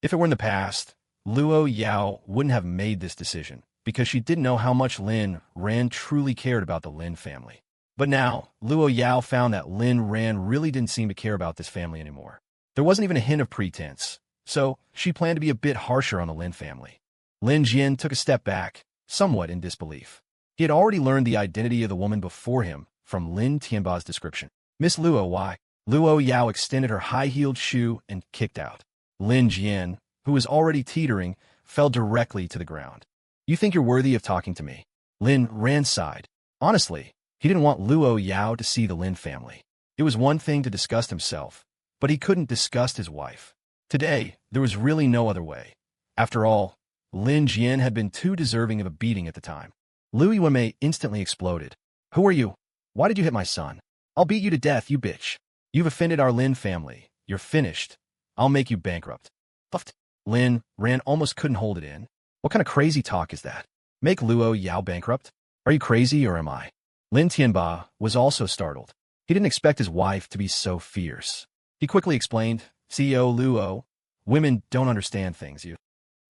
If it were in the past, Luo Yao wouldn't have made this decision because she didn't know how much Lin Ran truly cared about the Lin family. But now, Luo Yao found that Lin Ran really didn't seem to care about this family anymore. There wasn't even a hint of pretense, so she planned to be a bit harsher on the Lin family. Lin Jian took a step back, somewhat in disbelief. He had already learned the identity of the woman before him from Lin Tianba's description. Miss Luo, why? Luo Yao extended her high-heeled shoe and kicked out. Lin Jian, who was already teetering, fell directly to the ground. You think you're worthy of talking to me? Lin Ran sighed. Honestly, he didn't want Luo Yao to see the Lin family. It was one thing to disgust himself, but he couldn't disgust his wife. Today, there was really no other way. After all, Lin Jian had been too deserving of a beating at the time. Lu Yuemei instantly exploded. Who are you? Why did you hit my son? I'll beat you to death, you bitch. You've offended our Lin family. You're finished. I'll make you bankrupt. Puffed. Lin Ran almost couldn't hold it in. What kind of crazy talk is that? Make Luo Yao bankrupt? Are you crazy or am I? Lin Tianba was also startled. He didn't expect his wife to be so fierce. He quickly explained, CEO Luo, women don't understand things, you.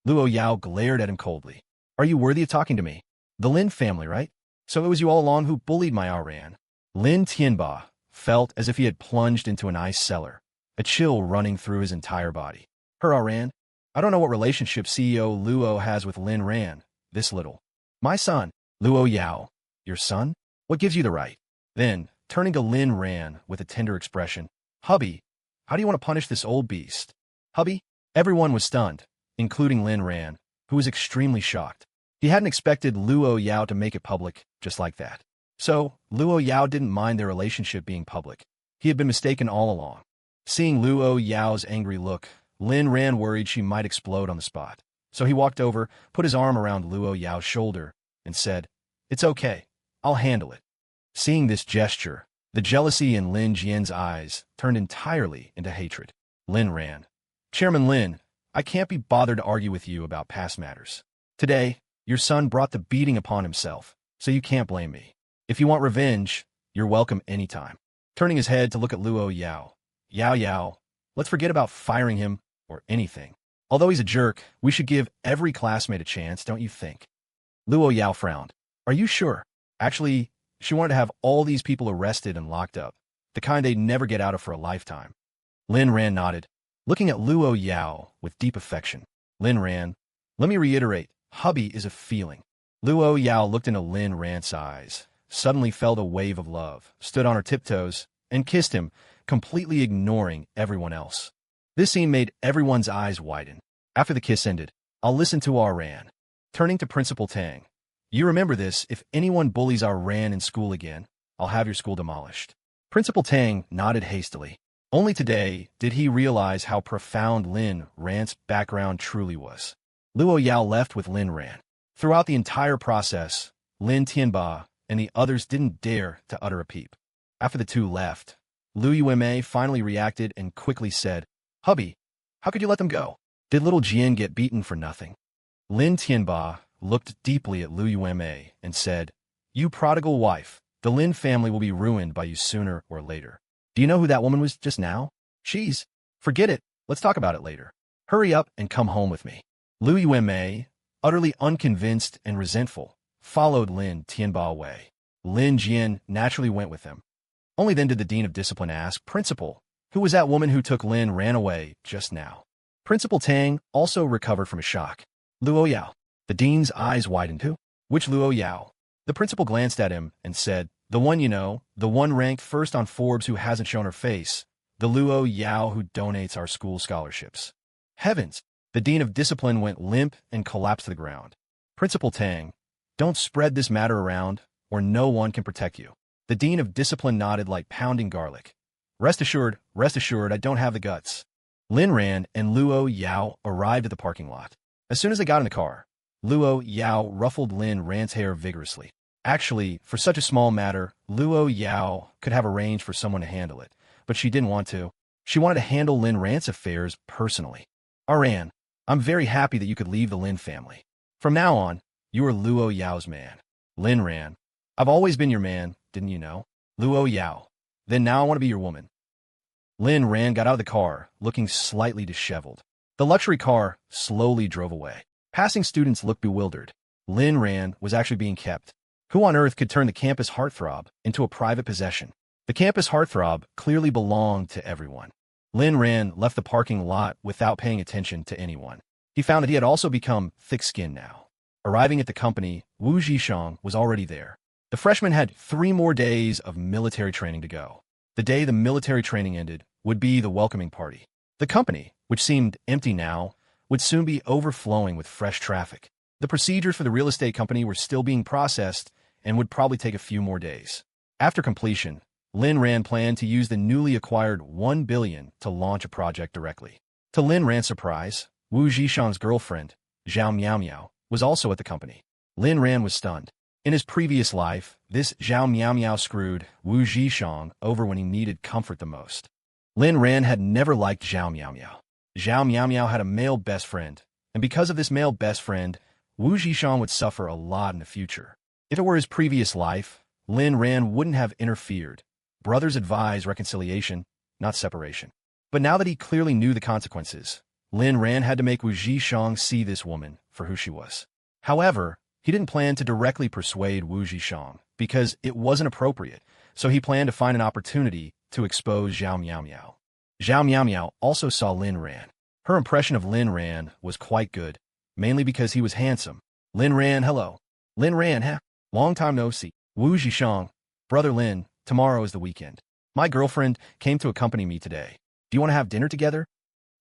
Luo Yao glared at him coldly. Are you worthy of talking to me? The Lin family, right? So it was you all along who bullied my Aran. Lin Tianba felt as if he had plunged into an ice cellar, a chill running through his entire body. Her Aran? I don't know what relationship CEO Luo has with Lin Ran, this little. My son, Luo Yao. Your son? What gives you the right? Then, turning to Lin Ran with a tender expression, Hubby, how do you want to punish this old beast? Hubby? Everyone was stunned, including Lin Ran, who was extremely shocked. He hadn't expected Luo Yao to make it public just like that. So, Luo Yao didn't mind their relationship being public. He had been mistaken all along. Seeing Luo Yao's angry look, Lin Ran worried she might explode on the spot. So he walked over, put his arm around Luo Yao's shoulder, and said, It's okay. I'll handle it. Seeing this gesture, the jealousy in Lin Jian's eyes turned entirely into hatred. Lin Ran. Chairman Lin, I can't be bothered to argue with you about past matters. Today, your son brought the beating upon himself, so you can't blame me. If you want revenge, you're welcome anytime. Turning his head to look at Luo Yao. Yao, let's forget about firing him or anything. Although he's a jerk, we should give every classmate a chance, don't you think? Luo Yao frowned. Are you sure? Actually, she wanted to have all these people arrested and locked up, the kind they'd never get out of for a lifetime. Lin Ran nodded, looking at Luo Yao with deep affection. Lin Ran, let me reiterate, hubby is a feeling. Luo Yao looked into Lin Ran's eyes, suddenly felt a wave of love, stood on her tiptoes, and kissed him, completely ignoring everyone else. This scene made everyone's eyes widen. After the kiss ended, I'll listen to our Ran. Turning to Principal Tang. You remember this, if anyone bullies our Ran in school again, I'll have your school demolished. Principal Tang nodded hastily. Only today did he realize how profound Lin Ran's background truly was. Luo Yao left with Lin Ran. Throughout the entire process, Lin Tianba and the others didn't dare to utter a peep. After the two left, Lu Yuemei finally reacted and quickly said, Hubby, how could you let them go? Did little Jian get beaten for nothing? Lin Tianba looked deeply at Lu Yuemei and said, You prodigal wife, the Lin family will be ruined by you sooner or later. Do you know who that woman was just now? She's. Forget it. Let's talk about it later. Hurry up and come home with me. Lu Yuemei, utterly unconvinced and resentful, followed Lin Tianba away. Lin Jian naturally went with him. Only then did the Dean of Discipline ask, Principal, who was that woman who took Lin Ran away just now? Principal Tang also recovered from a shock. Luo Yao. The Dean's eyes widened too. Which Luo Yao? The principal glanced at him and said, The one you know, the one ranked first on Forbes who hasn't shown her face, the Luo Yao who donates our school scholarships. Heavens! The Dean of Discipline went limp and collapsed to the ground. Principal Tang, don't spread this matter around, or no one can protect you. The Dean of Discipline nodded like pounding garlic. Rest assured, I don't have the guts. Lin Ran and Luo Yao arrived at the parking lot. As soon as they got in the car, Luo Yao ruffled Lin Ran's hair vigorously. Actually, for such a small matter, Luo Yao could have arranged for someone to handle it, but she didn't want to. She wanted to handle Lin Ran's affairs personally. Aran, I'm very happy that you could leave the Lin family. From now on, you are Luo Yao's man. Lin Ran, I've always been your man, didn't you know? Luo Yao, then now I want to be your woman. Lin Ran got out of the car, looking slightly disheveled. The luxury car slowly drove away. Passing students looked bewildered. Lynn Ran was actually being kept. Who on earth could turn the campus heartthrob into a private possession? The campus heartthrob clearly belonged to everyone. Lynn Ran left the parking lot without paying attention to anyone. He found that he had also become thick-skinned now. Arriving at the company, Wu Zhishang was already there. The freshman had 3 more days of military training to go. The day the military training ended would be the welcoming party. The company, which seemed empty now, would soon be overflowing with fresh traffic. The procedures for the real estate company were still being processed and would probably take a few more days. After completion, Lynn Ran planned to use the newly acquired $1 billion to launch a project directly. To Lynn Ran's surprise, Wu Zhishang's girlfriend, Zhao Miao, was also at the company. Lynn Ran was stunned. In his previous life, this Zhao Miao screwed Wu Zhishang over when he needed comfort the most. Lynn Ran had never liked Zhao Miao. Zhao Miao had a male best friend, and because of this male best friend, Wu Zhishang would suffer a lot in the future. If it were his previous life, Lynn Ran wouldn't have interfered. Brothers advise reconciliation, not separation. But now that he clearly knew the consequences, Lynn Ran had to make Wu Zhishang see this woman for who she was. However, he didn't plan to directly persuade Wu Zhishang because it wasn't appropriate, so he planned to find an opportunity to expose Zhao Miao. Zhao Miao also saw Lynn Ran. Her impression of Lynn Ran was quite good, mainly because he was handsome. Lynn Ran, hello. Lynn Ran, huh? Long time no see. Wu Zhishang, brother Lynn, tomorrow is the weekend. My girlfriend came to accompany me today. Do you want to have dinner together?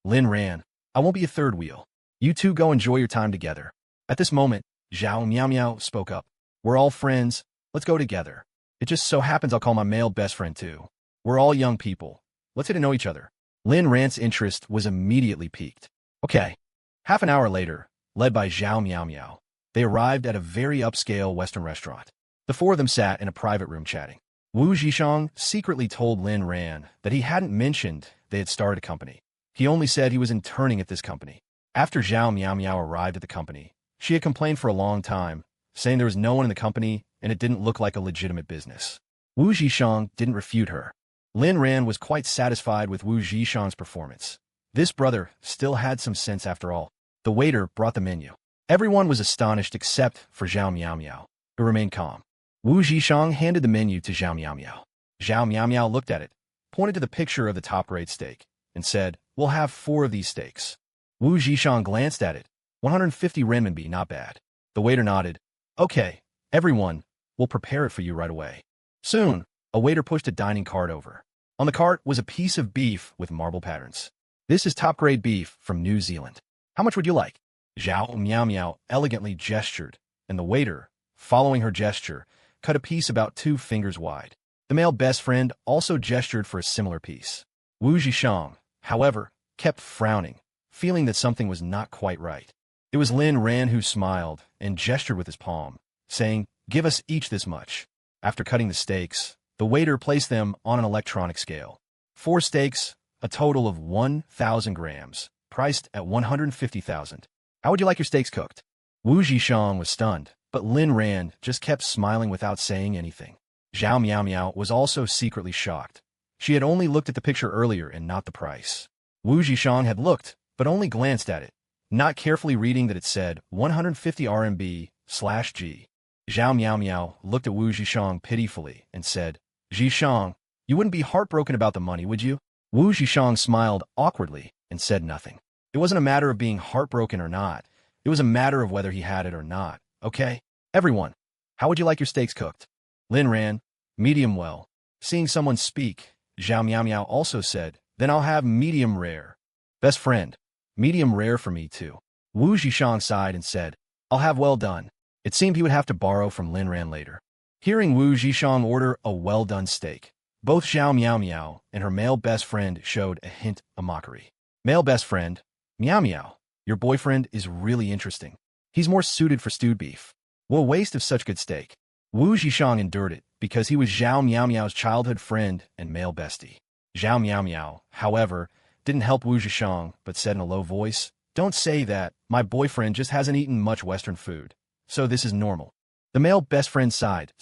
Lynn Ran, I won't be a third wheel. You two go enjoy your time together. At this moment, Zhao Miao spoke up. We're all friends. Let's go together. It just so happens I'll call my male best friend too. We're all young people. Let's get to know each other. Lynn Ran's interest was immediately piqued. Okay. Half an hour later, led by Zhao Miao, they arrived at a very upscale Western restaurant. The 4 of them sat in a private room chatting. Wu Zhishang secretly told Lynn Ran that he hadn't mentioned they had started a company. He only said he was interning at this company. After Zhao Miao arrived at the company, she had complained for a long time, saying there was no one in the company and it didn't look like a legitimate business. Wu Zhishang didn't refute her. Lynn Ran was quite satisfied with Wu Zhishang's performance. This brother still had some sense after all. The waiter brought the menu. Everyone was astonished except for Zhao Miao, who remained calm. Wu Zhishang handed the menu to Zhao Miao. Zhao Miao looked at it, pointed to the picture of the top-grade steak, and said, "We'll have 4 of these steaks." Wu Zhishang glanced at it. 150 renminbi, not bad. The waiter nodded. Okay, everyone, we'll prepare it for you right away. Soon, a waiter pushed a dining cart over. On the cart was a piece of beef with marble patterns. This is top-grade beef from New Zealand. How much would you like? Zhao Miao elegantly gestured, and the waiter, following her gesture, cut a piece about 2 fingers wide. The male best friend also gestured for a similar piece. Wu Zhishang, however, kept frowning, feeling that something was not quite right. It was Lynn Ran who smiled and gestured with his palm, saying, "Give us each this much." After cutting the steaks, the waiter placed them on an electronic scale. 4 steaks, a total of 1,000 grams, priced at 150,000. How would you like your steaks cooked? Wu Zhishang was stunned, but Lynn Ran just kept smiling without saying anything. Zhao Miao was also secretly shocked. She had only looked at the picture earlier and not the price. Wu Zhishang had looked, but only glanced at it, not carefully reading that it said 150 RMB/G. Zhao Miao looked at Wu Zhishang pitifully and said, "Zhishang, you wouldn't be heartbroken about the money, would you?" Wu Zhishang smiled awkwardly and said nothing. It wasn't a matter of being heartbroken or not. It was a matter of whether he had it or not. Okay, everyone, how would you like your steaks cooked? Lynn Ran, medium well. Seeing someone speak, Zhao Miao also said, "Then I'll have medium rare." Best friend, medium rare for me too. Wu Zhishang sighed and said, "I'll have well done." It seemed he would have to borrow from Lynn Ran later. Hearing Wu Zhishang order a well-done steak, both Zhao Miao and her male best friend showed a hint of mockery. Male best friend, Miao, your boyfriend is really interesting. He's more suited for stewed beef. What a waste of such good steak. Wu Zhishang endured it because he was Zhao Miao's childhood friend and male bestie. Zhao Miao, however, didn't help Wu Zhishang, but said in a low voice, "Don't say that. My boyfriend just hasn't eaten much Western food, so this is normal." The male best friend sighed.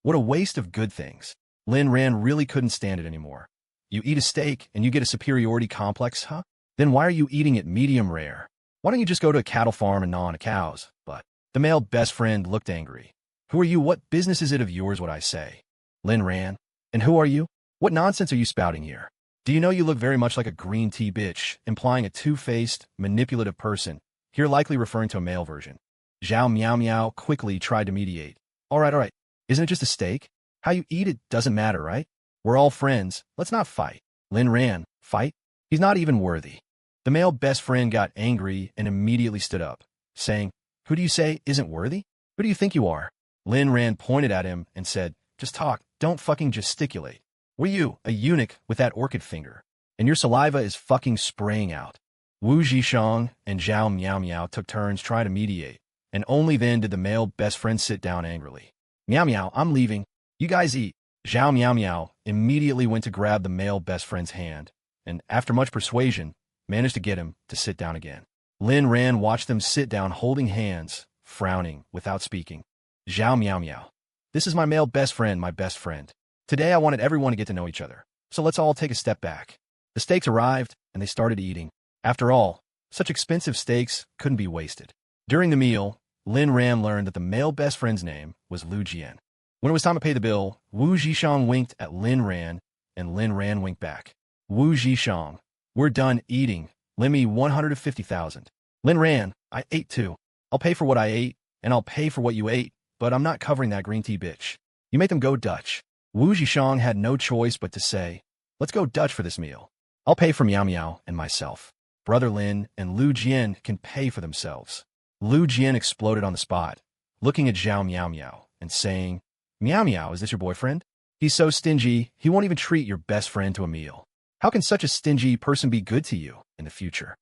What a waste of good things. Lynn Ran really couldn't stand it anymore. You eat a steak and you get a superiority complex, huh? Then why are you eating it medium rare? Why don't you just go to a cattle farm and gnaw on the cows? But the male best friend looked angry. Who are you? What business is it of yours what I say? Lynn ran. And who are you? What nonsense are you spouting here? Do you know you look very much like a green tea bitch, implying a two-faced, manipulative person, here likely referring to a male version. Zhao Meow Meow quickly tried to mediate. All right. Isn't it just a steak? How you eat it doesn't matter, right? We're all friends. Let's not fight. Lynn ran. Fight? He's not even worthy. The male best friend got angry and immediately stood up, saying, Who do you say isn't worthy? Who do you think you are? Lynn ran pointed at him and said, Just talk, don't fucking gesticulate. Were you, a eunuch with that orchid finger? And your saliva is fucking spraying out. Wu Zhishang and Zhao Meow Meow took turns trying to mediate, and only then did the male best friend sit down angrily. Meow Meow, I'm leaving. You guys eat. Zhao Meow Meow immediately went to grab the male best friend's hand, and after much persuasion, managed to get him to sit down again. Lynn ran watched them sit down holding hands, frowning, without speaking. Zhao Meow Meow. This is my male best friend, my best friend. Today I wanted everyone to get to know each other, so let's all take a step back. The steaks arrived, and they started eating. After all, such expensive steaks couldn't be wasted. During the meal, Lin Ran learned that the male best friend's name was Lu Jian. When it was time to pay the bill, Wu Zhishang winked at Lin Ran, and Lin Ran winked back. Wu Zhishang, we're done eating. Lend me 150,000. Lin Ran, I ate too. I'll pay for what I ate, and I'll pay for what you ate, but I'm not covering that green tea bitch. You make them go Dutch. Wu Zhishang had no choice but to say, let's go Dutch for this meal. I'll pay for Meow Meow and myself. Brother Lin and Lu Jian can pay for themselves. Lu Jian exploded on the spot, looking at Zhao Meow Meow and saying, Meow Meow, is this your boyfriend? He's so stingy, he won't even treat your best friend to a meal. How can such a stingy person be good to you in the future?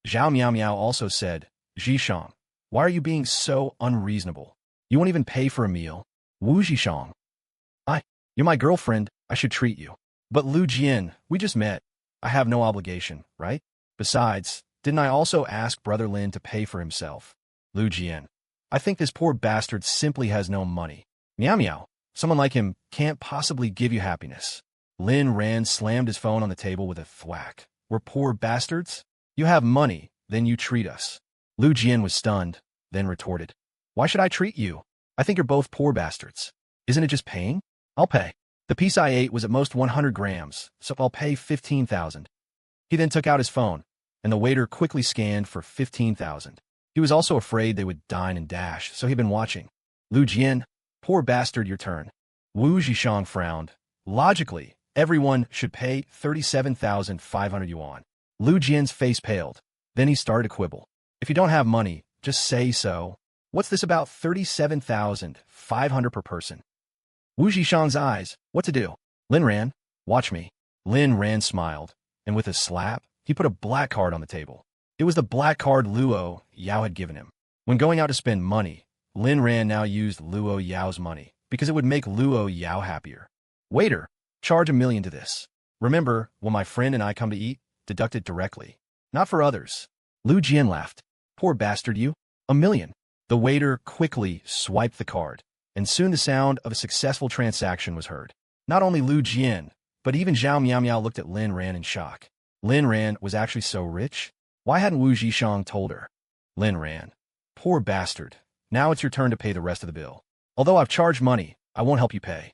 Zhao Meow Meow also said, Zhishang, why are you being so unreasonable? You won't even pay for a meal. Wu Zhishang, you're my girlfriend, I should treat you. But Lu Jian, we just met. I have no obligation, right? Besides, didn't I also ask Brother Lin to pay for himself? Lu Jian, I think this poor bastard simply has no money. Meow Meow, someone like him can't possibly give you happiness. Lin Ran slammed his phone on the table with a thwack. We're poor bastards? You have money, then you treat us. Lu Jian was stunned, then retorted. Why should I treat you? I think you're both poor bastards. Isn't it just paying? I'll pay. The piece I ate was at most 100 grams, so I'll pay 15,000. He then took out his phone, and the waiter quickly scanned for 15,000. He was also afraid they would dine and dash, so he'd been watching. Lu Jian, poor bastard, your turn. Wu Zhishang frowned. Logically, everyone should pay 37,500 yuan. Lu Jian's face paled. Then he started to quibble. If you don't have money, just say so. What's this about 37,500 per person? Wu Zhishang's eyes, what to do? Lin Ran, watch me. Lin Ran smiled, and with a slap, he put a black card on the table. It was the black card Luo Yao had given him. When going out to spend money, Lin Ran now used Luo Yao's money, because it would make Luo Yao happier. Waiter, charge 1 million to this. Remember, when my friend and I come to eat, deduct it directly. Not for others. Lu Jian laughed. Poor bastard you. 1 million. The waiter quickly swiped the card, and soon the sound of a successful transaction was heard. Not only Lu Jian, but even Zhao Meow Meow looked at Lin Ran in shock. Lin Ran was actually so rich? Why hadn't Wu Zhishang told her? Lin Ran, poor bastard. Now it's your turn to pay the rest of the bill. Although I've charged money, I won't help you pay.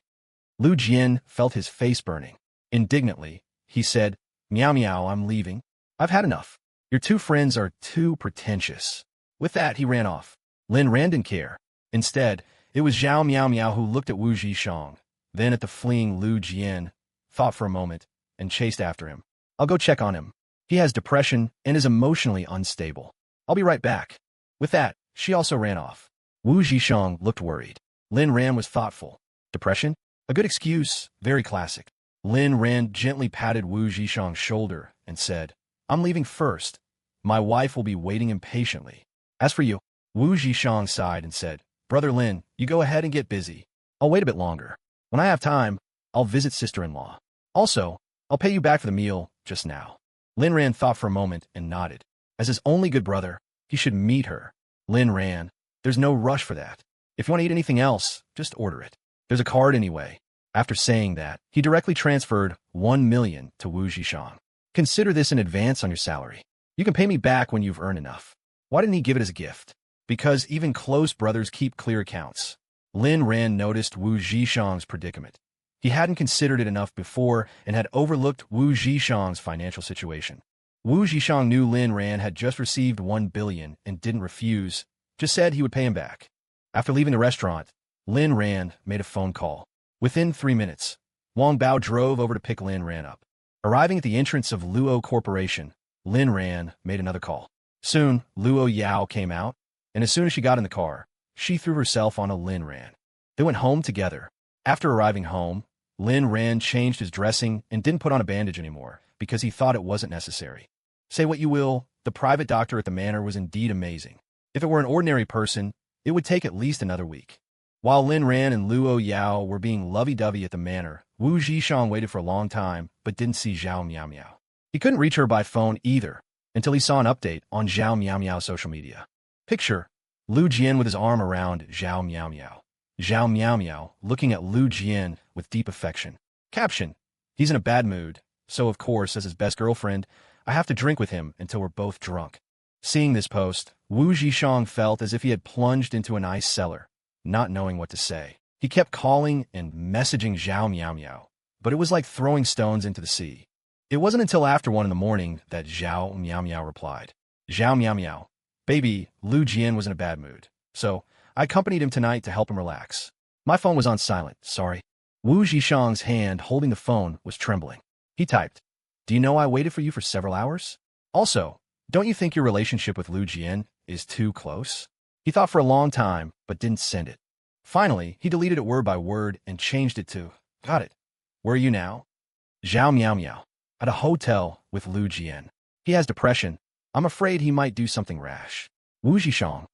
Lu Jian felt his face burning. Indignantly, he said, Meow Meow, I'm leaving. I've had enough. Your two friends are too pretentious. With that, he ran off. Lin Ran didn't care. Instead, it was Zhao Meow Meow who looked at Wu Zhishang, then at the fleeing Lu Jian, thought for a moment, and chased after him. I'll go check on him. He has depression and is emotionally unstable. I'll be right back. With that, she also ran off. Wu Zhishang looked worried. Lin Ran was thoughtful. Depression? A good excuse, very classic. Lin Ran gently patted Wu Zhishang's shoulder and said, I'm leaving first. My wife will be waiting impatiently. As for you, Wu Zhishang sighed and said, Brother Lin, you go ahead and get busy. I'll wait a bit longer. When I have time, I'll visit sister-in-law. Also, I'll pay you back for the meal just now. Lin Ran thought for a moment and nodded. As his only good brother, he should meet her. Lin Ran, there's no rush for that. If you want to eat anything else, just order it. There's a card anyway. After saying that, he directly transferred 1 million to Wu Zhishang. Consider this an advance on your salary. You can pay me back when you've earned enough. Why didn't he give it as a gift? Because even close brothers keep clear accounts. Lin Ran noticed Wu Zhishang's predicament. He hadn't considered it enough before and had overlooked Wu Zhishang's financial situation. Wu Zhishang knew Lin Ran had just received 1 billion and didn't refuse, just said he would pay him back. After leaving the restaurant, Lin Ran made a phone call. Within 3 minutes, Wang Bao drove over to pick Lin Ran up. Arriving at the entrance of Luo Corporation, Lin Ran made another call. Soon, Luo Yao came out, and as soon as she got in the car, she threw herself on a Lin Ran. They went home together. After arriving home, Lin Ran changed his dressing and didn't put on a bandage anymore because he thought it wasn't necessary. Say what you will, the private doctor at the manor was indeed amazing. If it were an ordinary person, it would take at least another week. While Lin Ran and Luo Yao were being lovey-dovey at the manor, Wu Zhishang waited for a long time but didn't see Zhao Miao Miao. He couldn't reach her by phone either until he saw an update on Zhao Miao Miao's social media. Picture Lu Jian with his arm around Zhao Miao Miao. Zhao Miao Miao looking at Lu Jian with deep affection. Caption: he's in a bad mood, so of course, as his best girlfriend, I have to drink with him until we're both drunk. Seeing this post, Wu Zhishang felt as if he had plunged into an ice cellar, not knowing what to say. He kept calling and messaging Zhao Miao Miao, but it was like throwing stones into the sea. It wasn't until after 1 in the morning that Zhao Miao Miao replied. Zhao Miao Miao, baby, Lu Jian was in a bad mood, so I accompanied him tonight to help him relax. My phone was on silent, sorry. Wu Zhishang's hand holding the phone was trembling. He typed, do you know I waited for you for several hours? Also, don't you think your relationship with Lu Jian is too close? He thought for a long time, but didn't send it. Finally, he deleted it word by word and changed it to, got it. Where are you now? Zhao Miao Miao, at a hotel with Lu Jian. He has depression. I'm afraid he might do something rash. Wu Zhishang.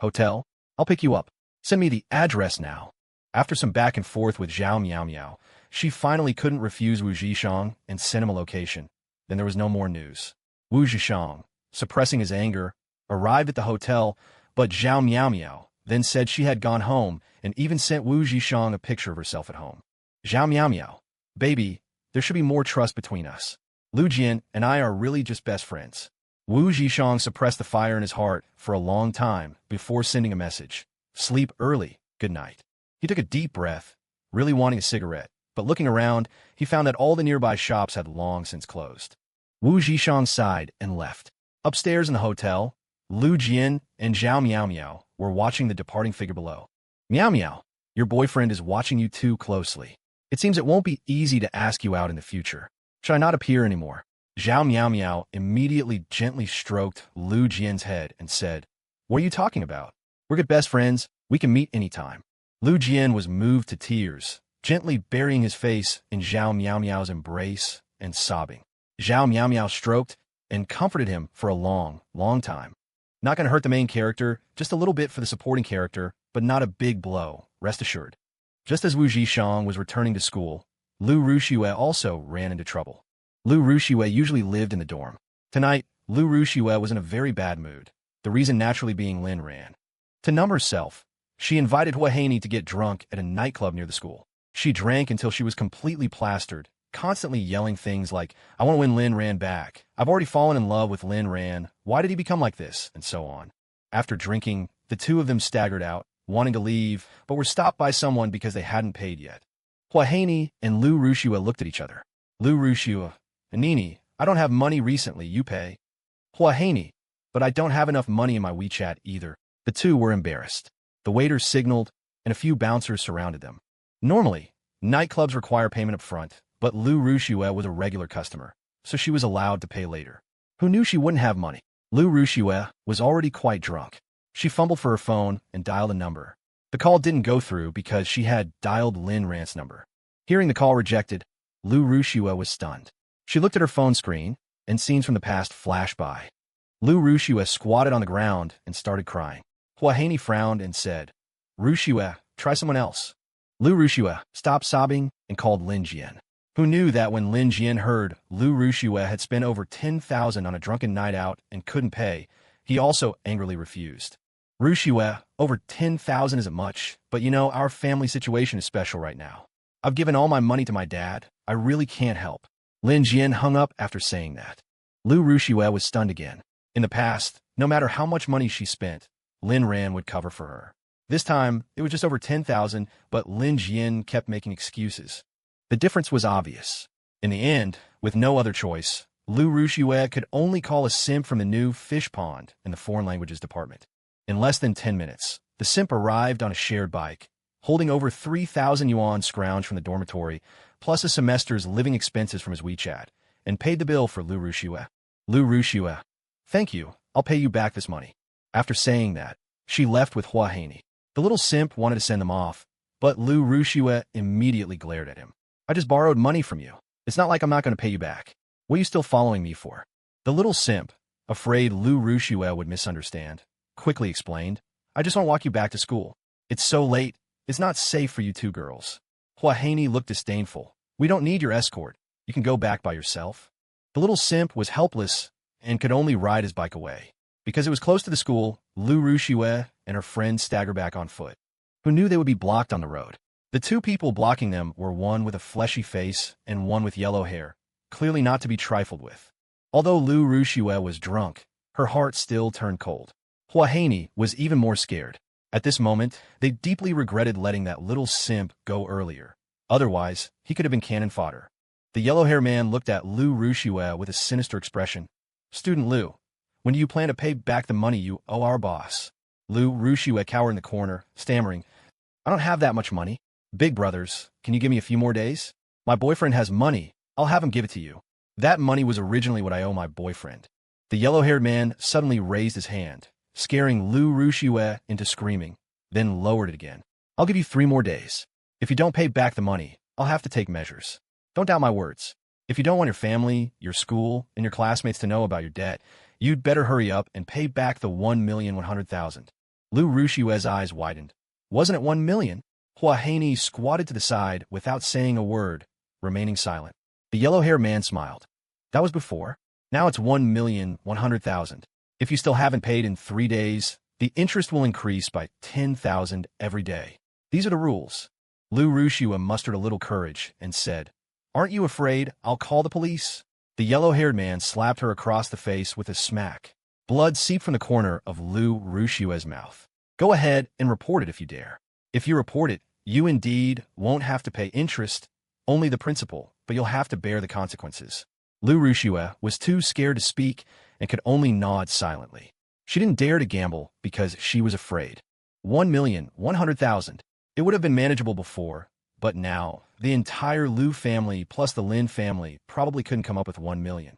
Hotel? I'll pick you up. Send me the address now. After some back and forth with Zhao Miao Miao, she finally couldn't refuse Wu Zhishang and sent him a location. Then there was no more news. Wu Zhishang, suppressing his anger, arrived at the hotel, but Zhao Miao Miao then said she had gone home and even sent Wu Zhishang a picture of herself at home. Zhao Miao Miao, baby, there should be more trust between us. Lu Jian and I are really just best friends. Wu Zhishang suppressed the fire in his heart for a long time before sending a message. Sleep early, good night. He took a deep breath, really wanting a cigarette, but looking around, he found that all the nearby shops had long since closed. Wu Zhishang sighed and left. Upstairs in the hotel, Lu Jian and Zhao Miao Miao were watching the departing figure below. Miao Miao, your boyfriend is watching you too closely. It seems it won't be easy to ask you out in the future. Should I not appear anymore? Zhao Miao Miao immediately gently stroked Lu Jian's head and said, what are you talking about? We're good best friends. We can meet anytime. Lu Jian was moved to tears, gently burying his face in Zhao Miao Miao's embrace and sobbing. Zhao Miao Miao stroked and comforted him for a long, long time. Not going to hurt the main character, just a little bit for the supporting character, but not a big blow, rest assured. Just as Wu Zhishang was returning to school, Lu Rushi also ran into trouble. Lu Rushi usually lived in the dorm. Tonight, Lu Rushi was in a very bad mood, the reason naturally being Lin Ran. To numb herself, she invited Hua Haney to get drunk at a nightclub near the school. She drank until she was completely plastered, constantly yelling things like, I want to win Lin Ran back. I've already fallen in love with Lin Ran. Why did he become like this? And so on. After drinking, the two of them staggered out, wanting to leave, but were stopped by someone because they hadn't paid yet. Hua Haney and Lu Rushi looked at each other. Lu Rushi, Nini, I don't have money recently, you pay. Hua Haney, but I don't have enough money in my WeChat either. The two were embarrassed. The waiters signaled, and a few bouncers surrounded them. Normally, nightclubs require payment up front, but Lu Rushi was a regular customer, so she was allowed to pay later. Who knew she wouldn't have money? Lu Rushi was already quite drunk. She fumbled for her phone and dialed a number. The call didn't go through because she had dialed Lin Ran's number. Hearing the call rejected, Lu Rushi was stunned. She looked at her phone screen, and scenes from the past flashed by. Lu Rushi squatted on the ground and started crying. Hua Haney frowned and said, Rushi, try someone else. Lu Rushi stopped sobbing and called Lin Jian, who knew that when Lin Jian heard Lu Rushi had spent over 10,000 on a drunken night out and couldn't pay, he also angrily refused. Rushi, over 10,000 isn't much, but you know, our family situation is special right now. I've given all my money to my dad. I really can't help. Lin Jian hung up after saying that. Lu Rushue was stunned again. In the past, no matter how much money she spent, Lin Ran would cover for her. This time, it was just over 10,000, but Lin Jian kept making excuses. The difference was obvious. In the end, with no other choice, Lu Rushue could only call a simp from the new fish pond in the foreign languages department. In less than 10 minutes, the simp arrived on a shared bike, holding over 3,000 yuan scrounged from the dormitory, plus a semester's living expenses from his WeChat, and paid the bill for Lu Rushue. Lu Rushue, thank you, I'll pay you back this money. After saying that, she left with Hua Haney. The little simp wanted to send them off, but Lu Rushue immediately glared at him. I just borrowed money from you. It's not like I'm not going to pay you back. What are you still following me for? The little simp, afraid Lu Rushue would misunderstand, quickly explained, I just want to walk you back to school. It's so late. It's not safe for you two girls. Hua Haney looked disdainful. We don't need your escort. You can go back by yourself. The little simp was helpless and could only ride his bike away. Because it was close to the school, Lu Rushue and her friend staggered back on foot. Who knew they would be blocked on the road? The two people blocking them were one with a fleshy face and one with yellow hair, clearly not to be trifled with. Although Lu Rushue was drunk, her heart still turned cold. Hua Haney was even more scared. At this moment, they deeply regretted letting that little simp go earlier. Otherwise, he could have been cannon fodder. The yellow-haired man looked at Lu Rushue with a sinister expression. Student Lu, when do you plan to pay back the money you owe our boss? Lu Rushue cowered in the corner, stammering, I don't have that much money. Big brothers, can you give me a few more days? My boyfriend has money. I'll have him give it to you. That money was originally what I owe my boyfriend. The yellow-haired man suddenly raised his hand, scaring Lu Rushue into screaming, then lowered it again. I'll give you 3 more days. If you don't pay back the money, I'll have to take measures. Don't doubt my words. If you don't want your family, your school, and your classmates to know about your debt, you'd better hurry up and pay back the 1,100,000. Lu Rushue's eyes widened. Wasn't it 1 million? Hua Haney squatted to the side without saying a word, remaining silent. The yellow-haired man smiled. That was before. Now it's 1,100,000. If you still haven't paid in 3 days, the interest will increase by 10,000 every day. These are the rules. Lu Rushue mustered a little courage and said, Aren't you afraid I'll call the police? The yellow-haired man slapped her across the face with a smack. Blood seeped from the corner of Lu Rushue's mouth. Go ahead and report it if you dare. If you report it, you indeed won't have to pay interest, only the principal, but you'll have to bear the consequences. Lu Rushue was too scared to speak and could only nod silently. She didn't dare to gamble because she was afraid. 1,100,000. It would have been manageable before, but now, the entire Lu family plus the Lin family probably couldn't come up with 1 million.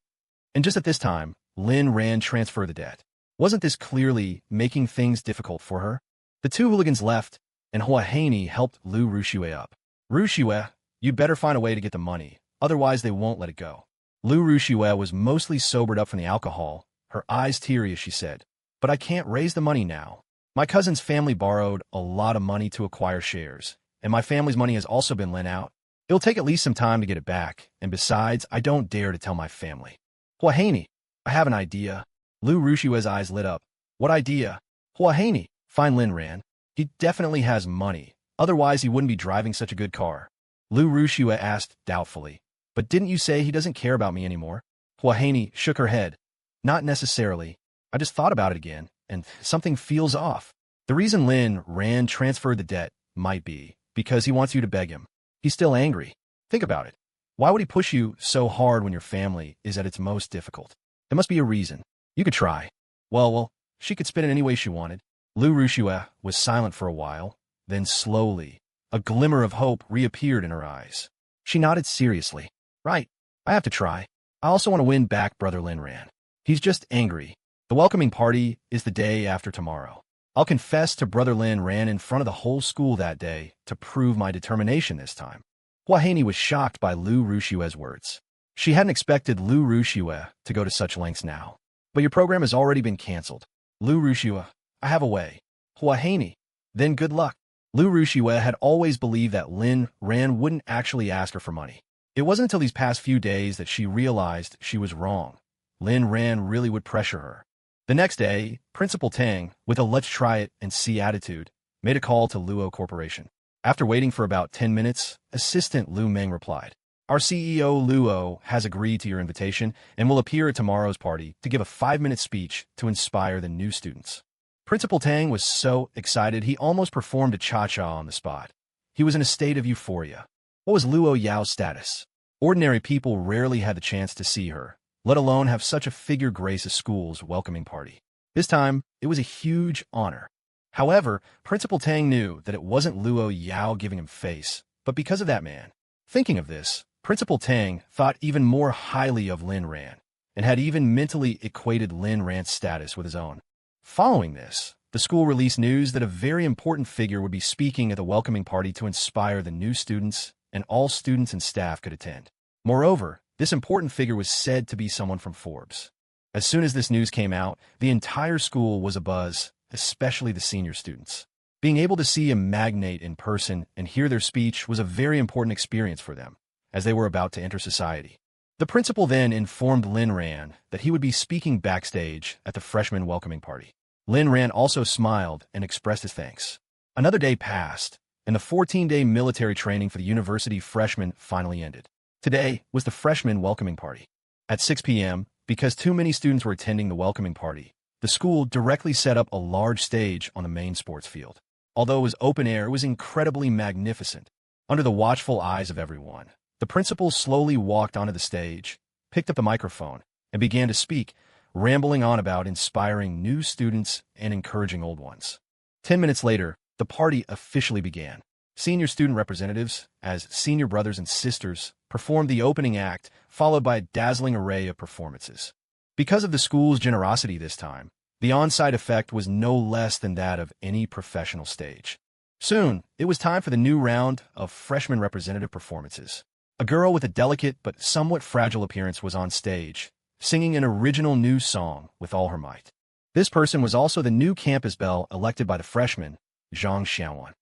And just at this time, Lin ran transfer the debt. Wasn't this clearly making things difficult for her? The two hooligans left, and Hua Haney helped Lu Rushue up. Rushue, you'd better find a way to get the money, otherwise they won't let it go. Lu Rushue was mostly sobered up from the alcohol, her eyes teary as she said, But I can't raise the money now. My cousin's family borrowed a lot of money to acquire shares, and my family's money has also been lent out. It'll take at least some time to get it back, and besides, I don't dare to tell my family. Hua Haney, I have an idea. Lu Rushue's eyes lit up. What idea? Hua Haney, fine Lin ran. He definitely has money, otherwise he wouldn't be driving such a good car. Lu Rushue asked doubtfully, But didn't you say he doesn't care about me anymore? Hua Haney shook her head. Not necessarily. I just thought about it again, and something feels off. The reason Lin ran transferred the debt might be because he wants you to beg him. He's still angry. Think about it. Why would he push you so hard when your family is at its most difficult? There must be a reason. You could try. Well, she could spin it any way she wanted. Lu Rushue was silent for a while, then slowly, a glimmer of hope reappeared in her eyes. She nodded seriously. Right, I have to try. I also want to win back Brother Lin Ran. He's just angry. The welcoming party is the day after tomorrow. I'll confess to Brother Lin Ran in front of the whole school that day to prove my determination this time. Hua Haney was shocked by Lu Rushue's words. She hadn't expected Lu Rushue to go to such lengths now. But your program has already been canceled. Lu Rushue, I have a way. Hua Haney, then good luck. Lu Rushue had always believed that Lin Ran wouldn't actually ask her for money. It wasn't until these past few days that she realized she was wrong. Lin Ran really would pressure her. The next day, Principal Tang, with a let's try it and see attitude, made a call to Luo Corporation. After waiting for about 10 minutes, Assistant Lu Meng replied. Our CEO, Luo, has agreed to your invitation and will appear at tomorrow's party to give a 5-minute speech to inspire the new students. Principal Tang was so excited he almost performed a cha-cha on the spot. He was in a state of euphoria. What was Luo Yao's status? Ordinary people rarely had the chance to see her, let alone have such a figure grace a school's welcoming party. This time, it was a huge honor. However, Principal Tang knew that it wasn't Luo Yao giving him face, but because of that man. Thinking of this, Principal Tang thought even more highly of Lin Ran, and had even mentally equated Lin Ran's status with his own. Following this, the school released news that a very important figure would be speaking at the welcoming party to inspire the new students, and all students and staff could attend. Moreover, this important figure was said to be someone from Forbes. As soon as this news came out, the entire school was abuzz, especially the senior students. Being able to see a magnate in person and hear their speech was a very important experience for them, as they were about to enter society. The principal then informed Lin Ran that he would be speaking backstage at the freshman welcoming party. Lin Ran also smiled and expressed his thanks. Another day passed, and the 14-day military training for the university freshmen finally ended. Today was the freshman welcoming party. At 6 p.m., because too many students were attending the welcoming party, the school directly set up a large stage on the main sports field. Although it was open air, it was incredibly magnificent. Under the watchful eyes of everyone, the principal slowly walked onto the stage, picked up the microphone, and began to speak, rambling on about inspiring new students and encouraging old ones. 10 minutes later, the party officially began. Senior student representatives, as senior brothers and sisters, performed the opening act, followed by a dazzling array of performances. Because of the school's generosity this time, the on-site effect was no less than that of any professional stage. Soon, it was time for the new round of freshman representative performances. A girl with a delicate but somewhat fragile appearance was on stage, singing an original new song with all her might. This person was also the new campus belle elected by the freshmen, Zhang Xiaowan.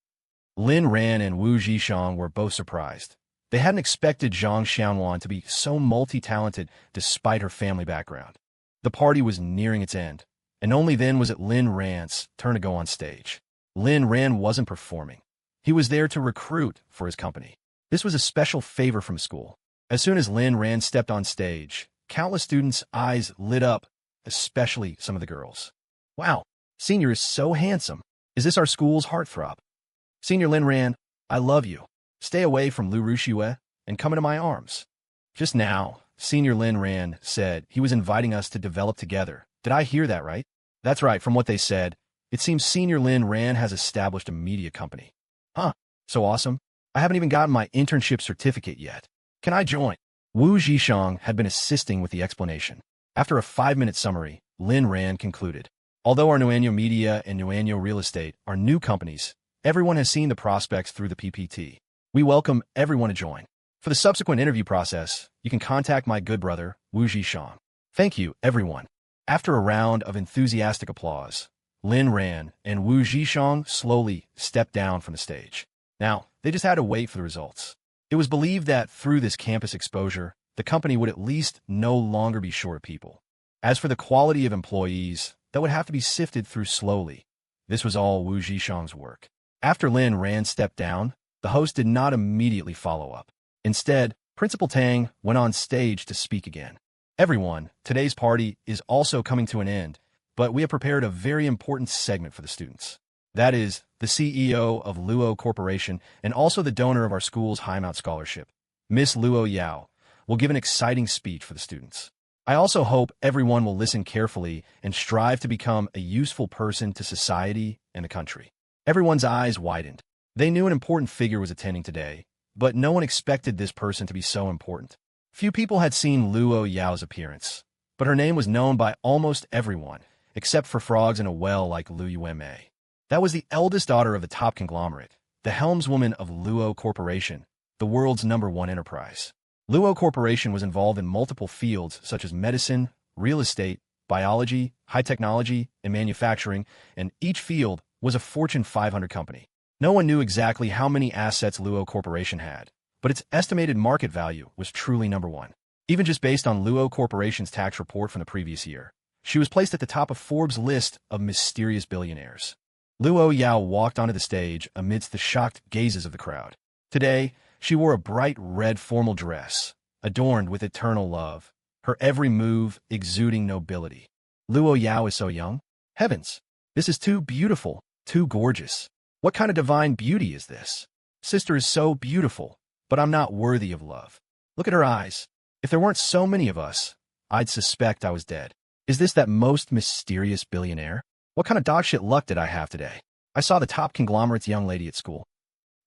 Lin Ran and Wu Zhishang were both surprised. They hadn't expected Zhang Xiaowan to be so multi-talented despite her family background. The party was nearing its end, and only then was it Lin Ran's turn to go on stage. Lin Ran wasn't performing. He was there to recruit for his company. This was a special favor from school. As soon as Lin Ran stepped on stage, countless students' eyes lit up, especially some of the girls. Wow, Senior is so handsome. Is this our school's heartthrob? Senior Lin Ran, I love you. Stay away from Lu Rushiwe and come into my arms. Just now, Senior Lin Ran said he was inviting us to develop together. Did I hear that right? That's right, from what they said, it seems Senior Lin Ran has established a media company. Huh, so awesome. I haven't even gotten my internship certificate yet. Can I join? Wu Zhishang had been assisting with the explanation. After a 5-minute summary, Lin Ran concluded. Although our Nuanyo Media and Nuanyo Real Estate are new companies, everyone has seen the prospects through the PPT. We welcome everyone to join. For the subsequent interview process, you can contact my good brother, Wu Zhishang. Thank you, everyone. After a round of enthusiastic applause, Lin Ran and Wu Zhishang slowly stepped down from the stage. Now, they just had to wait for the results. It was believed that through this campus exposure, the company would at least no longer be short of people. As for the quality of employees, that would have to be sifted through slowly. This was all Wu Zhishang's work. After Lin Ran stepped down, the host did not immediately follow up. Instead, Principal Tang went on stage to speak again. Everyone, today's party is also coming to an end, but we have prepared a very important segment for the students. That is, the CEO of Luo Corporation and also the donor of our school's Highmount Scholarship, Miss Luo Yao, will give an exciting speech for the students. I also hope everyone will listen carefully and strive to become a useful person to society and the country. Everyone's eyes widened. They knew an important figure was attending today, but no one expected this person to be so important. Few people had seen Luo Yao's appearance, but her name was known by almost everyone, except for frogs in a well like Lu Yuemei. That was the eldest daughter of the top conglomerate, the helmswoman of Luo Corporation, the world's #1 enterprise. Luo Corporation was involved in multiple fields such as medicine, real estate, biology, high technology, and manufacturing, and each field was a Fortune 500 company. No one knew exactly how many assets Luo Corporation had, but its estimated market value was truly #1. Even just based on Luo Corporation's tax report from the previous year, she was placed at the top of Forbes' list of mysterious billionaires. Luo Yao walked onto the stage amidst the shocked gazes of the crowd. Today, She wore a bright red formal dress, adorned with eternal love, her every move exuding nobility. Luo Yao is so young? Heavens! This is too beautiful, too gorgeous. What kind of divine beauty is this? Sister is so beautiful, but I'm not worthy of love. Look at her eyes. If there weren't so many of us, I'd suspect I was dead. Is this that most mysterious billionaire? What kind of dogshit luck did I have today? I saw the top conglomerate's young lady at school.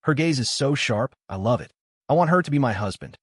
Her gaze is so sharp, I love it. I want her to be my husband.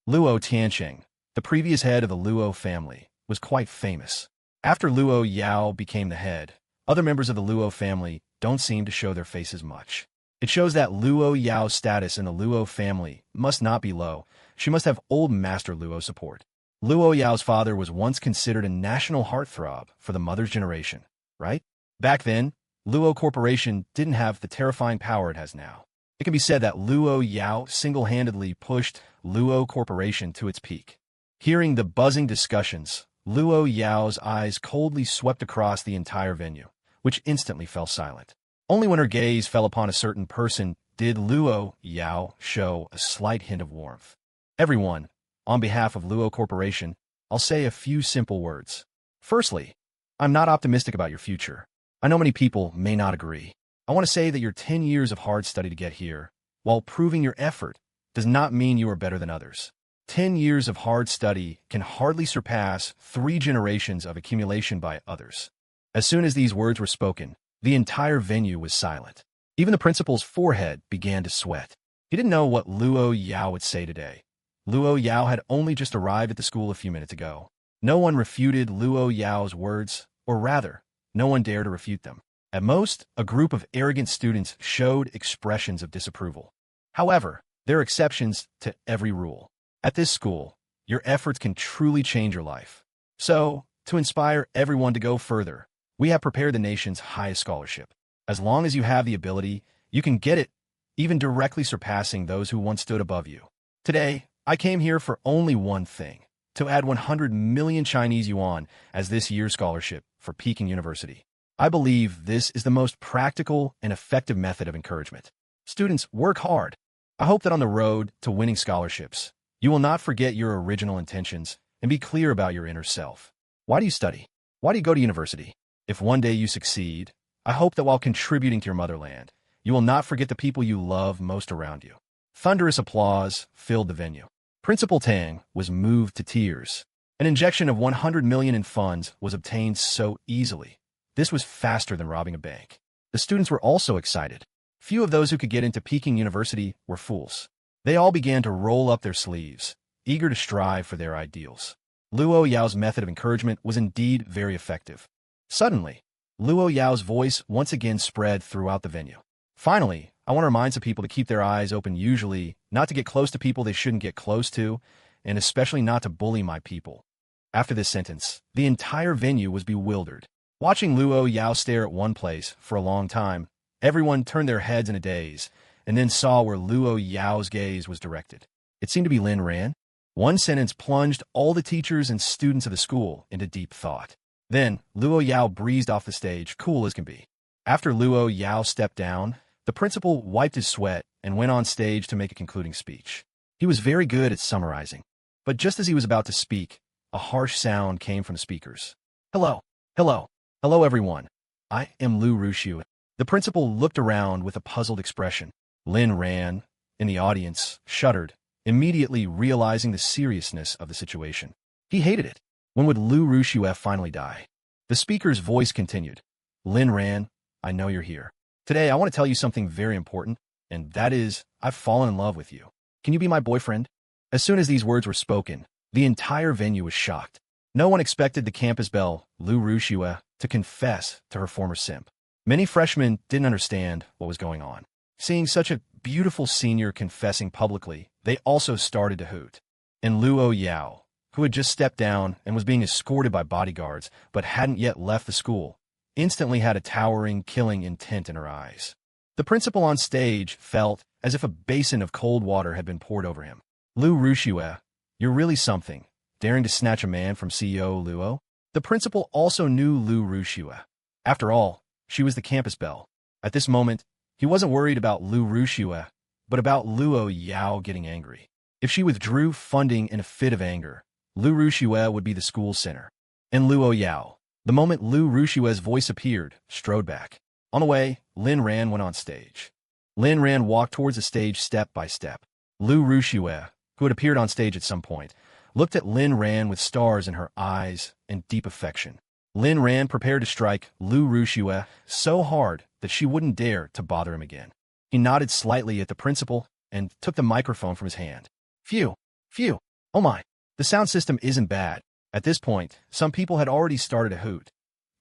Luo Tianqing, the previous head of the Luo family, was quite famous. After Luo Yao became the head, other members of the Luo family don't seem to show their faces much. It shows that Luo Yao's status in the Luo family must not be low. She must have old Master Luo support. Luo Yao's father was once considered a national heartthrob for the mother's generation, right? Back then, Luo Corporation didn't have the terrifying power it has now. It can be said that Luo Yao single-handedly pushed Luo Corporation to its peak. Hearing the buzzing discussions, Luo Yao's eyes coldly swept across the entire venue, which instantly fell silent. Only when her gaze fell upon a certain person did Luo Yao show a slight hint of warmth. Everyone, on behalf of Luo Corporation, I'll say a few simple words. Firstly, I'm not optimistic about your future. I know many people may not agree. I want to say that your 10 years of hard study to get here, while proving your effort, does not mean you are better than others. 10 years of hard study can hardly surpass 3 generations of accumulation by others. As soon as these words were spoken, the entire venue was silent. Even the principal's forehead began to sweat. He didn't know what Luo Yao would say today. Luo Yao had only just arrived at the school a few minutes ago. No one refuted Luo Yao's words, or rather, no one dared to refute them. At most, a group of arrogant students showed expressions of disapproval. However, there are exceptions to every rule. At this school, your efforts can truly change your life. So, to inspire everyone to go further, we have prepared the nation's highest scholarship. As long as you have the ability, you can get it, even directly surpassing those who once stood above you. Today, I came here for only one thing, to add 100 million Chinese yuan as this year's scholarship for Peking University. I believe this is the most practical and effective method of encouragement. Students, work hard. I hope that on the road to winning scholarships, you will not forget your original intentions and be clear about your inner self. Why do you study? Why do you go to university? If one day you succeed, I hope that while contributing to your motherland, you will not forget the people you love most around you. Thunderous applause filled the venue. Principal Tang was moved to tears. An injection of 100 million in funds was obtained so easily. This was faster than robbing a bank. The students were also excited. Few of those who could get into Peking University were fools. They all began to roll up their sleeves, eager to strive for their ideals. Luo Yao's method of encouragement was indeed very effective. Suddenly, Luo Yao's voice once again spread throughout the venue. Finally, I want to remind some people to keep their eyes open, usually not to get close to people they shouldn't get close to, and especially not to bully my people. After this sentence, the entire venue was bewildered. Watching Luo Yao stare at one place for a long time, everyone turned their heads in a daze, and then saw where Luo Yao's gaze was directed. It seemed to be Lynn Ran. One sentence plunged all the teachers and students of the school into deep thought. Then, Luo Yao breezed off the stage, cool as can be. After Luo Yao stepped down, the principal wiped his sweat and went on stage to make a concluding speech. He was very good at summarizing. But just as he was about to speak, a harsh sound came from the speakers. Hello, hello, hello everyone. I am Rushi. The principal looked around with a puzzled expression. Lynn Ran, in the audience, shuddered, immediately realizing the seriousness of the situation. He hated it. When would Rushi finally die? The speaker's voice continued. Lynn Ran, I know you're here. Today I want to tell you something very important, and that is, I've fallen in love with you. Can you be my boyfriend? As soon as these words were spoken, the entire venue was shocked. No one expected the campus belle, Rushi, to confess to her former simp. Many freshmen didn't understand what was going on. Seeing such a beautiful senior confessing publicly, they also started to hoot. And Luo Yao, who had just stepped down and was being escorted by bodyguards but hadn't yet left the school, instantly had a towering, killing intent in her eyes. The principal on stage felt as if a basin of cold water had been poured over him. Rushi, you're really something, daring to snatch a man from CEO Luo? The principal also knew Rushi. After all, she was the campus belle. At this moment, he wasn't worried about Rushi, but about Luo Yao getting angry. If she withdrew funding in a fit of anger, Lu Rushue would be the school center. And Luo Yao. The moment Lu Rushue's voice appeared, strode back. On the way, Lin Ran went on stage. Lin Ran walked towards the stage step by step. Lu Rushue, who had appeared on stage at some point, looked at Lin Ran with stars in her eyes and deep affection. Lin Ran prepared to strike Lu Rushue so hard that she wouldn't dare to bother him again. He nodded slightly at the principal and took the microphone from his hand. Phew, phew, oh my, the sound system isn't bad. At this point, some people had already started a hoot.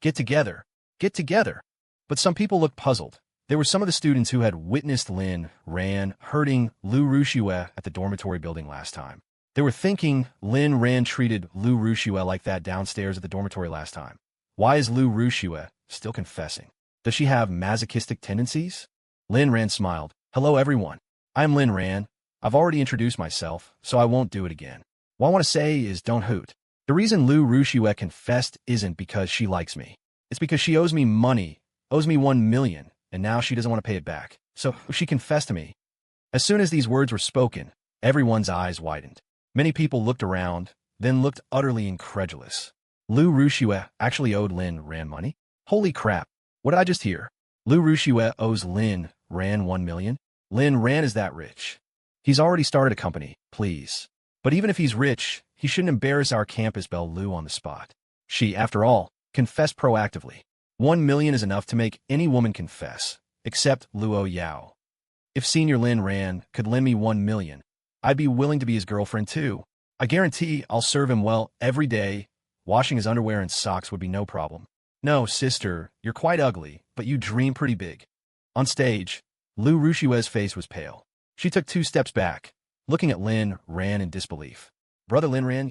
Get together, get together. But some people looked puzzled. There were some of the students who had witnessed Lin Ran hurting Lu Rushue at the dormitory building last time. They were thinking Lin Ran treated Lu Rushue like that downstairs at the dormitory last time. Why is Lu Rushue still confessing? Does she have masochistic tendencies? Lin Ran smiled. Hello everyone. I'm Lin Ran. I've already introduced myself, so I won't do it again. What I want to say is don't hoot. The reason Lu Rushue confessed isn't because she likes me. It's because she owes me money, owes me 1 million, and now she doesn't want to pay it back. So she confessed to me. As soon as these words were spoken, everyone's eyes widened. Many people looked around, then looked utterly incredulous. Lu Rushue actually owed Lin Ran money? Holy crap, what did I just hear? Lu Rushue owes Lin Ran 1 million? Lin Ran is that rich. He's already started a company, please. But even if he's rich, he shouldn't embarrass our campus belle Lu on the spot. She, after all, confessed proactively. 1 million is enough to make any woman confess, except Luo Yao. If Senior Lin Ran could lend me 1 million, I'd be willing to be his girlfriend too. I guarantee I'll serve him well every day. Washing his underwear and socks would be no problem. No, sister, you're quite ugly, but you dream pretty big. On stage, Lu Rushue's face was pale. She took 2 steps back, looking at Lin Ran in disbelief. Brother Lin Ran?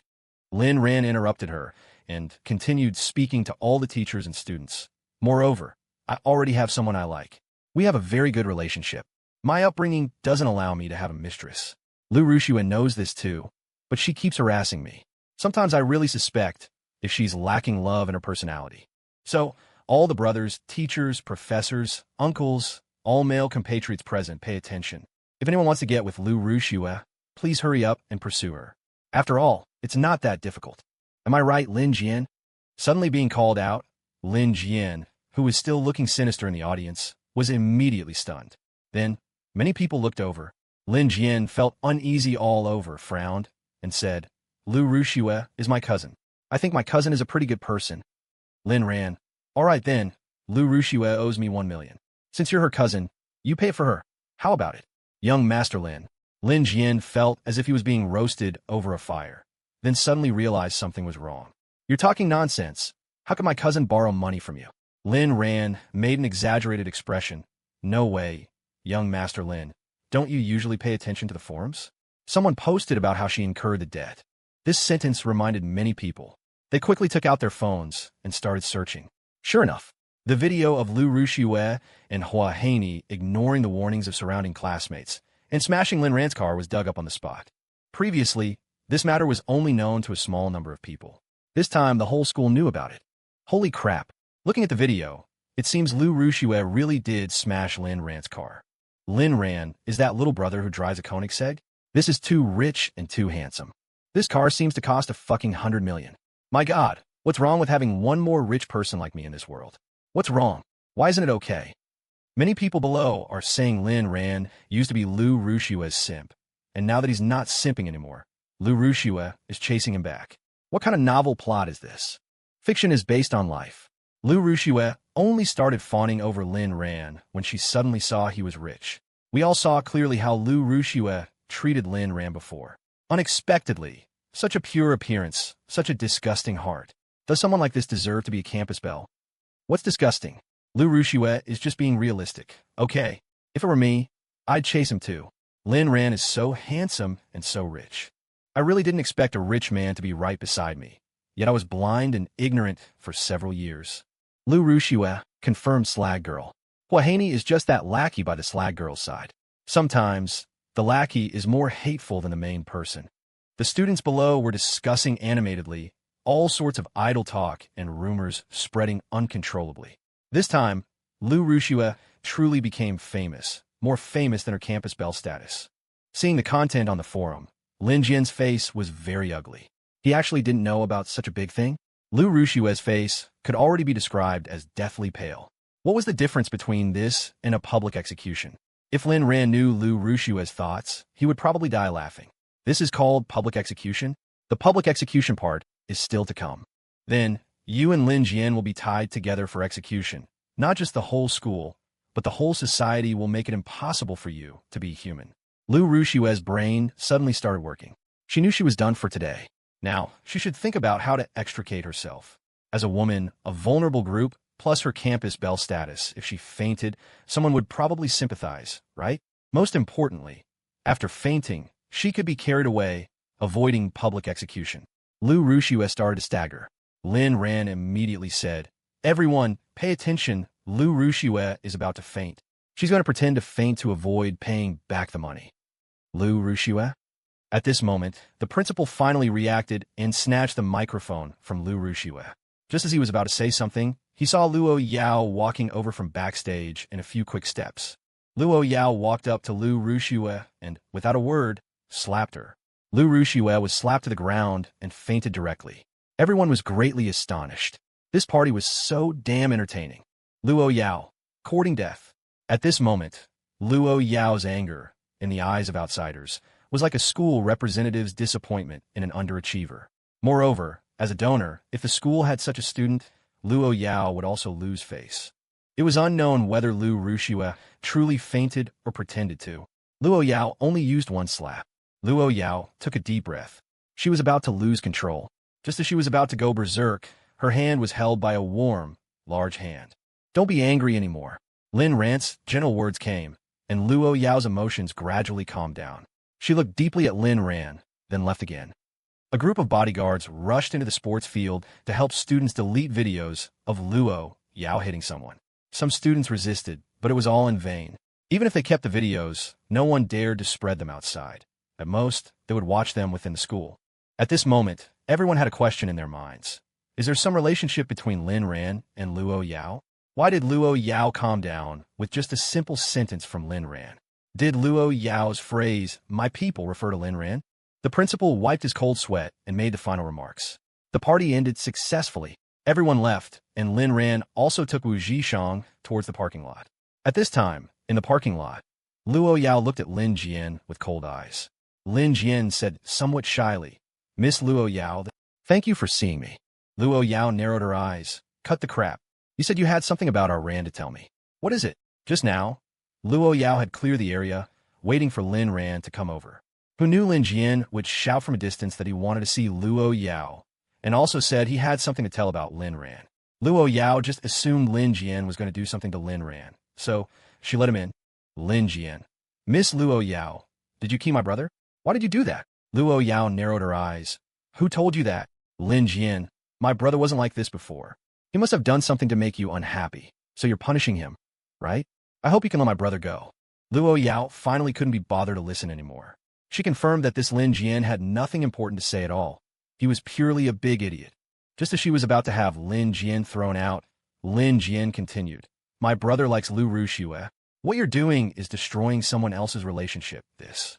Lin Ran interrupted her and continued speaking to all the teachers and students. Moreover, I already have someone I like. We have a very good relationship. My upbringing doesn't allow me to have a mistress. Lu Rushue knows this too, but she keeps harassing me. Sometimes I really suspect if she's lacking love in her personality. So, all the brothers, teachers, professors, uncles, all male compatriots present, pay attention. If anyone wants to get with Lu Rushue, please hurry up and pursue her. After all, it's not that difficult. Am I right, Lin Jian? Suddenly being called out, Lin Jian, who was still looking sinister in the audience, was immediately stunned. Then, many people looked over. Lin Jian felt uneasy all over, frowned, and said, Lu Rushue is my cousin. I think my cousin is a pretty good person. Lin Ran. All right then, Lu Rushue owes me 1 million. Since you're her cousin, you pay it for her. How about it? Young Master Lin. Lin Jian felt as if he was being roasted over a fire, then suddenly realized something was wrong. You're talking nonsense. How could my cousin borrow money from you? Lin Ran made an exaggerated expression. No way, young Master Lin. Don't you usually pay attention to the forums? Someone posted about how she incurred the debt. This sentence reminded many people. They quickly took out their phones and started searching. Sure enough, the video of Lu Rushue and Hua Haney ignoring the warnings of surrounding classmates and smashing Lin Ran's car was dug up on the spot. Previously, this matter was only known to a small number of people. This time, the whole school knew about it. Holy crap. Looking at the video, it seems Lu Rushue really did smash Lin Ran's car. Lin Ran is that little brother who drives a Koenigsegg? This is too rich and too handsome. This car seems to cost a fucking 100 million. My God, what's wrong with having one more rich person like me in this world? What's wrong? Why isn't it okay? Many people below are saying Lin Ran used to be Lu Rushue's simp, and now that he's not simping anymore, Lu Rushue is chasing him back. What kind of novel plot is this? Fiction is based on life. Lu Rushue only started fawning over Lin Ran when she suddenly saw he was rich. We all saw clearly how Lu Rushue treated Lin Ran before. Unexpectedly, such a pure appearance, such a disgusting heart. Does someone like this deserve to be a campus belle? What's disgusting? Lu Rushue is just being realistic. Okay, if it were me, I'd chase him too. Lin Ran is so handsome and so rich. I really didn't expect a rich man to be right beside me, yet I was blind and ignorant for several years. Lu Rushue, confirmed slag girl. Hua Haney is just that lackey by the slag girl's side. Sometimes, the lackey is more hateful than the main person. The students below were discussing animatedly, all sorts of idle talk and rumors spreading uncontrollably. This time, Lu Rushue truly became famous, more famous than her campus belle status. Seeing the content on the forum, Lin Jian's face was very ugly. He actually didn't know about such a big thing. Lu Rushiue's face could already be described as deathly pale. What was the difference between this and a public execution? If Lin Ran knew Lu Rushiue's thoughts, he would probably die laughing. This is called public execution. The public execution part is still to come. Then, you and Lin Jian will be tied together for execution. Not just the whole school, but the whole society will make it impossible for you to be human. Lu Rushiue's brain suddenly started working. She knew she was done for today. Now, she should think about how to extricate herself. As a woman, a vulnerable group, plus her campus belle status, if she fainted, someone would probably sympathize, right? Most importantly, after fainting, she could be carried away, avoiding public execution. Lu Rushue started to stagger. Lin Ran immediately said, "Everyone, pay attention, Lu Rushue is about to faint. She's going to pretend to faint to avoid paying back the money." Lu Rushue? At this moment, the principal finally reacted and snatched the microphone from Lu Rushue. Just as he was about to say something, he saw Luo Yao walking over from backstage in a few quick steps. Luo Yao walked up to Lu Rushue and, without a word, slapped her. Lu Rushue was slapped to the ground and fainted directly. Everyone was greatly astonished. This party was so damn entertaining. Luo Yao, courting death. At this moment, Luo Yao's anger, in the eyes of outsiders, was like a school representative's disappointment in an underachiever. Moreover, as a donor, if the school had such a student, Luo Yao would also lose face. It was unknown whether Lu Rushue truly fainted or pretended to. Luo Yao only used one slap. Luo Yao took a deep breath. She was about to lose control. Just as she was about to go berserk, her hand was held by a warm, large hand. "Don't be angry anymore." Lin Ran's gentle words came, and Luo Yao's emotions gradually calmed down. She looked deeply at Lin Ran, then left again. A group of bodyguards rushed into the sports field to help students delete videos of Luo Yao hitting someone. Some students resisted, but it was all in vain. Even if they kept the videos, no one dared to spread them outside. At most, they would watch them within the school. At this moment, everyone had a question in their minds. Is there some relationship between Lin Ran and Luo Yao? Why did Luo Yao calm down with just a simple sentence from Lin Ran? Did Luo Yao's phrase, "my people," refer to Lin Ran? The principal wiped his cold sweat and made the final remarks. The party ended successfully. Everyone left, and Lin Ran also took Wu Zhishang towards the parking lot. At this time, in the parking lot, Luo Yao looked at Lin Jian with cold eyes. Lin Jian said somewhat shyly, "Miss Luo Yao, thank you for seeing me." Luo Yao narrowed her eyes. "Cut the crap. You said you had something about our Ran to tell me. What is it?" Just now, Luo Yao had cleared the area, waiting for Lin Ran to come over. Who knew Lin Jian would shout from a distance that he wanted to see Luo Yao, and also said he had something to tell about Lin Ran. Luo Yao just assumed Lin Jian was going to do something to Lin Ran, so she let him in. Lin Jian. "Miss Luo Yao, did you key my brother? Why did you do that?" Luo Yao narrowed her eyes. "Who told you that?" Lin Jian. "My brother wasn't like this before. He must have done something to make you unhappy, so you're punishing him, right? I hope you can let my brother go." Luo Yao finally couldn't be bothered to listen anymore. She confirmed that this Lin Jian had nothing important to say at all. He was purely a big idiot. Just as she was about to have Lin Jian thrown out, Lin Jian continued, "My brother likes Lu Rushue. What you're doing is destroying someone else's relationship, this."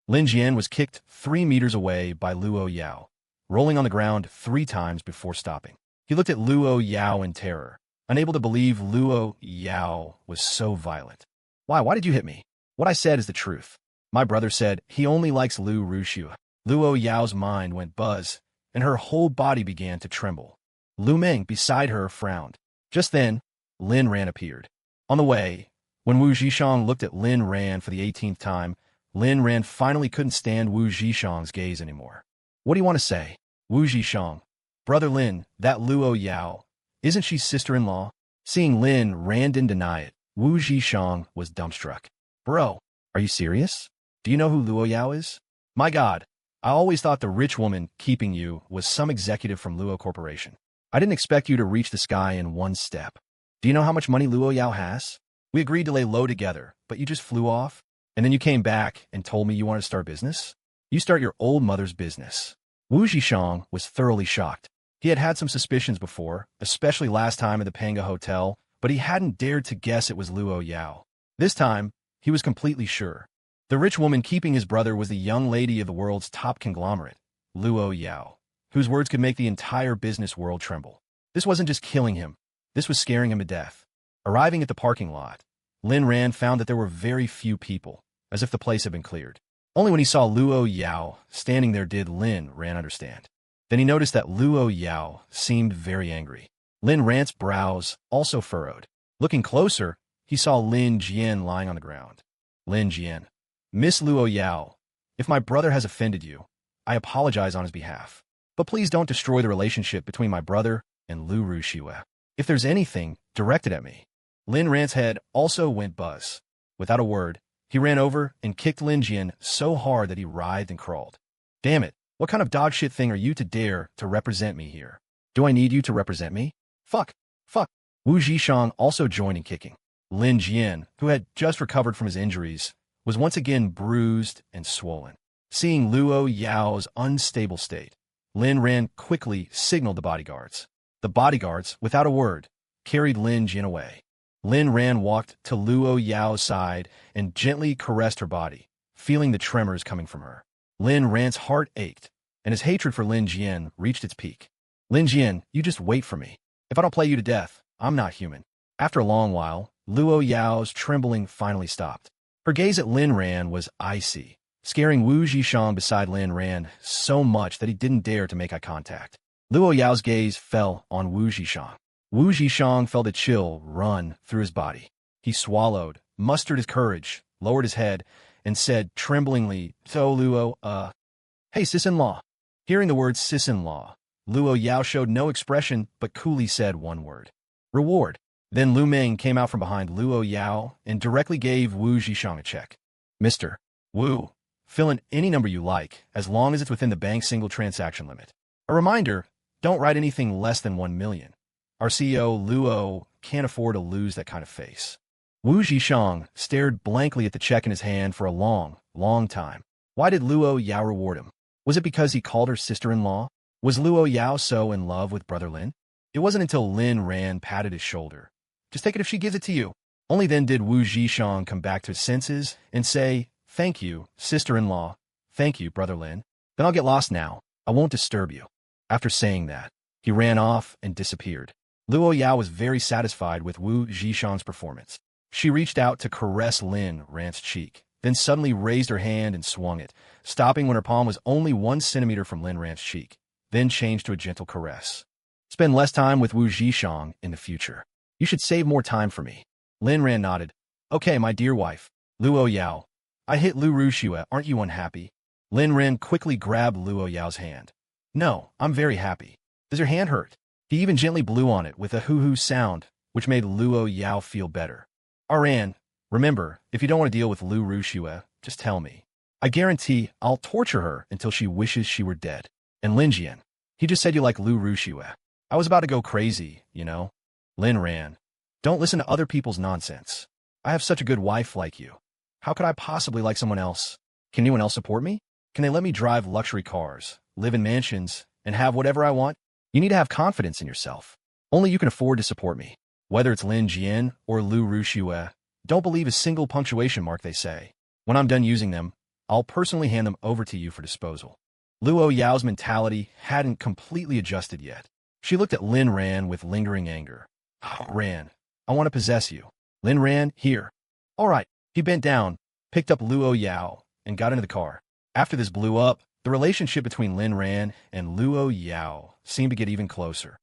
Lin Jian was kicked 3 meters away by Luo Yao, rolling on the ground 3 times before stopping. He looked at Luo Yao in terror, unable to believe Luo Yao was so violent. Why did you hit me?" "What I said is the truth. My brother said he only likes Lu Rushue." Luo Yao's mind went buzz, and her whole body began to tremble. Lu Meng, beside her, frowned. Just then, Lin Ran appeared. On the way, when Wu Zhishang looked at Lin Ran for the 18th time, Lin Ran finally couldn't stand Wu Zhishang's gaze anymore. "What do you want to say?" "Wu Zhishang. Brother Lin, that Luo Yao, isn't she sister-in-law?" Seeing Lin Ran didn't deny it, Wu Zhishang was dumbstruck. "Bro, are you serious? Do you know who Luo Yao is? My God, I always thought the rich woman keeping you was some executive from Luo Corporation. I didn't expect you to reach the sky in one step. Do you know how much money Luo Yao has? We agreed to lay low together, but you just flew off, and then you came back and told me you wanted to start business? You start your old mother's business." Wu Zhishang was thoroughly shocked. He had had some suspicions before, especially last time at the Panga Hotel, but he hadn't dared to guess it was Luo Yao. This time, he was completely sure. The rich woman keeping his brother was the young lady of the world's top conglomerate, Luo Yao, whose words could make the entire business world tremble. This wasn't just killing him. This was scaring him to death. Arriving at the parking lot, Lin Ran found that there were very few people, as if the place had been cleared. Only when he saw Luo Yao standing there did Lin Ran understand. Then he noticed that Luo Yao seemed very angry. Lin Ran's brows also furrowed. Looking closer, he saw Lin Jian lying on the ground. Lin Jian. Miss Luo Yao, if my brother has offended you, I apologize on his behalf. But please don't destroy the relationship between my brother and Lu Rushiwe. If there's anything directed at me. Lin Ran's head also went buzz. Without a word, he ran over and kicked Lin Jian so hard that he writhed and crawled. Damn it, what kind of dogshit thing are you to dare to represent me here? Do I need you to represent me? Fuck. Wu Zhishang also joined in kicking. Lin Jian, who had just recovered from his injuries, was once again bruised and swollen. Seeing Luo Yao's unstable state, Lin Ran quickly signaled the bodyguards. The bodyguards, without a word, carried Lin Jian away. Lin Ran walked to Luo Yao's side and gently caressed her body, feeling the tremors coming from her. Lin Ran's heart ached, and his hatred for Lin Jian reached its peak. Lin Jian, you just wait for me. If I don't play you to death, I'm not human. After a long while, Luo Yao's trembling finally stopped. Her gaze at Lin Ran was icy, scaring Wu Zhishang beside Lin Ran so much that he didn't dare to make eye contact. Luo Yao's gaze fell on Wu Zhishang. Wu Zhishang felt a chill run through his body. He swallowed, mustered his courage, lowered his head, and said tremblingly, "So, Luo, hey, sis-in-law." Hearing the word sis-in-law, Luo Yao showed no expression but coolly said one word. Reward. Then Lu Meng came out from behind Luo Yao and directly gave Wu Zhishang a check. Mr. Wu, fill in any number you like, as long as it's within the bank's single transaction limit. A reminder, don't write anything less than 1 million. Our CEO, Luo, can't afford to lose that kind of face. Wu Zhishang stared blankly at the check in his hand for a long time. Why did Luo Yao reward him? Was it because he called her sister-in-law? Was Luo Yao so in love with Brother Lin? It wasn't until Lin Ran patted his shoulder. Just take it if she gives it to you. Only then did Wu Zhishang come back to his senses and say, "Thank you, sister-in-law. Thank you, Brother Lin. Then I'll get lost now. I won't disturb you." After saying that, he ran off and disappeared. Luo Yao was very satisfied with Wu Zhishang's performance. She reached out to caress Lin Ran's cheek, then suddenly raised her hand and swung it, stopping when her palm was only 1 centimeter from Lin Ran's cheek, then changed to a gentle caress. Spend less time with Wu Zhishang in the future. You should save more time for me. Lin Ran nodded. Okay, my dear wife. Luo Yao. I hit Lu Rushiwe, aren't you unhappy? Lin Ran quickly grabbed Luo Yao's hand. No, I'm very happy. Does your hand hurt? He even gently blew on it with a hoo-hoo sound, which made Luo Yao feel better. Aran, remember, if you don't want to deal with Lu Rushiwe, just tell me. I guarantee I'll torture her until she wishes she were dead. And Lin Jian, he just said you like Lu Rushiwe. I was about to go crazy, you know. Lin Ran, don't listen to other people's nonsense. I have such a good wife like you. How could I possibly like someone else? Can anyone else support me? Can they let me drive luxury cars, live in mansions, and have whatever I want? You need to have confidence in yourself. Only you can afford to support me. Whether it's Lin Jian or Lu Rushiwe, don't believe a single punctuation mark they say. When I'm done using them, I'll personally hand them over to you for disposal. Luo Yao's mentality hadn't completely adjusted yet. She looked at Lin Ran with lingering anger. Ran, I want to possess you. Lin Ran, here. All right. He bent down, picked up Luo Yao, and got into the car. After this blew up, the relationship between Lin Ran and Luo Yao seemed to get even closer.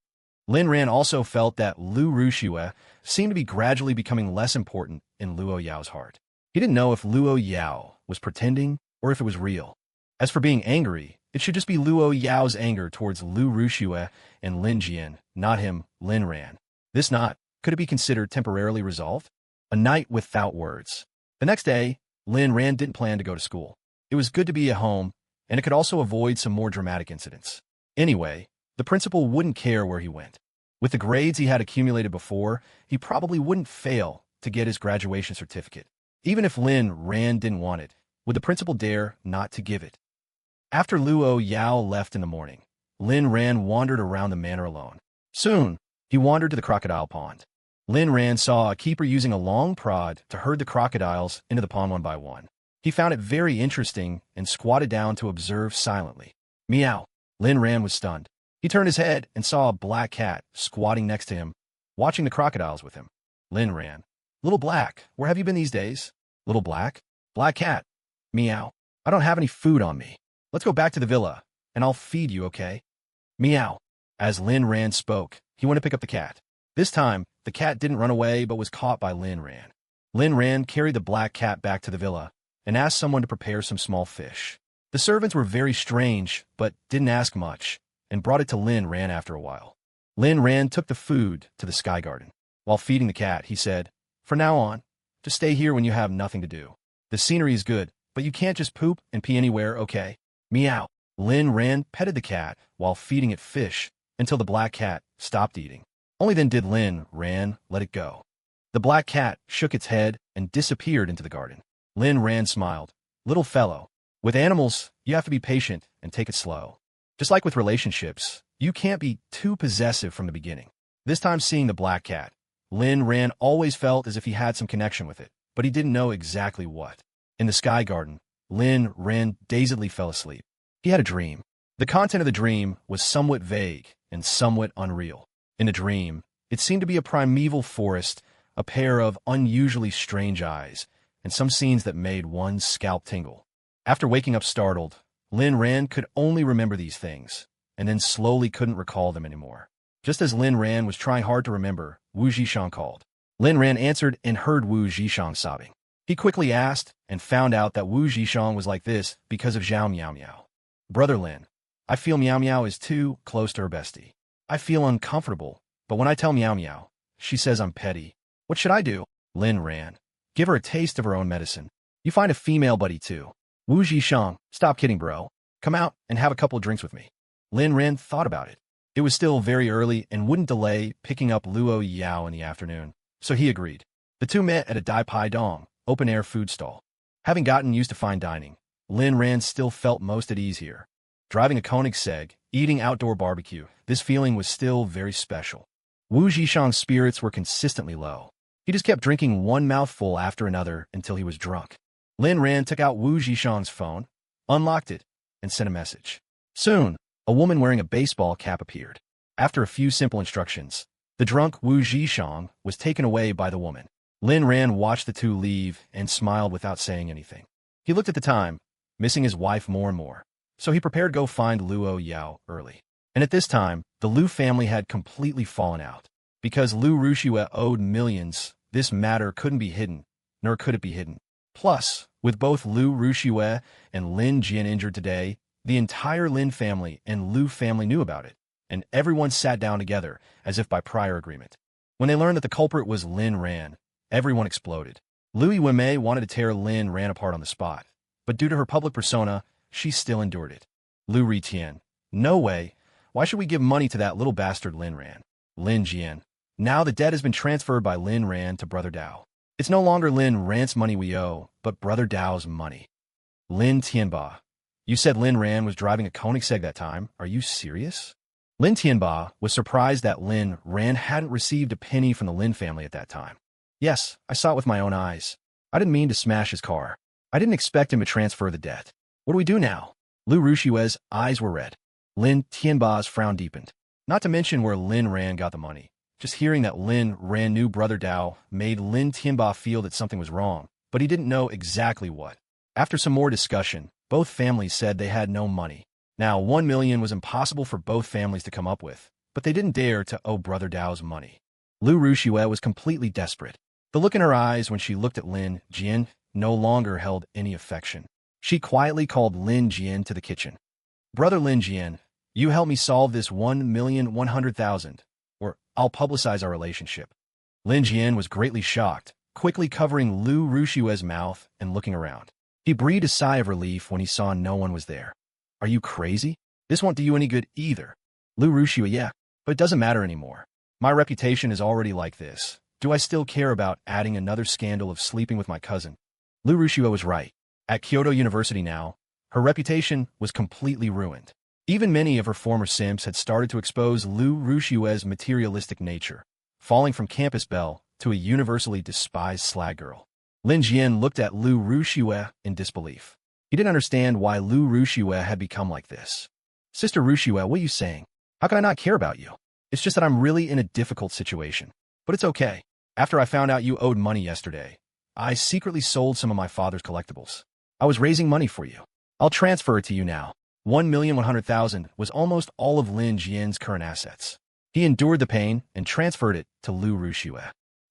Lin Ran also felt that Lu Rushiwe seemed to be gradually becoming less important in Luo Yao's heart. He didn't know if Luo Yao was pretending or if it was real. As for being angry, it should just be Luo Yao's anger towards Lu Rushiwe and Lin Jian, not him, Lin Ran. This knot, could it be considered temporarily resolved? A night without words. The next day, Lin Ran didn't plan to go to school. It was good to be at home, and it could also avoid some more dramatic incidents. Anyway, the principal wouldn't care where he went. With the grades he had accumulated before, he probably wouldn't fail to get his graduation certificate. Even if Lin Ran didn't want it, would the principal dare not to give it? After Luo Yao left in the morning, Lin Ran wandered around the manor alone. Soon, he wandered to the crocodile pond. Lin Ran saw a keeper using a long prod to herd the crocodiles into the pond one by one. He found it very interesting and squatted down to observe silently. Meow. Lin Ran was stunned. He turned his head and saw a black cat squatting next to him, watching the crocodiles with him. Lin Ran. Little Black, where have you been these days? Little Black? Black cat. Meow. I don't have any food on me. Let's go back to the villa, and I'll feed you, okay? Meow. As Lin Ran spoke, he went to pick up the cat. This time, the cat didn't run away but was caught by Lin Ran. Lin Ran carried the black cat back to the villa and asked someone to prepare some small fish. The servants were very strange, but didn't ask much, and brought it to Lin Ran after a while. Lin Ran took the food to the sky garden. While feeding the cat, he said, "From now on, just stay here when you have nothing to do. The scenery is good, but you can't just poop and pee anywhere, okay?" Meow. Lin Ran petted the cat while feeding it fish until the black cat stopped eating. Only then did Lin Ran let it go. The black cat shook its head and disappeared into the garden. Lin Ran smiled. "Little fellow, with animals, you have to be patient and take it slow. Just like with relationships, you can't be too possessive from the beginning." This time seeing the black cat, Lin Ran always felt as if he had some connection with it, but he didn't know exactly what. In the sky garden, Lin Ran dazedly fell asleep. He had a dream. The content of the dream was somewhat vague and somewhat unreal. In the dream, it seemed to be a primeval forest, a pair of unusually strange eyes, and some scenes that made one's scalp tingle. After waking up startled, Lin Ran could only remember these things, and then slowly couldn't recall them anymore. Just as Lin Ran was trying hard to remember, Wu Zhishang called. Lin Ran answered and heard Wu Zhishang sobbing. He quickly asked and found out that Wu Zhishang was like this because of Zhao Miao Miao. "Brother Lin, I feel Miao Miao is too close to her bestie. I feel uncomfortable, but when I tell Miao Miao, she says I'm petty. What should I do?" Lin Ran. "Give her a taste of her own medicine. You find a female buddy too." Wu Zhishang. "Stop kidding, bro. Come out and have a couple of drinks with me." Lin Ran thought about it. It was still very early and wouldn't delay picking up Luo Yao in the afternoon, so he agreed. The two met at a Dai Pai Dong, open-air food stall. Having gotten used to fine dining, Lin Ran still felt most at ease here. Driving a Koenigsegg, eating outdoor barbecue, this feeling was still very special. Wu Zhishang's spirits were consistently low. He just kept drinking one mouthful after another until he was drunk. Lin Ran took out Wu Zhishang's phone, unlocked it, and sent a message. Soon, a woman wearing a baseball cap appeared. After a few simple instructions, the drunk Wu Zhishang was taken away by the woman. Lin Ran watched the two leave and smiled without saying anything. He looked at the time, missing his wife more and more, so he prepared to go find Luo Yao early. And at this time, the Lu family had completely fallen out. Because Lu Rushi owed millions, this matter couldn't be hidden, nor could it be hidden. Plus, with both Lu Rushi and Lin Jian injured today, the entire Lin family and Lu family knew about it, and everyone sat down together, as if by prior agreement. When they learned that the culprit was Lin Ran, everyone exploded. Lu Yiwei wanted to tear Lin Ran apart on the spot, but due to her public persona, she still endured it. Lu Ritian. "No way. Why should we give money to that little bastard Lin Ran?" Lin Jian. "Now the debt has been transferred by Lin Ran to Brother Dao. It's no longer Lin Ran's money we owe, but Brother Dao's money." Lin Tianba. "You said Lin Ran was driving a Koenigsegg that time. Are you serious?" Lin Tianba was surprised that Lin Ran hadn't received a penny from the Lin family at that time. "Yes, I saw it with my own eyes. I didn't mean to smash his car. I didn't expect him to transfer the debt. What do we do now?" Lu Rushi's eyes were red. Lin Tianba's frown deepened. Not to mention where Lin Ran got the money. Just hearing that Lin Ran knew Brother Dao made Lin Tianba feel that something was wrong, but he didn't know exactly what. After some more discussion, both families said they had no money. Now, 1 million was impossible for both families to come up with, but they didn't dare to owe Brother Dao's money. Lu Rushi was completely desperate. The look in her eyes when she looked at Lin Jian no longer held any affection. She quietly called Lin Jian to the kitchen. "Brother Lin Jian, you help me solve this 1,100,000, or I'll publicize our relationship." Lin Jian was greatly shocked, quickly covering Lu Rushi's mouth and looking around. He breathed a sigh of relief when he saw no one was there. "Are you crazy? This won't do you any good either." Lu Rushi, "Yeah, but it doesn't matter anymore. My reputation is already like this. Do I still care about adding another scandal of sleeping with my cousin?" Lu Rushi was right. At Kyoto University now, her reputation was completely ruined. Even many of her former simps had started to expose Lu Rushi's materialistic nature. falling from campus belle to a universally despised slag girl. Lin Jian looked at Lu Rushi in disbelief. He didn't understand why Lu Rushi had become like this. Sister Rushi, what are you saying? How can I not care about you? It's just that I'm really in a difficult situation. But it's okay. After I found out you owed money yesterday, I secretly sold some of my father's collectibles. I was raising money for you. I'll transfer it to you now. 1,100,000 was almost all of Lin Jian's current assets. He endured the pain and transferred it to Lu Rushi.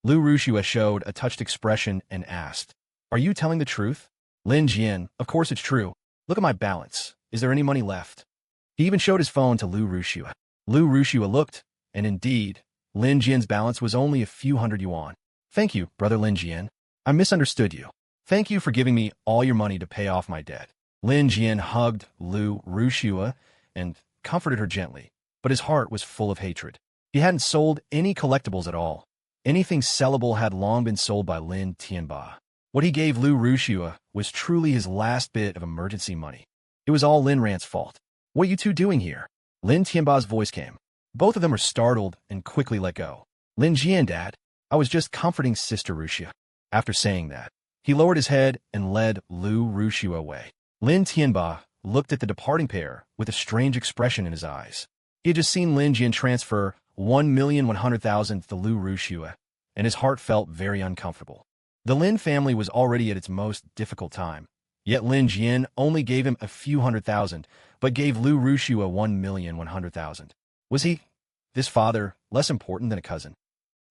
Lu Rushi showed a touched expression and asked, "Are you telling the truth?" Lin Jian, "Of course it's true. Look at my balance. Is there any money left?" He even showed his phone to Lu Rushi. Lu Rushi looked, and indeed, Lin Jian's balance was only a few hundred yuan. "Thank you, brother Lin Jian. I misunderstood you. Thank you for giving me all your money to pay off my debt." Lin Jian hugged Lu Rushi and comforted her gently, but his heart was full of hatred. He hadn't sold any collectibles at all. Anything sellable had long been sold by Lin Tianba. What he gave Lu Rushi was truly his last bit of emergency money. It was all Lin Ran's fault. "What are you two doing here?" Lin Tianba's voice came. Both of them were startled and quickly let go. "Lin Jian, Dad, I was just comforting Sister Rushi." After saying that, he lowered his head and led Lu Rushi away. Lin Tianba looked at the departing pair with a strange expression in his eyes. He had just seen Lin Jian transfer 1,100,000 to Lu Rushi, and his heart felt very uncomfortable. The Lin family was already at its most difficult time, yet Lin Jian only gave him a few 100,000, but gave Lu Rushi 1,100,000. Was he, this father, less important than a cousin?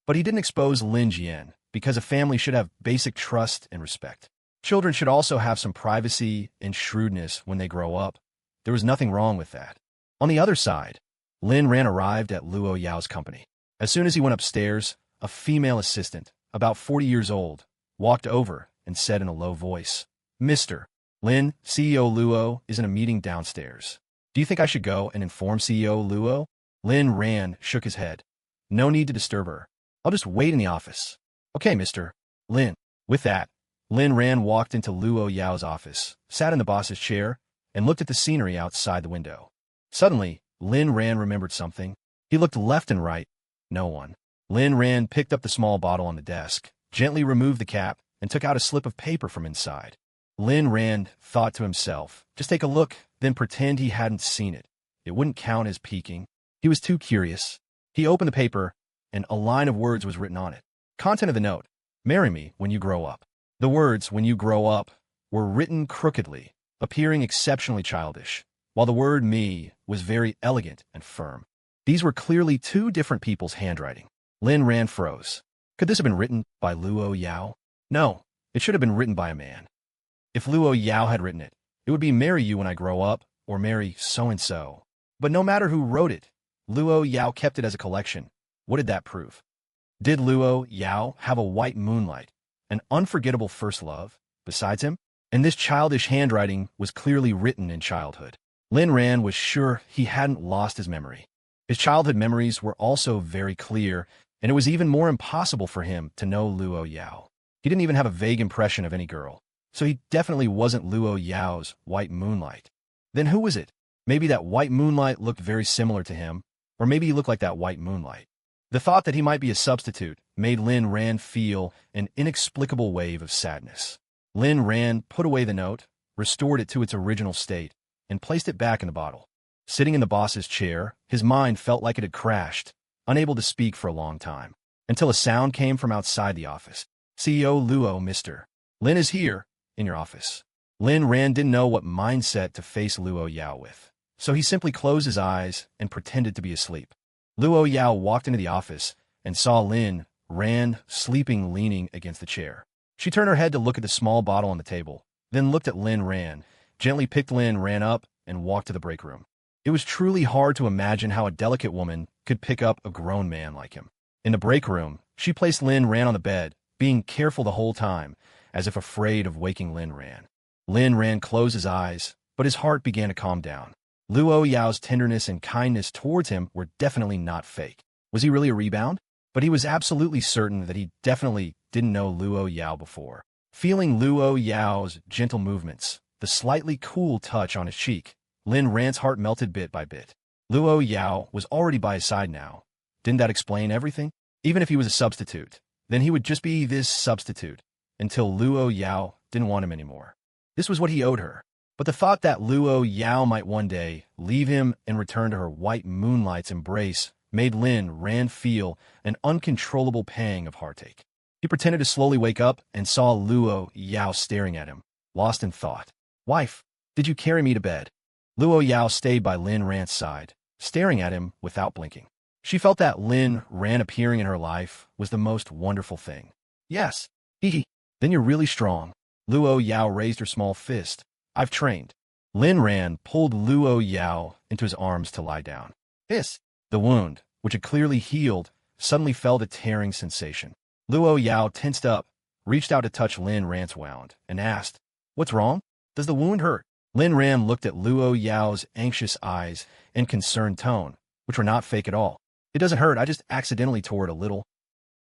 But he didn't expose Lin Jian, because a family should have basic trust and respect. Children should also have some privacy and shrewdness when they grow up. There was nothing wrong with that. On the other side, Lin Ran arrived at Luo Yao's company. As soon as he went upstairs, a female assistant, about 40 years old, walked over and said in a low voice, "Mr. Lin, CEO Luo is in a meeting downstairs. Do you think I should go and inform CEO Luo?" Lin Ran shook his head. "No need to disturb her. I'll just wait in the office." "Okay, Mr. Lin." With that, Lin Ran walked into Luo Yao's office, sat in the boss's chair, and looked at the scenery outside the window. Suddenly, Lin Ran remembered something. He looked left and right. No one. Lin Ran picked up the small bottle on the desk, gently removed the cap, and took out a slip of paper from inside. Lin Ran thought to himself, just take a look, then pretend he hadn't seen it. It wouldn't count as peeking. He was too curious. He opened the paper, and a line of words was written on it. Content of the note: "Marry me when you grow up." The words, "when you grow up," were written crookedly, appearing exceptionally childish, while the word "me" was very elegant and firm. These were clearly two different people's handwriting. Lin Ran froze. Could this have been written by Luo Yao? No, it should have been written by a man. If Luo Yao had written it, it would be "marry you when I grow up," or "marry so-and-so." But no matter who wrote it, Luo Yao kept it as a collection. What did that prove? Did Luo Yao have a white moonlight, an unforgettable first love, besides him? And this childish handwriting was clearly written in childhood. Lin Ran was sure he hadn't lost his memory. His childhood memories were also very clear, and it was even more impossible for him to know Luo Yao. He didn't even have a vague impression of any girl, so he definitely wasn't Luo Yao's white moonlight. Then who was it? Maybe that white moonlight looked very similar to him, or maybe he looked like that white moonlight. The thought that he might be a substitute made Lin Ran feel an inexplicable wave of sadness. Lin Ran put away the note, restored it to its original state, and placed it back in the bottle. Sitting in the boss's chair, his mind felt like it had crashed, unable to speak for a long time, until a sound came from outside the office. "CEO Luo, Mr. Lin is here, in your office." Lin Ran didn't know what mindset to face Luo Yao with, so he simply closed his eyes and pretended to be asleep. Luo Yao walked into the office and saw Lin Ran sleeping leaning against the chair. She turned her head to look at the small bottle on the table, then looked at Lin Ran, gently picked Lin Ran up, and walked to the break room. It was truly hard to imagine how a delicate woman could pick up a grown man like him. In the break room, she placed Lin Ran on the bed, being careful the whole time, as if afraid of waking Lin Ran. Lin Ran closed his eyes, but his heart began to calm down. Luo Yao's tenderness and kindness towards him were definitely not fake. Was he really a rebound? But he was absolutely certain that he definitely didn't know Luo Yao before. Feeling Luo Yao's gentle movements, the slightly cool touch on his cheek, Lin Ran's heart melted bit by bit. Luo Yao was already by his side now. Didn't that explain everything? Even if he was a substitute, then he would just be this substitute until Luo Yao didn't want him anymore. This was what he owed her. But the thought that Luo Yao might one day leave him and return to her white moonlight's embrace made Lynn Rand feel an uncontrollable pang of heartache. He pretended to slowly wake up and saw Luo Yao staring at him, lost in thought. "Wife, did you carry me to bed?" Luo Yao stayed by Lynn Rand's side, staring at him without blinking. She felt that Lynn Rand appearing in her life was the most wonderful thing. "Yes." "Hee. Then you're really strong." Luo Yao raised her small fist. "I've trained." Lynn Rand pulled Luo Yao into his arms to lie down. "Hiss." The wound, which had clearly healed, suddenly felt a tearing sensation. Luo Yao tensed up, reached out to touch Lynn Rand's wound, and asked, "What's wrong? Does the wound hurt?" Lynn Rand looked at Luo Yao's anxious eyes and concerned tone, which were not fake at all. "It doesn't hurt, I just accidentally tore it a little."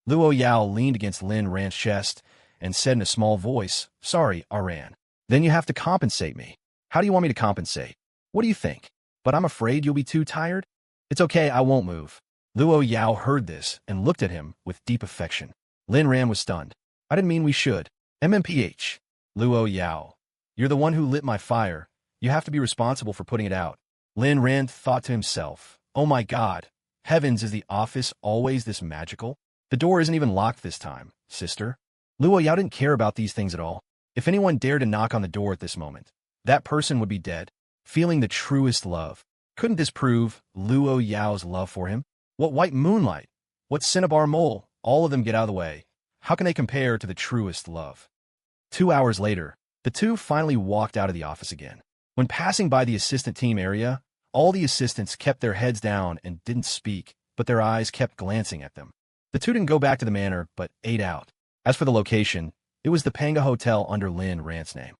Luo Yao leaned against Lynn Rand's chest and said in a small voice, "Sorry, Aran. Then you have to compensate me." "How do you want me to compensate?" "What do you think?" "But I'm afraid you'll be too tired." "It's okay, I won't move." Luo Yao heard this and looked at him with deep affection. Lynn Rand was stunned. "I didn't mean we should." "MMPH. Luo Yao. You're the one who lit my fire. You have to be responsible for putting it out." Lynn Rand thought to himself, "Oh my God. Heavens, is the office always this magical? The door isn't even locked this time, sister." Luo Yao didn't care about these things at all. If anyone dared to knock on the door at this moment, that person would be dead, feeling the truest love. Couldn't this prove Luo Yao's love for him? What white moonlight? What cinnabar mole? All of them get out of the way. How can they compare to the truest love? 2 hours later, the two finally walked out of the office again. When passing by the assistant team area, all the assistants kept their heads down and didn't speak, but their eyes kept glancing at them. The two didn't go back to the manor, but ate out. As for the location, it was the Panga Hotel under Lynn Rand's name.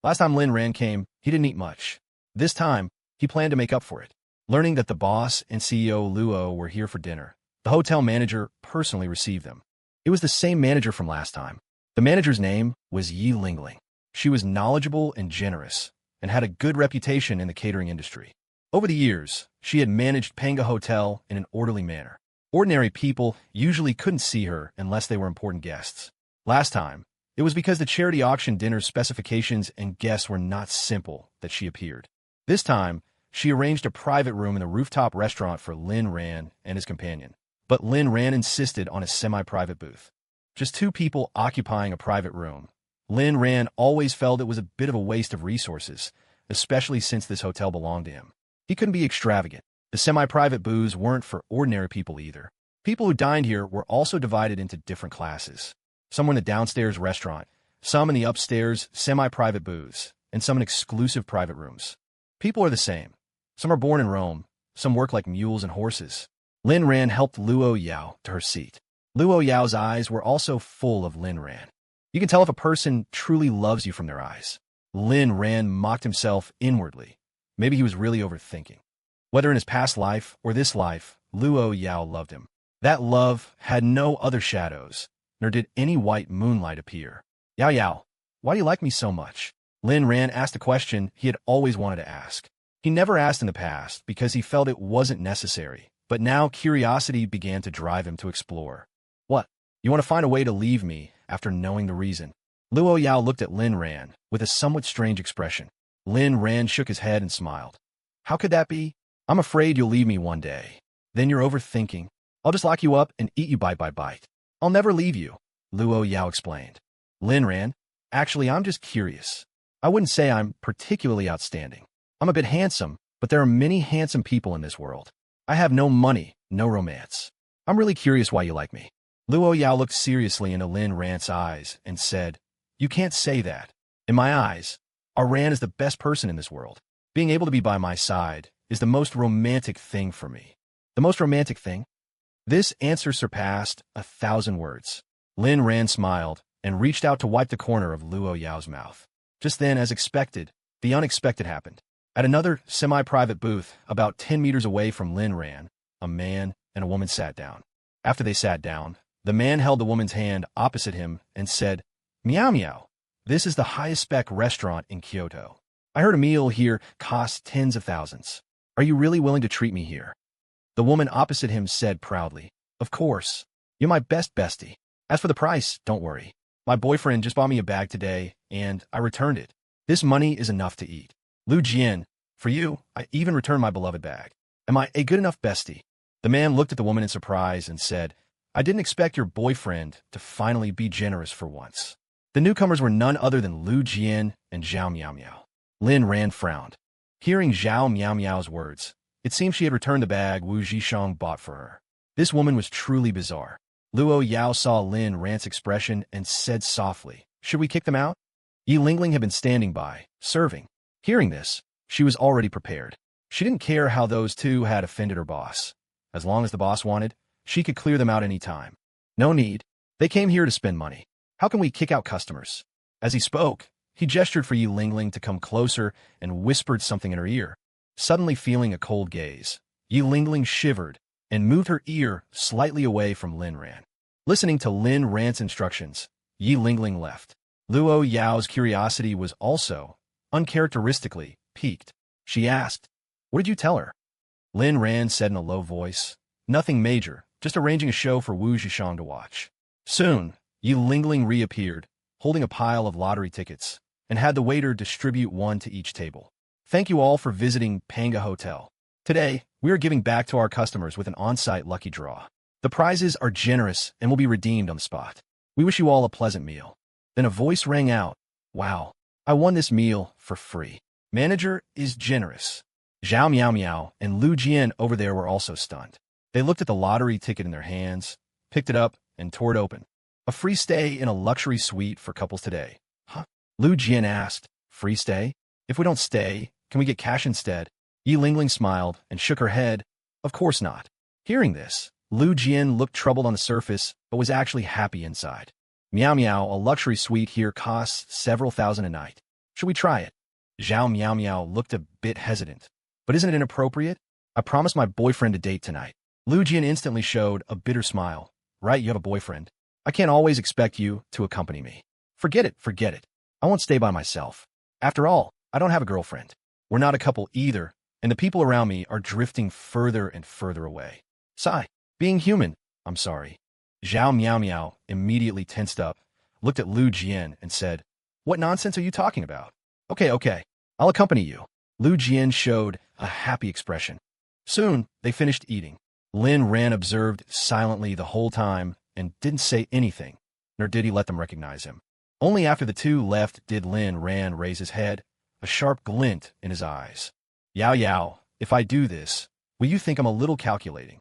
Last time Lynn Rand came, he didn't eat much. This time, he planned to make up for it. Learning that the boss and CEO Luo were here for dinner, the hotel manager personally received them. It was the same manager from last time. The manager's name was Yi Lingling. She was knowledgeable and generous, and had a good reputation in the catering industry. Over the years, she had managed Panga Hotel in an orderly manner. Ordinary people usually couldn't see her unless they were important guests. Last time, it was because the charity auction dinner's specifications and guests were not simple that she appeared. This time, she arranged a private room in the rooftop restaurant for Lynn Rand and his companion. But Lynn Rand insisted on a semi-private booth. Just two people occupying a private room. Lynn Rand always felt it was a bit of a waste of resources, especially since this hotel belonged to him. He couldn't be extravagant. The semi-private booths weren't for ordinary people either. People who dined here were also divided into different classes. Some were in the downstairs restaurant, some in the upstairs semi-private booths, and some in exclusive private rooms. People are the same. Some are born in Rome, some work like mules and horses. Lynn Rand helped Luo Yao to her seat. Luo Yao's eyes were also full of Lynn Rand. You can tell if a person truly loves you from their eyes. Lynn Rand mocked himself inwardly. Maybe he was really overthinking. Whether in his past life or this life, Luo Yao loved him. That love had no other shadows, nor did any white moonlight appear. "Yao Yao, why do you like me so much?" Lynn Rand asked a question he had always wanted to ask. He never asked in the past because he felt it wasn't necessary, but now curiosity began to drive him to explore. "What? You want to find a way to leave me after knowing the reason?" Luo Yao looked at Lynn Rand with a somewhat strange expression. Lynn Rand shook his head and smiled. "How could that be?" "I'm afraid you'll leave me one day. Then you're overthinking. I'll just lock you up and eat you bite by bite. I'll never leave you," Luo Yao explained. Lynn Rand, "Actually, I'm just curious. I wouldn't say I'm particularly outstanding. I'm a bit handsome, but there are many handsome people in this world. I have no money, no romance. I'm really curious why you like me." Luo Yao looked seriously into Lynn Rand's eyes and said, "You can't say that. In my eyes, Aran is the best person in this world. Being able to be by my side is the most romantic thing for me." "The most romantic thing?" This answer surpassed 1,000 words. Lynn Rand smiled and reached out to wipe the corner of Luo Yao's mouth. Just then, as expected, the unexpected happened. At another semi-private booth, about 10 meters away from Lynn Rand, a man and a woman sat down. After they sat down, the man held the woman's hand opposite him and said, "Meow meow, this is the highest spec restaurant in Kyoto. I heard a meal here costs tens of thousands. Are you really willing to treat me here?" The woman opposite him said proudly, "Of course. You're my best bestie. As for the price, don't worry. My boyfriend just bought me a bag today, and I returned it. This money is enough to eat. Lu Jian, for you, I even returned my beloved bag. Am I a good enough bestie? The man looked at the woman in surprise and said, I didn't expect your boyfriend to finally be generous for once. The newcomers were none other than Lu Jian and Zhao Miao Miao. Lin Ran frowned. Hearing Zhao Miao Miao's words, it seemed she had returned the bag Wu Zhishang bought for her. This woman was truly bizarre. Luo Yao saw Lin Ran's expression and said softly, should we kick them out? Yi Lingling had been standing by, serving. Hearing this, she was already prepared. She didn't care how those two had offended her boss. As long as the boss wanted, she could clear them out any time. No need. They came here to spend money. How can we kick out customers? As he spoke, he gestured for Yi Lingling to come closer and whispered something in her ear. Suddenly feeling a cold gaze, Yi Lingling shivered and moved her ear slightly away from Lin Ran. Listening to Lin Ran's instructions, Yi Lingling left. Luo Yao's curiosity was also, uncharacteristically, piqued. She asked, what did you tell her? Lin Ran said in a low voice, nothing major, just arranging a show for Wu Zhishang to watch. Soon, Yi Lingling reappeared, holding a pile of lottery tickets, and had the waiter distribute one to each table. Thank you all for visiting Panga Hotel. Today, we are giving back to our customers with an on-site lucky draw. The prizes are generous and will be redeemed on the spot. We wish you all a pleasant meal. Then a voice rang out. Wow, I won this meal for free. Manager is generous. Zhao Miao Miao and Lu Jian over there were also stunned. They looked at the lottery ticket in their hands, picked it up, and tore it open. A free stay in a luxury suite for couples today. Huh? Lu Jian asked, free stay? If we don't stay, can we get cash instead? Yi Lingling smiled and shook her head. Of course not. Hearing this, Lu Jian looked troubled on the surface, but was actually happy inside. Miao Miao, a luxury suite here costs several thousand a night. Should we try it? Zhao Miao Miao looked a bit hesitant. But isn't it inappropriate? I promised my boyfriend a date tonight. Lu Jian instantly showed a bitter smile. Right, you have a boyfriend. I can't always expect you to accompany me. Forget it, forget it. I won't stay by myself. After all, I don't have a girlfriend. We're not a couple either, and the people around me are drifting further and further away. Sigh. Being human, I'm sorry. Zhao Miao Miao immediately tensed up, looked at Lu Jian, and said, what nonsense are you talking about? Okay, I'll accompany you. Lu Jian showed a happy expression. Soon, they finished eating. Lin Ran observed silently the whole time and didn't say anything, nor did he let them recognize him. Only after the two left did Lin Ran raise his head, a sharp glint in his eyes. Yao Yao, if I do this, will you think I'm a little calculating?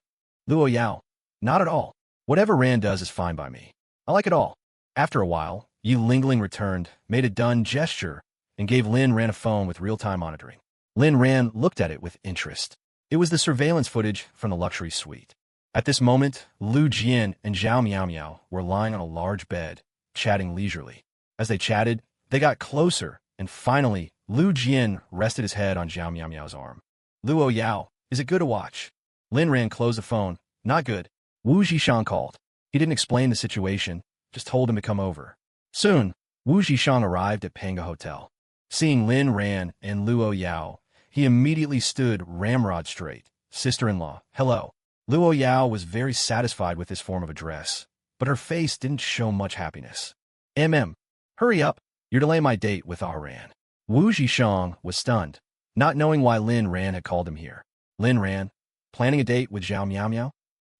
Luo Yao, not at all. Whatever Ran does is fine by me. I like it all. After a while, Yi Lingling returned, made a done gesture, and gave Lin Ran a phone with real-time monitoring. Lin Ran looked at it with interest. It was the surveillance footage from the luxury suite. At this moment, Lu Jian and Zhao Miao Miao were lying on a large bed, chatting leisurely. As they chatted, they got closer, and finally, Lu Jian rested his head on Zhao Miao Miao's arm. Luo Yao, is it good to watch? Lin Ran closed the phone. Not good. Wu Zhishang called. He didn't explain the situation, just told him to come over. Soon, Wu Zhishang arrived at Panga Hotel. Seeing Lin Ran and Luo Yao, he immediately stood ramrod straight. Sister-in-law, hello. Luo Yao was very satisfied with this form of address, but her face didn't show much happiness. Hurry up. You're delaying my date with our Ran. Wu Zhishang was stunned, not knowing why Lin Ran had called him here. Lin Ran, planning a date with Zhao Miao Miao?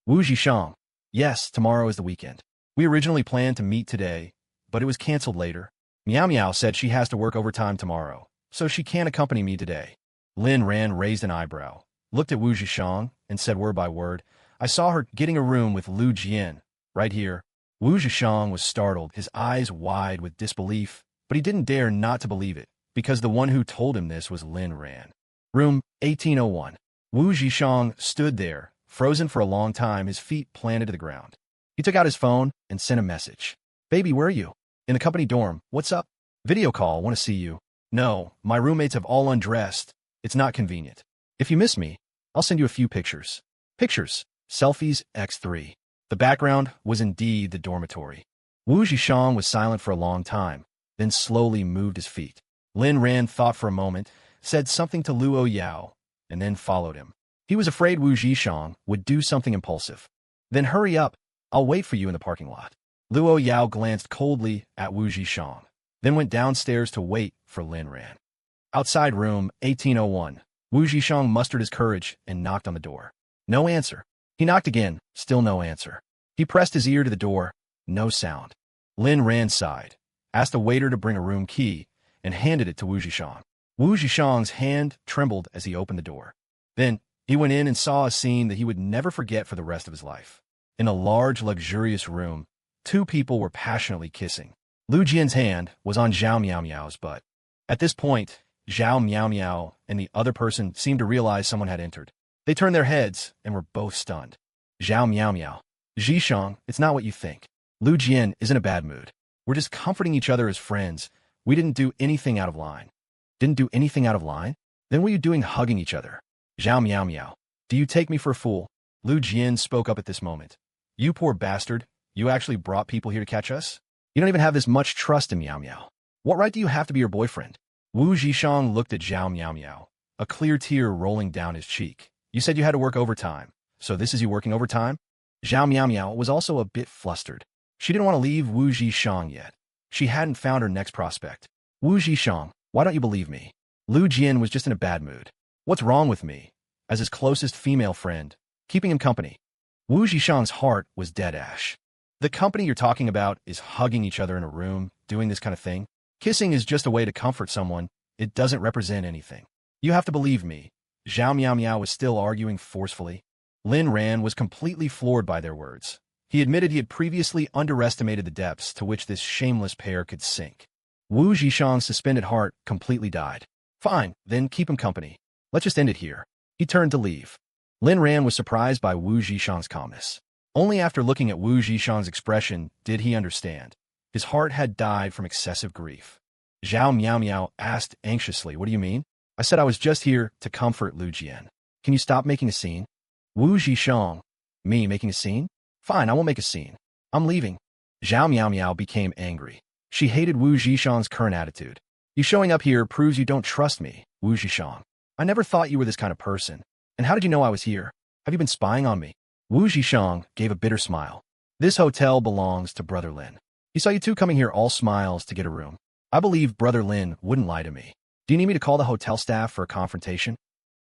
Wu Zhishang, yes, tomorrow is the weekend. We originally planned to meet today, but it was canceled later. Miao Miao said she has to work overtime tomorrow, so she can't accompany me today. Lin Ran raised an eyebrow, looked at Wu Zhishang, and said word by word, I saw her getting a room with Lu Jian, right here. Wu Zhishang was startled, his eyes wide with disbelief, but he didn't dare not to believe it, because the one who told him this was Lin Ran. Room 1801. Wu Zhishang stood there, frozen for a long time, his feet planted to the ground. He took out his phone and sent a message. Baby, where are you? In the company dorm. What's up? Video call, want to see you. No, my roommates have all undressed. It's not convenient. If you miss me, I'll send you a few pictures. Pictures. Selfies X3. The background was indeed the dormitory. Wu Zhishang was silent for a long time, then slowly moved his feet. Lin Ran thought for a moment, said something to Luo Yao, and then followed him. He was afraid Wu Zhishang would do something impulsive. Then hurry up. I'll wait for you in the parking lot. Luo Yao glanced coldly at Wu Zhishang, then went downstairs to wait for Lin Ran. Outside room 1801, Wu Zhishang mustered his courage and knocked on the door. No answer. He knocked again, still no answer. He pressed his ear to the door, no sound. Lin Ran sighed, asked a waiter to bring a room key, and handed it to Wu Zhishang. Wu Zhishang's hand trembled as he opened the door. Then, he went in and saw a scene that he would never forget for the rest of his life. In a large, luxurious room, two people were passionately kissing. Lu Jian's hand was on Zhao Miao Miao's butt. At this point, Zhao Miao Miao and the other person seemed to realize someone had entered. They turned their heads and were both stunned. Zhao Miao Miao. Zhishang, it's not what you think. Lu Jian is in a bad mood. We're just comforting each other as friends. We didn't do anything out of line. Didn't do anything out of line? Then what are you doing hugging each other? Zhao Miao Miao. Do you take me for a fool? Lu Jian spoke up at this moment. You poor bastard. You actually brought people here to catch us? You don't even have this much trust in Miao Miao. What right do you have to be your boyfriend? Wu Zhishang looked at Zhao Miao Miao, a clear tear rolling down his cheek. You said you had to work overtime. So this is you working overtime? Zhao Miao Miao was also a bit flustered. She didn't want to leave Wu Zhishang yet. She hadn't found her next prospect. Wu Zhishang, why don't you believe me? Lu Jian was just in a bad mood. What's wrong with me? As his closest female friend, keeping him company. Wu Zhishang's heart was dead ash. The company you're talking about is hugging each other in a room, doing this kind of thing. Kissing is just a way to comfort someone. It doesn't represent anything. You have to believe me. Zhao Miao Miao was still arguing forcefully. Lin Ran was completely floored by their words. He admitted he had previously underestimated the depths to which this shameless pair could sink. Wu Zhishang's suspended heart completely died. Fine, then keep him company. Let's just end it here. He turned to leave. Lin Ran was surprised by Wu Zhishang's calmness. Only after looking at Wu Zhishang's expression did he understand. His heart had died from excessive grief. Zhao Miao Miao asked anxiously, what do you mean? I said I was just here to comfort Lu Jian. Can you stop making a scene? Wu Zhishang. Me making a scene? Fine, I won't make a scene. I'm leaving. Zhao Miao Miao became angry. She hated Wu Zhishang's current attitude. You showing up here proves you don't trust me, Wu Zhishang. I never thought you were this kind of person. And how did you know I was here? Have you been spying on me? Wu Zhishang gave a bitter smile. This hotel belongs to Brother Lin. He saw you two coming here all smiles to get a room. I believe Brother Lin wouldn't lie to me. Do you need me to call the hotel staff for a confrontation?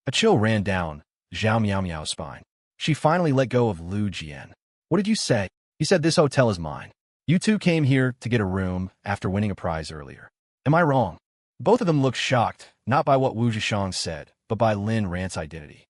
A chill ran down Zhao Miao Miao's spine. She finally let go of Lu Jian. What did you say? He said this hotel is mine. You two came here to get a room after winning a prize earlier. Am I wrong? Both of them looked shocked, not by what Wu Zhishang said, but by Lin Ran's identity.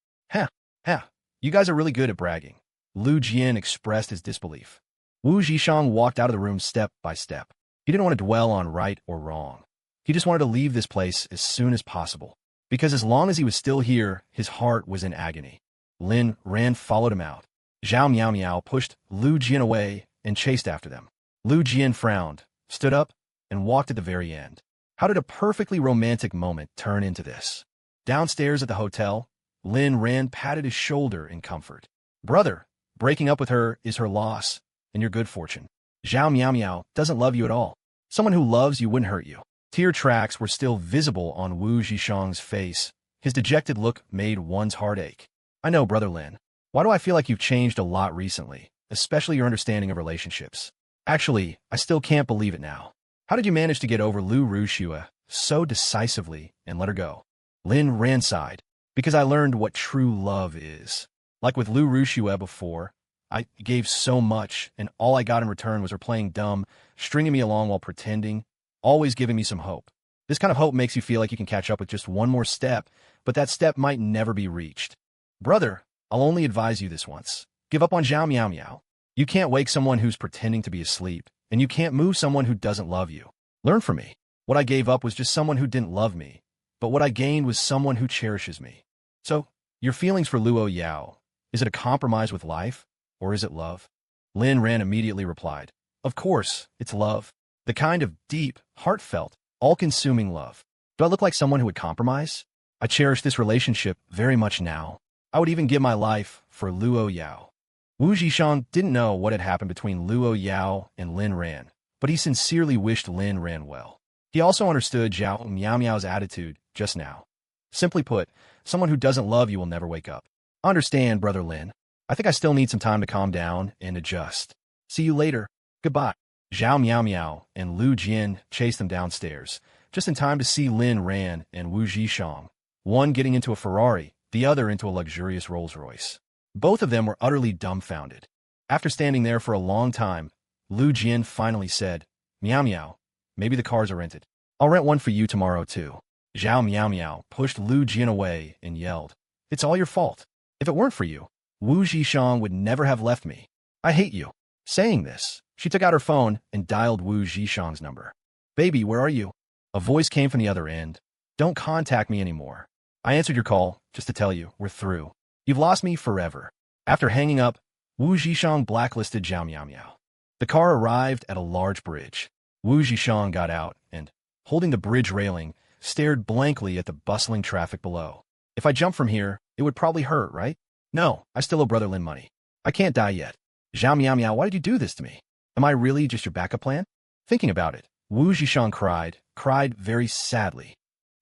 You guys are really good at bragging. Lu Jian expressed his disbelief. Wu Zhishang walked out of the room step by step. He didn't want to dwell on right or wrong. He just wanted to leave this place as soon as possible. Because as long as he was still here, his heart was in agony. Lin Ran followed him out. Zhao Miao Miao pushed Lu Jian away and chased after them. Lu Jian frowned, stood up, and walked at the very end. How did a perfectly romantic moment turn into this? Downstairs at the hotel, Lin Ran patted his shoulder in comfort. Brother, breaking up with her is her loss and your good fortune. Zhao Miao Miao doesn't love you at all. Someone who loves you wouldn't hurt you. Tear tracks were still visible on Wu Zhishang's face. His dejected look made one's heart ache. I know, Brother Lin. Why do I feel like you've changed a lot recently, especially your understanding of relationships? Actually, I still can't believe it now. How did you manage to get over Lu Rushi so decisively and let her go? Lin Ran sighed. Because I learned what true love is. Like with Lu Rushi before, I gave so much, and all I got in return was her playing dumb, stringing me along while pretending, always giving me some hope. This kind of hope makes you feel like you can catch up with just one more step, but that step might never be reached. Brother, I'll only advise you this once. Give up on Zhao Miao Miao. You can't wake someone who's pretending to be asleep, and you can't move someone who doesn't love you. Learn from me. What I gave up was just someone who didn't love me, but what I gained was someone who cherishes me. So, your feelings for Luo Yao, is it a compromise with life, or is it love? Lin Ran immediately replied, of course, it's love. The kind of deep, heartfelt, all-consuming love. Do I look like someone who would compromise? I cherish this relationship very much now. I would even give my life for Luo Yao. Wu Zhishang didn't know what had happened between Luo Yao and Lin Ran, but he sincerely wished Lin Ran well. He also understood Zhao Miao Miao's attitude just now. Simply put, someone who doesn't love you will never wake up. Understand, Brother Lin. I think I still need some time to calm down and adjust. See you later. Goodbye. Zhao Miao Miao and Lu Jian chased them downstairs, just in time to see Lin Ran and Wu Zhishang, one getting into a Ferrari, the other into a luxurious Rolls-Royce. Both of them were utterly dumbfounded. After standing there for a long time, Lu Jian finally said, "Miao Miao, maybe the cars are rented. I'll rent one for you tomorrow too." Zhao Miao Miao pushed Lu Jian away and yelled, "It's all your fault. If it weren't for you, Wu Zhishang would never have left me. I hate you." Saying this, she took out her phone and dialed Wu Zhishang's number. "Baby, where are you?" A voice came from the other end. "Don't contact me anymore. I answered your call just to tell you we're through. You've lost me forever." After hanging up, Wu Zhishang blacklisted Zhao Miao Miao. The car arrived at a large bridge. Wu Zhishang got out and, holding the bridge railing, stared blankly at the bustling traffic below. "If I jump from here, it would probably hurt, right? No, I still owe Brother Lin money. I can't die yet. Zhao Miao Miao, why did you do this to me? Am I really just your backup plan?" Thinking about it, Wu Zhishang cried very sadly.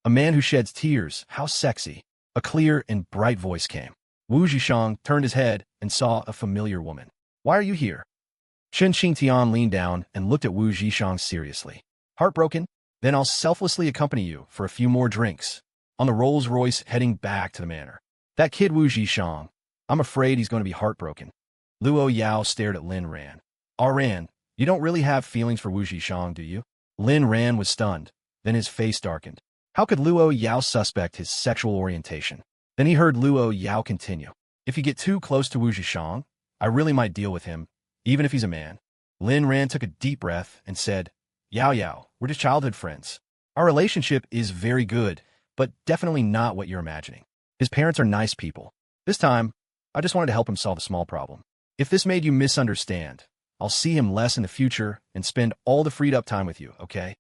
"A man who sheds tears, how sexy." A clear and bright voice came. Wu Zhishang turned his head and saw a familiar woman. "Why are you here?" Chen Xingtian leaned down and looked at Wu Zhishang seriously. "Heartbroken? Then I'll selflessly accompany you for a few more drinks." On the Rolls-Royce heading back to the manor. "That kid Wu Zhishang, I'm afraid he's going to be heartbroken." Luo Yao stared at Lin Ran. "Ran, you don't really have feelings for Wu Zhishang, do you?" Lin Ran was stunned, then his face darkened. How could Luo Yao suspect his sexual orientation? Then he heard Luo Yao continue. "If you get too close to Wu Zhishang, I really might deal with him, even if he's a man." Lin Ran took a deep breath and said, "Yao Yao, we're just childhood friends. Our relationship is very good, but definitely not what you're imagining. His parents are nice people. This time, I just wanted to help him solve a small problem. If this made you misunderstand, I'll see him less in the future and spend all the freed up time with you, okay?"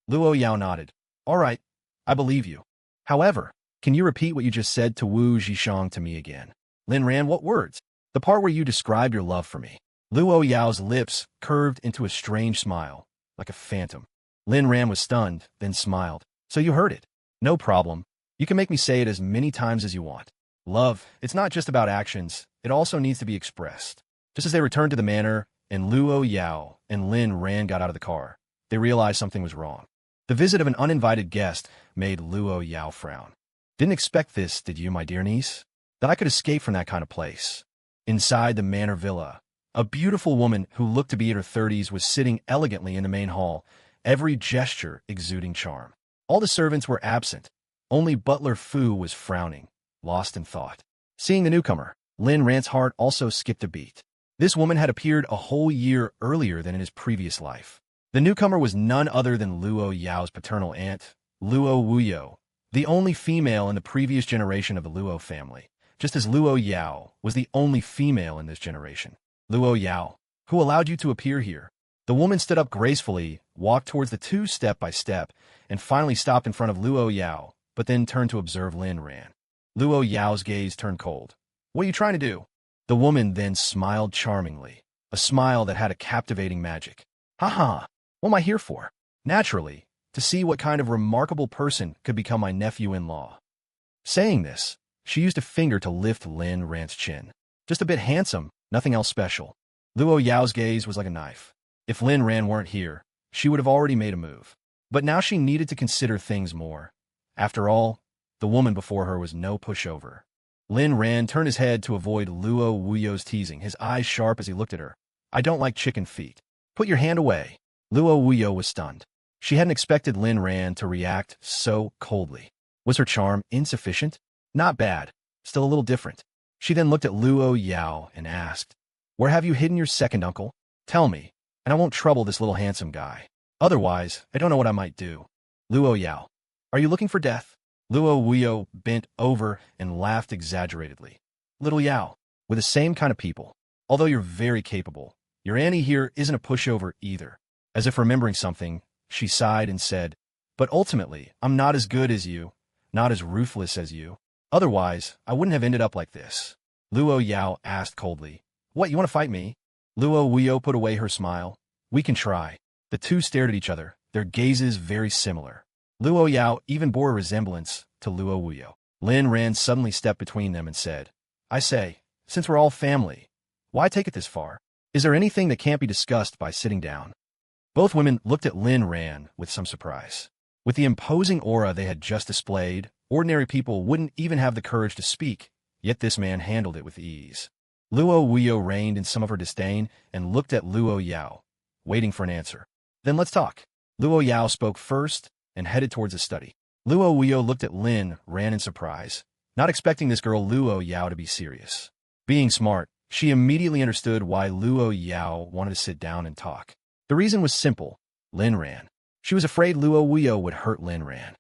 Luo Yao nodded. "All right, I believe you. However, can you repeat what you just said to Wu Zhishang to me again?" "Lin Ran, what words?" "The part where you described your love for me." Luo Yao's lips curved into a strange smile, like a phantom. Lin Ran was stunned, then smiled. "So you heard it. No problem. You can make me say it as many times as you want. Love, it's not just about actions, it also needs to be expressed." Just as they returned to the manor, and Luo Yao and Lin Ran got out of the car, they realized something was wrong. The visit of an uninvited guest made Luo Yao frown. "Didn't expect this, did you, my dear niece? That I could escape from that kind of place." Inside the manor villa, a beautiful woman who looked to be in her 30s was sitting elegantly in the main hall, every gesture exuding charm. All the servants were absent. Only butler Fu was frowning, lost in thought. Seeing the newcomer, Lin Ran's heart also skipped a beat. This woman had appeared a whole year earlier than in his previous life. The newcomer was none other than Luo Yao's paternal aunt, Luo Wuyo, the only female in the previous generation of the Luo family, just as Luo Yao was the only female in this generation. "Luo Yao, who allowed you to appear here?" The woman stood up gracefully, walked towards the two step by step, and finally stopped in front of Luo Yao, but then turned to observe Lin Ran. Luo Yao's gaze turned cold. "What are you trying to do?" The woman then smiled charmingly, a smile that had a captivating magic. "Ha! What am I here for?" "Naturally, to see what kind of remarkable person could become my nephew-in-law." Saying this, she used a finger to lift Lin Ran's chin. "Just a bit handsome, nothing else special." Luo Yao's gaze was like a knife. If Lin Ran weren't here, she would have already made a move. But now she needed to consider things more. After all, the woman before her was no pushover. Lin Ran turned his head to avoid Luo Wuyo's teasing, his eyes sharp as he looked at her. "I don't like chicken feet." "Put your hand away." Luo Wuyo was stunned. She hadn't expected Lin Ran to react so coldly. Was her charm insufficient? Not bad, still a little different. She then looked at Luo Yao and asked, "Where have you hidden your second uncle? Tell me, and I won't trouble this little handsome guy. Otherwise, I don't know what I might do." "Luo Yao, are you looking for death?" Luo Wuyo bent over and laughed exaggeratedly. "Little Yao, we're the same kind of people. Although you're very capable, your Annie here isn't a pushover either." As if remembering something, she sighed and said, "But ultimately, I'm not as good as you, not as ruthless as you. Otherwise, I wouldn't have ended up like this." Luo Yao asked coldly, "What, you want to fight me?" Luo Wuyo put away her smile. "We can try." The two stared at each other, their gazes very similar. Luo Yao even bore a resemblance to Luo Wuyo. Lin Ran suddenly stepped between them and said, "I say, Since we're all family, why take it this far? Is there anything that can't be discussed by sitting down? Both women looked at Lynn Ran with some surprise. With the imposing aura they had just displayed, ordinary people wouldn't even have the courage to speak, yet this man handled it with ease. Luo Wuyo reined in some of her disdain and looked at Luo Yao, waiting for an answer. Then let's talk. Luo Yao spoke first and headed towards the study. Luo Wuyo looked at Lynn Ran in surprise, not expecting this girl Luo Yao to be serious. Being smart, she immediately understood why Luo Yao wanted to sit down and talk. The reason was simple: Lynn Ran. She was afraid Luo Wuyo would hurt Lynn Ran.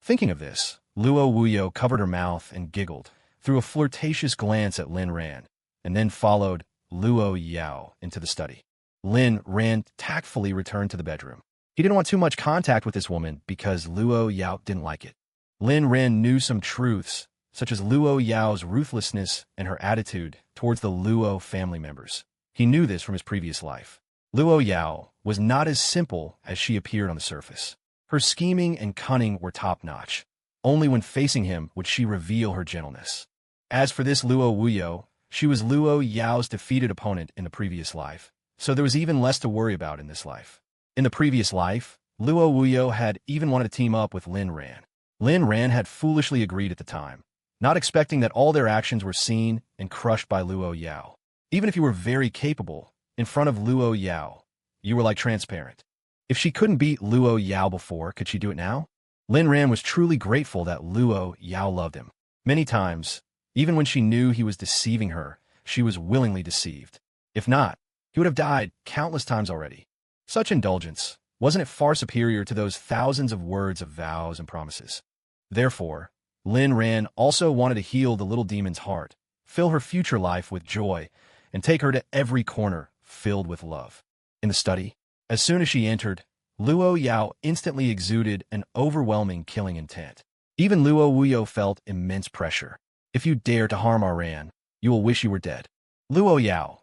Thinking of this, Luo Wuyo covered her mouth and giggled, threw a flirtatious glance at Lynn Ran, and then followed Luo Yao into the study. Lynn Ran tactfully returned to the bedroom. He didn't want too much contact with this woman because Luo Yao didn't like it. Lynn Ran knew some truths, such as Luo Yao's ruthlessness and her attitude towards the Luo family members. He knew this from his previous life. Luo Yao was not as simple as she appeared on the surface. Her scheming and cunning were top-notch. Only when facing him would she reveal her gentleness. As for this Luo Wuyo, she was Luo Yao's defeated opponent in the previous life, so there was even less to worry about in this life. In the previous life, Luo Wuyo had even wanted to team up with Lynn Ran. Lynn Ran had foolishly agreed at the time, not expecting that all their actions were seen and crushed by Luo Yao. Even if you were very capable, in front of Luo Yao, you were like transparent. If she couldn't beat Luo Yao before, could she do it now? Lynn Ran was truly grateful that Luo Yao loved him. Many times, even when she knew he was deceiving her, she was willingly deceived. If not, he would have died countless times already. Such indulgence, wasn't it far superior to those thousands of words of vows and promises? Therefore, Lynn Ran also wanted to heal the little demon's heart, fill her future life with joy, and take her to every corner filled with love. In the study, as soon as she entered, Luo Yao instantly exuded an overwhelming killing intent. Even Luo Wuyo felt immense pressure. If you dare to harm our Ran, you will wish you were dead. Luo Yao.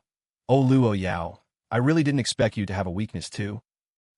Oh Luo Yao, I really didn't expect you to have a weakness too.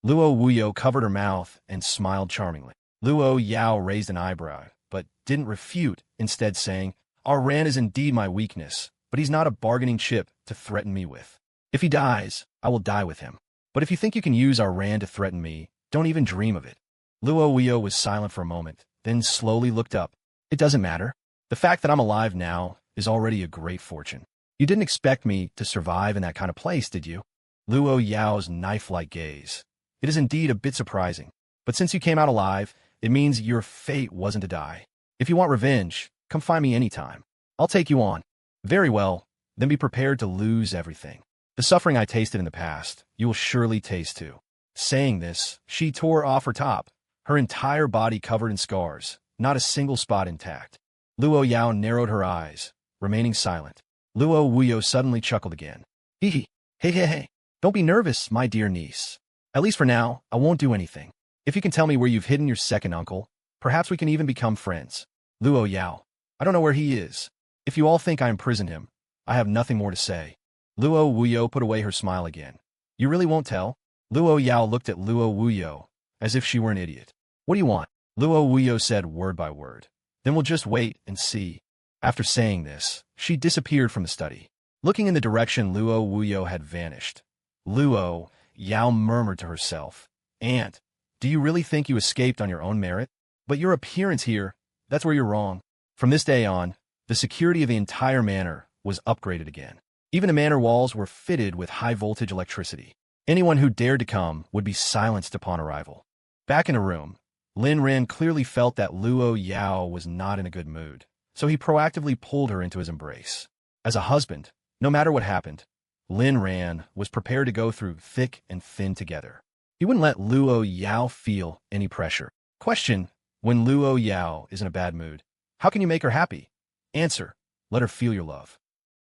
Luo Wuyo covered her mouth and smiled charmingly. Luo Yao raised an eyebrow, but didn't refute, instead saying, Our Ran is indeed my weakness, but he's not a bargaining chip to threaten me with. If he dies, I will die with him. But if you think you can use our Ran to threaten me, don't even dream of it. Luo Wuyo was silent for a moment, then slowly looked up. It doesn't matter. The fact that I'm alive now is already a great fortune. You didn't expect me to survive in that kind of place, did you? Luo Yao's knife-like gaze. It is indeed a bit surprising. But since you came out alive, it means your fate wasn't to die. If you want revenge, come find me anytime. I'll take you on. Very well, then be prepared to lose everything. The suffering I tasted in the past, you will surely taste too. Saying this, she tore off her top, her entire body covered in scars, not a single spot intact. Luo Yao narrowed her eyes, remaining silent. Luo Wuyo suddenly chuckled again. Hee hee, hey hey hey, don't be nervous, my dear niece. At least for now, I won't do anything. If you can tell me where you've hidden your second uncle, perhaps we can even become friends. Luo Yao, I don't know where he is. If you all think I imprisoned him, I have nothing more to say. Luo Wuyo put away her smile again. You really won't tell? Luo Yao looked at Luo Wuyo, as if she were an idiot. What do you want? Luo Wuyo said word by word. Then we'll just wait and see. After saying this, she disappeared from the study. Looking in the direction Luo Wuyo had vanished, Luo Yao murmured to herself, Aunt, do you really think you escaped on your own merit? But your appearance here, that's where you're wrong. From this day on, the security of the entire manor was upgraded again. Even the manor walls were fitted with high-voltage electricity. Anyone who dared to come would be silenced upon arrival. Back in the room, Lin Ran clearly felt that Luo Yao was not in a good mood, so he proactively pulled her into his embrace. As a husband, no matter what happened, Lin Ran was prepared to go through thick and thin together. He wouldn't let Luo Yao feel any pressure. Question: when Luo Yao is in a bad mood, how can you make her happy? Answer: let her feel your love.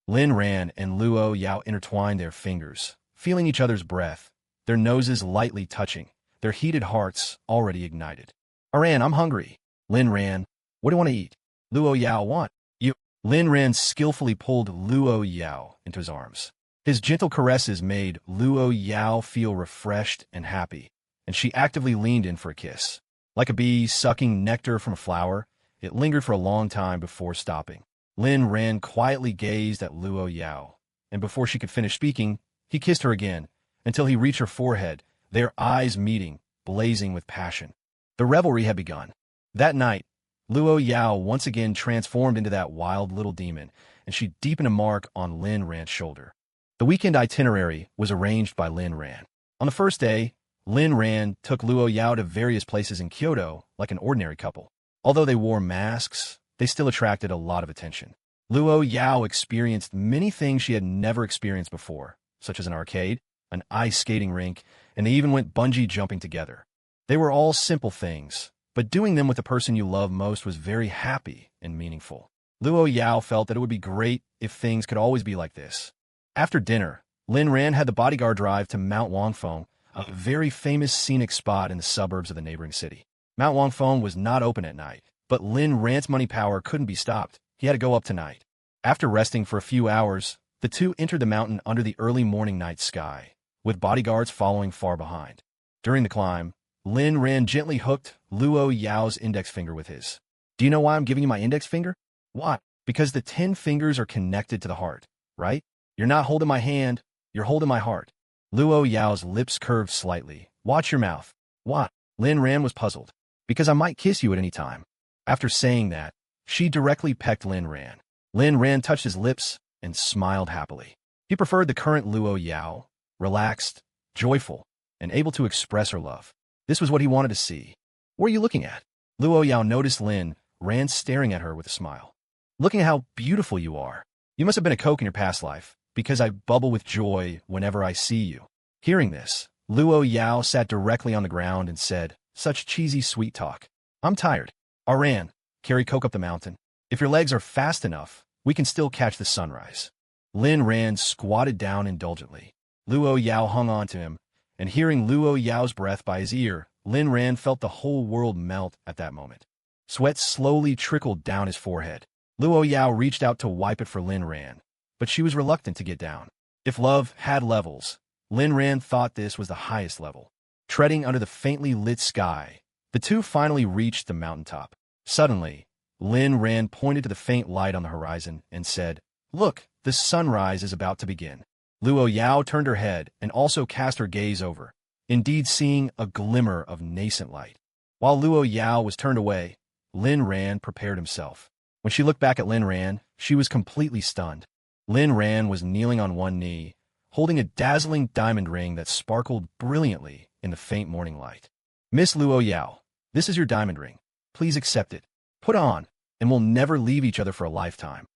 Lin Ran and Luo Yao intertwined their fingers, feeling each other's breath, their noses lightly touching, their heated hearts already ignited. Aran, I'm hungry. Lin Ran, what do you want to eat? Luo Yao, want you. Lin Ran skillfully pulled Luo Yao into his arms. His gentle caresses made Luo Yao feel refreshed and happy, and she actively leaned in for a kiss. Like a bee sucking nectar from a flower, it lingered for a long time before stopping. Lynn Ran quietly gazed at Luo Yao, and before she could finish speaking, he kissed her again, until he reached her forehead, their eyes meeting, blazing with passion. The revelry had begun. That night, Luo Yao once again transformed into that wild little demon, and she deepened a mark on Lynn Ran's shoulder. The weekend itinerary was arranged by Lynn Ran. On the first day, Lynn Ran took Luo Yao to various places in Kyoto like an ordinary couple. Although they wore masks, they still attracted a lot of attention. Luo Yao experienced many things she had never experienced before, such as an arcade, an ice skating rink, and they even went bungee jumping together. They were all simple things, but doing them with the person you love most was very happy and meaningful. Luo Yao felt that it would be great if things could always be like this. After dinner, Lynn Ran had the bodyguard drive to Mount Wangfeng, a very famous scenic spot in the suburbs of the neighboring city. Mount Wangfeng was not open at night, but Lynn Ran's money power couldn't be stopped. He had to go up tonight. After resting for a few hours, the two entered the mountain under the early morning night sky, with bodyguards following far behind. During the climb, Lynn Ran gently hooked Luo Yao's index finger with his. Do you know why I'm giving you my index finger? Why? Because the 10 fingers are connected to the heart, right? You're not holding my hand, you're holding my heart. Luo Yao's lips curved slightly. Watch your mouth. Why? Lynn Ran was puzzled. Because I might kiss you at any time. After saying that, she directly pecked Lynn Ran. Lynn Ran touched his lips and smiled happily. He preferred the current Luo Yao, relaxed, joyful, and able to express her love. This was what he wanted to see. What are you looking at? Luo Yao noticed Lynn Ran staring at her with a smile. Looking at how beautiful you are. You must have been a Coke in your past life, because I bubble with joy whenever I see you. Hearing this, Luo Yao sat directly on the ground and said, such cheesy sweet talk. I'm tired. Ran, carry Coke up the mountain. If your legs are fast enough, we can still catch the sunrise. Lynn Ran squatted down indulgently. Luo Yao hung on to him, and hearing Luo Yao's breath by his ear, Lynn Ran felt the whole world melt at that moment. Sweat slowly trickled down his forehead. Luo Yao reached out to wipe it for Lynn Ran, but she was reluctant to get down. If love had levels, Lynn Ran thought this was the highest level. Treading under the faintly lit sky, the two finally reached the mountaintop. Suddenly, Lynn Ran pointed to the faint light on the horizon and said, Look, the sunrise is about to begin. Luo Yao turned her head and also cast her gaze over, indeed seeing a glimmer of nascent light. While Luo Yao was turned away, Lynn Ran prepared himself. When she looked back at Lynn Ran, she was completely stunned. Lynn Ran was kneeling on one knee, holding a dazzling diamond ring that sparkled brilliantly in the faint morning light. Miss Luo Yao, this is your diamond ring. Please accept it. Put on, and we'll never leave each other for a lifetime.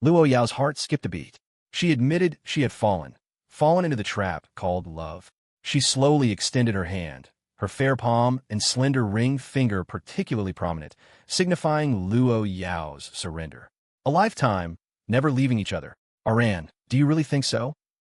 Luo Yao's heart skipped a beat. She admitted she had fallen into the trap called love. She slowly extended her hand, her fair palm and slender ring finger particularly prominent, signifying Luo Yao's surrender. A lifetime, never leaving each other. Ran, do you really think so?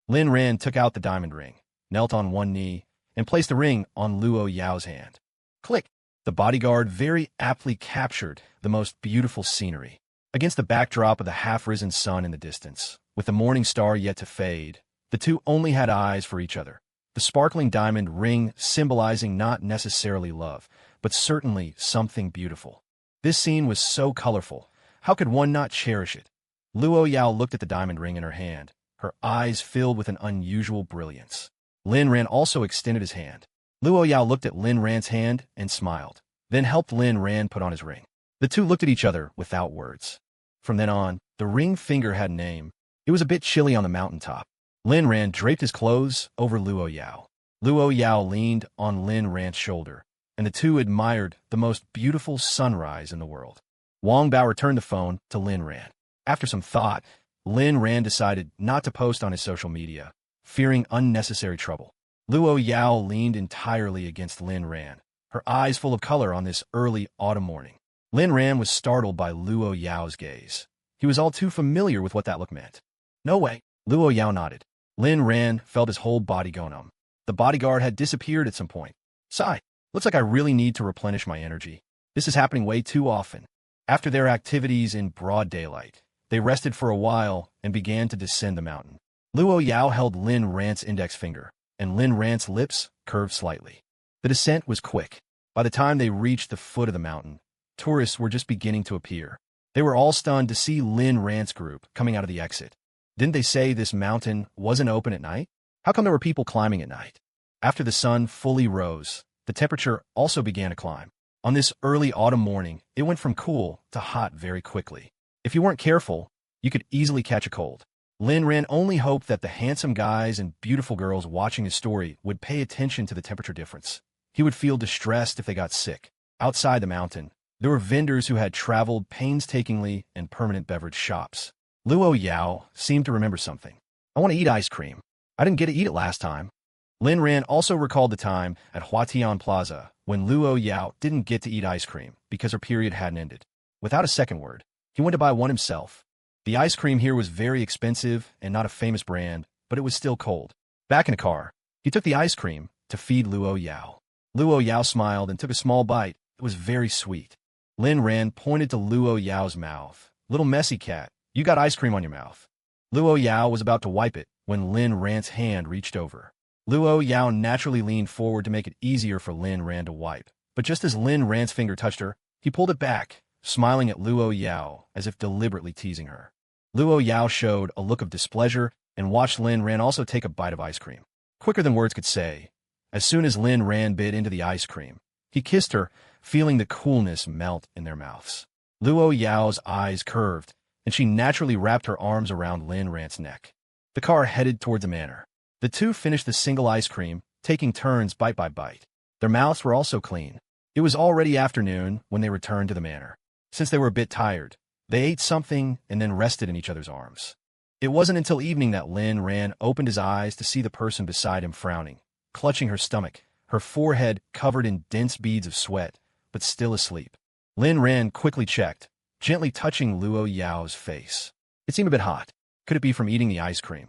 Lynn Ran took out the diamond ring, knelt on one knee, and placed the ring on Luo Yao's hand. Click! The bodyguard very aptly captured the most beautiful scenery. Against the backdrop of the half-risen sun in the distance, with the morning star yet to fade, the two only had eyes for each other. The sparkling diamond ring symbolizing not necessarily love, but certainly something beautiful. This scene was so colorful. How could one not cherish it? Luo Yao looked at the diamond ring in her hand, her eyes filled with an unusual brilliance. Lynn Ran also extended his hand. Luo Yao looked at Lynn Ran's hand and smiled, then helped Lynn Ran put on his ring. The two looked at each other without words. From then on, the ring finger had a name. It was a bit chilly on the mountaintop. Lynn Ran draped his clothes over Luo Yao. Luo Yao leaned on Lynn Ran's shoulder, and the two admired the most beautiful sunrise in the world. Wang Bao returned the phone to Lynn Ran. After some thought, Lynn Ran decided not to post on his social media, fearing unnecessary trouble. Luo Yao leaned entirely against Lynn Ran, her eyes full of color on this early autumn morning. Lynn Ran was startled by Luo Yao's gaze. He was all too familiar with what that look meant. No way. Luo Yao nodded. Lynn Ran felt his whole body go numb. The bodyguard had disappeared at some point. Sigh. Looks like I really need to replenish my energy. This is happening way too often. After their activities in broad daylight, they rested for a while and began to descend the mountain. Luo Yao held Lynn Ran's index finger, and Lynn Ran's lips curved slightly. The descent was quick. By the time they reached the foot of the mountain, tourists were just beginning to appear. They were all stunned to see Lynn Rand's group coming out of the exit. Didn't they say this mountain wasn't open at night? How come there were people climbing at night? After the sun fully rose, the temperature also began to climb. On this early autumn morning, it went from cool to hot very quickly. If you weren't careful, you could easily catch a cold. Lynn Rand only hoped that the handsome guys and beautiful girls watching his story would pay attention to the temperature difference. He would feel distressed if they got sick. Outside the mountain, there were vendors who had traveled painstakingly and permanent beverage shops. Luo Yao seemed to remember something. I want to eat ice cream. I didn't get to eat it last time. Lin Ran also recalled the time at Huatian Plaza when Luo Yao didn't get to eat ice cream because her period hadn't ended. Without a second word, he went to buy one himself. The ice cream here was very expensive and not a famous brand, but it was still cold. Back in the car, he took the ice cream to feed Luo Yao. Luo Yao smiled and took a small bite. It was very sweet. Lin Ran pointed to Luo Yao's mouth. Little messy cat, you got ice cream on your mouth. Luo Yao was about to wipe it when Lin Ran's hand reached over. Luo Yao naturally leaned forward to make it easier for Lin Ran to wipe, but just as Lin Ran's finger touched her, he pulled it back, smiling at Luo Yao as if deliberately teasing her. Luo Yao showed a look of displeasure and watched Lin Ran also take a bite of ice cream. Quicker than words could say, as soon as Lin Ran bit into the ice cream, he kissed her, feeling the coolness melt in their mouths. Luo Yao's eyes curved, and she naturally wrapped her arms around Lin Ran's neck. The car headed towards the manor. The two finished the single ice cream, taking turns bite by bite. Their mouths were also clean. It was already afternoon when they returned to the manor. Since they were a bit tired, they ate something and then rested in each other's arms. It wasn't until evening that Lin Ran opened his eyes to see the person beside him frowning, clutching her stomach, her forehead covered in dense beads of sweat, but still asleep. Lin Ran quickly checked, gently touching Luo Yao's face. It seemed a bit hot. Could it be from eating the ice cream?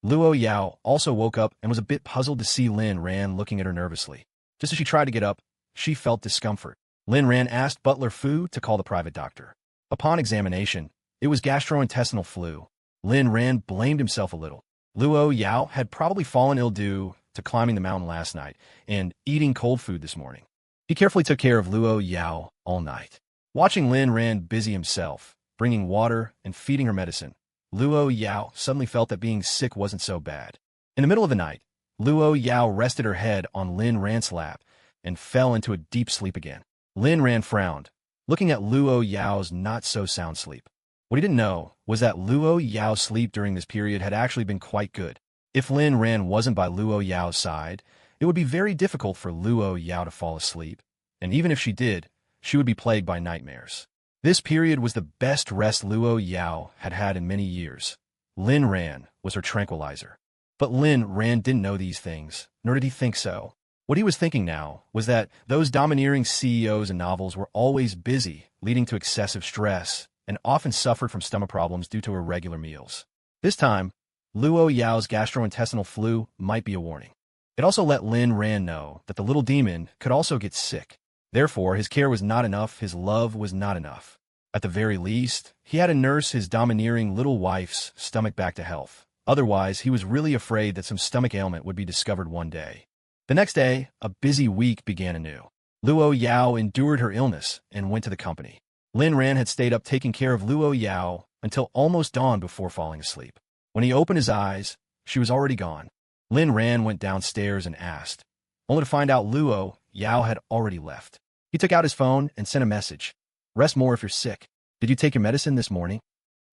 Luo Yao also woke up and was a bit puzzled to see Lin Ran looking at her nervously. Just as she tried to get up, she felt discomfort. Lin Ran asked Butler Fu to call the private doctor. Upon examination, it was gastrointestinal flu. Lin Ran blamed himself a little. Luo Yao had probably fallen ill due to climbing the mountain last night and eating cold food this morning. He carefully took care of Luo Yao all night. Watching Lin Ran busy himself, bringing water and feeding her medicine, Luo Yao suddenly felt that being sick wasn't so bad. In the middle of the night, Luo Yao rested her head on Lin Ran's lap and fell into a deep sleep again. Lin Ran frowned, looking at Luo Yao's not-so-sound sleep. What he didn't know was that Luo Yao's sleep during this period had actually been quite good. If Lin Ran wasn't by Luo Yao's side, it would be very difficult for Luo Yao to fall asleep, and even if she did, she would be plagued by nightmares. This period was the best rest Luo Yao had had in many years. Lin Ran was her tranquilizer. But Lin Ran didn't know these things, nor did he think so. What he was thinking now was that those domineering CEOs in novels were always busy, leading to excessive stress, and often suffered from stomach problems due to irregular meals. This time, Luo Yao's gastrointestinal flu might be a warning. It also let Lin Ran know that the little demon could also get sick. Therefore, his care was not enough, his love was not enough. At the very least, he had to nurse his domineering little wife's stomach back to health. Otherwise, he was really afraid that some stomach ailment would be discovered one day. The next day, a busy week began anew. Luo Yao endured her illness and went to the company. Lin Ran had stayed up taking care of Luo Yao until almost dawn before falling asleep. When he opened his eyes, she was already gone. Lin Ran went downstairs and asked, only to find out Luo Yao had already left. He took out his phone and sent a message. Rest more if you're sick. Did you take your medicine this morning?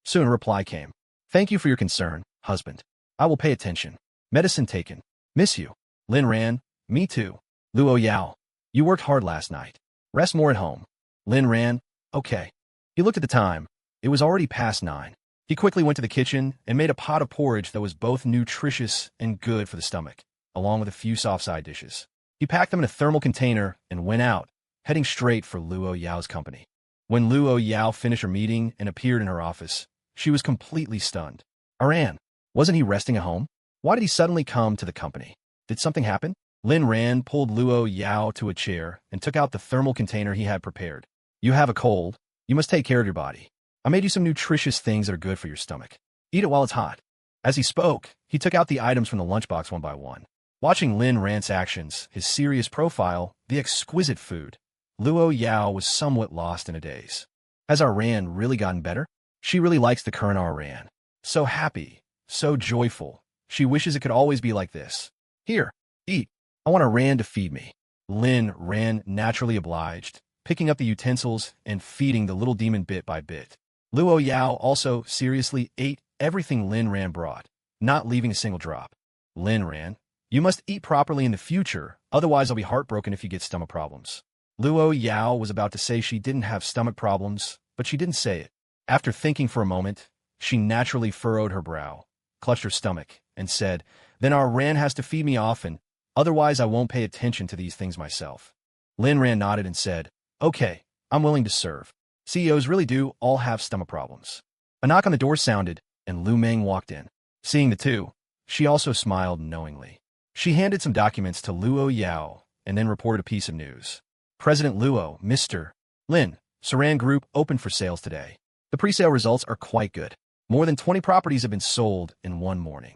Soon a reply came. Thank you for your concern, husband. I will pay attention. Medicine taken. Miss you. Lin Ran, me too. Luo Yao, you worked hard last night. Rest more at home. Lin Ran, okay. He looked at the time. It was already past 9. He quickly went to the kitchen and made a pot of porridge that was both nutritious and good for the stomach, along with a few soft side dishes. He packed them in a thermal container and went out, heading straight for Luo Yao's company. When Luo Yao finished her meeting and appeared in her office, she was completely stunned. Aran, wasn't he resting at home? Why did he suddenly come to the company? Did something happen? Lin Ran pulled Luo Yao to a chair and took out the thermal container he had prepared. You have a cold. You must take care of your body. I made you some nutritious things that are good for your stomach. Eat it while it's hot. As he spoke, he took out the items from the lunchbox one by one. Watching Lin Ran's actions, his serious profile, the exquisite food, Luo Yao was somewhat lost in a daze. Has our Ran really gotten better? She really likes the current our Ran. So happy, so joyful. She wishes it could always be like this. Here, eat. I want a Ran to feed me. Lynn ran naturally obliged, picking up the utensils and feeding the little demon bit by bit. Luo Yao also seriously ate everything Lynn Ran brought, not leaving a single drop. Lynn Ran, you must eat properly in the future, otherwise I'll be heartbroken if you get stomach problems. Luo Yao was about to say she didn't have stomach problems, but she didn't say it. After thinking for a moment, she naturally furrowed her brow, clutched her stomach, and said, then our Ran has to feed me often, otherwise I won't pay attention to these things myself. Lynn Ran nodded and said, okay, I'm willing to serve. CEOs really do all have stomach problems. A knock on the door sounded, and Lu Meng walked in. Seeing the two, she also smiled knowingly. She handed some documents to Luo Yao and then reported a piece of news. President Luo, Mr. Lynn, Saran Group opened for sales today. The pre-sale results are quite good. More than 20 properties have been sold in one morning.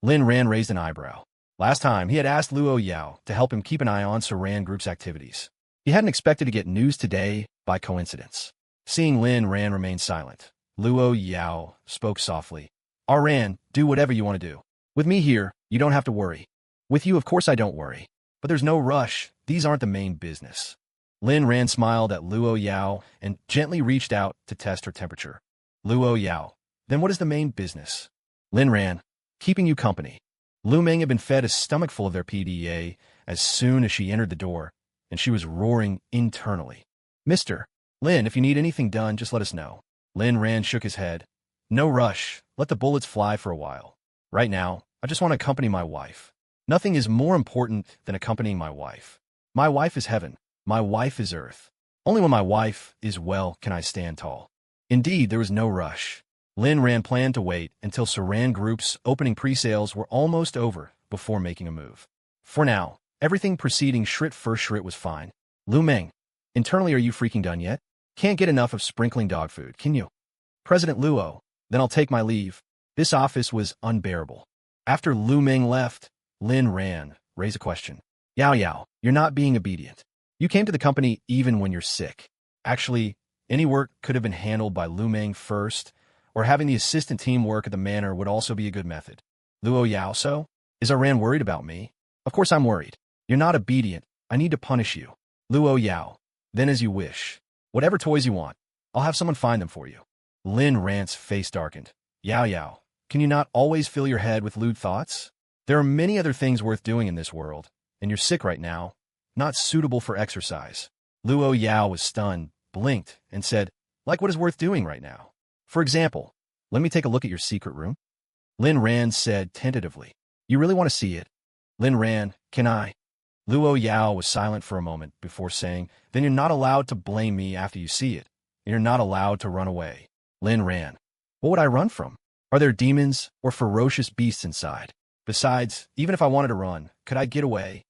Lynn Ran raised an eyebrow. Last time, he had asked Luo Yao to help him keep an eye on Saran Group's activities. He hadn't expected to get news today by coincidence. Seeing Lynn Ran remain silent, Luo Yao spoke softly. Ran, do whatever you want to do. With me here, you don't have to worry. With you, of course I don't worry. But there's no rush. These aren't the main business. Lynn Ran smiled at Luo Yao and gently reached out to test her temperature. Luo Yao, then what is the main business? Lynn Ran, keeping you company. Lu Meng had been fed a stomachful of their PDA as soon as she entered the door, and she was roaring internally. Mr. Lynn, if you need anything done, just let us know. Lynn Ran shook his head. No rush. Let the bullets fly for a while. Right now, I just want to accompany my wife. Nothing is more important than accompanying my wife. My wife is heaven. My wife is earth. Only when my wife is well can I stand tall. Indeed, there was no rush. Lynn Ran planned to wait until Saran Group's opening pre-sales were almost over before making a move. For now, everything proceeding shrit for shrit was fine. Lu Meng, internally, are you freaking done yet? Can't get enough of sprinkling dog food, can you? President Luo, then I'll take my leave. This office was unbearable. After Lu Meng left, Lynn Ran raised a question. Yao Yao, you're not being obedient. You came to the company even when you're sick. Actually, any work could have been handled by Lu Meng first, or having the assistant team work at the manor would also be a good method. Luo Yao, so? Is Ran worried about me? Of course I'm worried. You're not obedient. I need to punish you. Luo Yao, then as you wish. Whatever toys you want, I'll have someone find them for you. Lynn Ran's face darkened. Yao Yao, can you not always fill your head with lewd thoughts? There are many other things worth doing in this world, and you're sick right now, not suitable for exercise. Luo Yao was stunned, blinked, and said, like what is worth doing right now? For example, let me take a look at your secret room. Lynn Ran said tentatively. You really want to see it? Lynn Ran, can I? Luo Yao was silent for a moment before saying, then you're not allowed to blame me after you see it. You're not allowed to run away. Lynn Ran, what would I run from? Are there demons or ferocious beasts inside? Besides, even if I wanted to run, could I get away?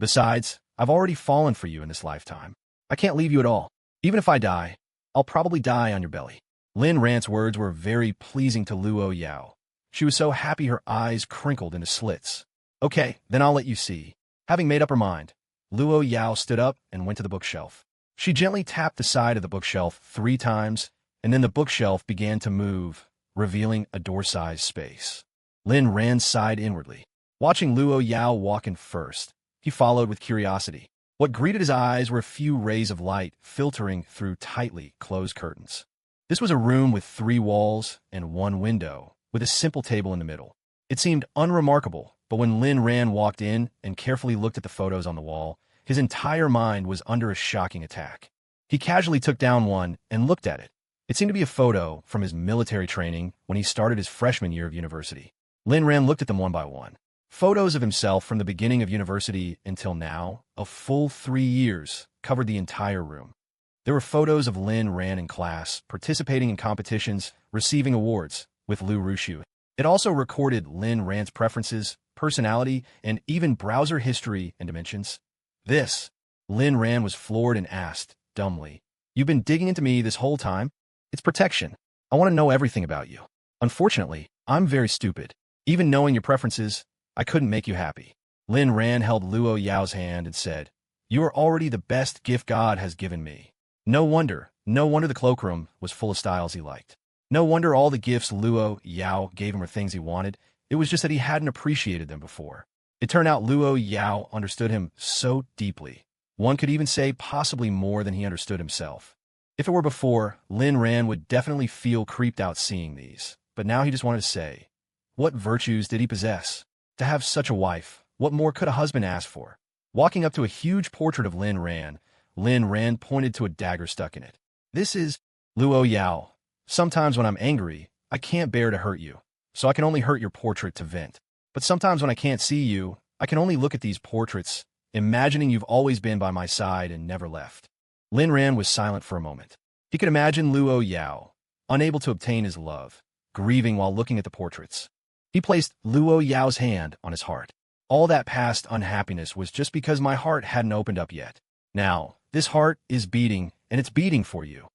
Besides, I've already fallen for you in this lifetime. I can't leave you at all. Even if I die, I'll probably die on your belly. Lynn Ran's words were very pleasing to Luo Yao. She was so happy her eyes crinkled into slits. Okay, then I'll let you see. Having made up her mind, Luo Yao stood up and went to the bookshelf. She gently tapped the side of the bookshelf 3 times, and then the bookshelf began to move, revealing a door-sized space. Lynn Ran sighed inwardly. Watching Luo Yao walk in first, he followed with curiosity. What greeted his eyes were a few rays of light filtering through tightly closed curtains. This was a room with 3 walls and 1 window, with a simple table in the middle. It seemed unremarkable, but when Lynn Ran walked in and carefully looked at the photos on the wall, his entire mind was under a shocking attack. He casually took down one and looked at it. It seemed to be a photo from his military training when he started his freshman year of university. Lynn Ran looked at them one by one. Photos of himself from the beginning of university until now, a full 3 years, covered the entire room. There were photos of Lynn Ran in class, participating in competitions, receiving awards, with Liu Rushi. It also recorded Lynn Ran's preferences, personality, and even browser history and dimensions. Lynn Ran was floored and asked, dumbly, you've been digging into me this whole time? It's protection. I want to know everything about you. Unfortunately, I'm very stupid. Even knowing your preferences, I couldn't make you happy. Lynn Ran held Luo Yao's hand and said, you are already the best gift God has given me. No wonder No wonder the cloakroom was full of styles he liked. No wonder all the gifts Luo Yao gave him were things he wanted. It was just that he hadn't appreciated them before. It turned out Luo Yao understood him so deeply. One could even say possibly more than he understood himself. If it were before, Lin Ran would definitely feel creeped out seeing these. But now he just wanted to say, what virtues did he possess? To have such a wife, what more could a husband ask for? Walking up to a huge portrait of Lin Ran pointed to a dagger stuck in it. This is Luo Yao. Sometimes when I'm angry, I can't bear to hurt you, so I can only hurt your portrait to vent. But sometimes when I can't see you, I can only look at these portraits, imagining you've always been by my side and never left. Lin Ran was silent for a moment. He could imagine Luo Yao, unable to obtain his love, grieving while looking at the portraits. He placed Luo Yao's hand on his heart. All that past unhappiness was just because my heart hadn't opened up yet. Now, this heart is beating, and it's beating for you.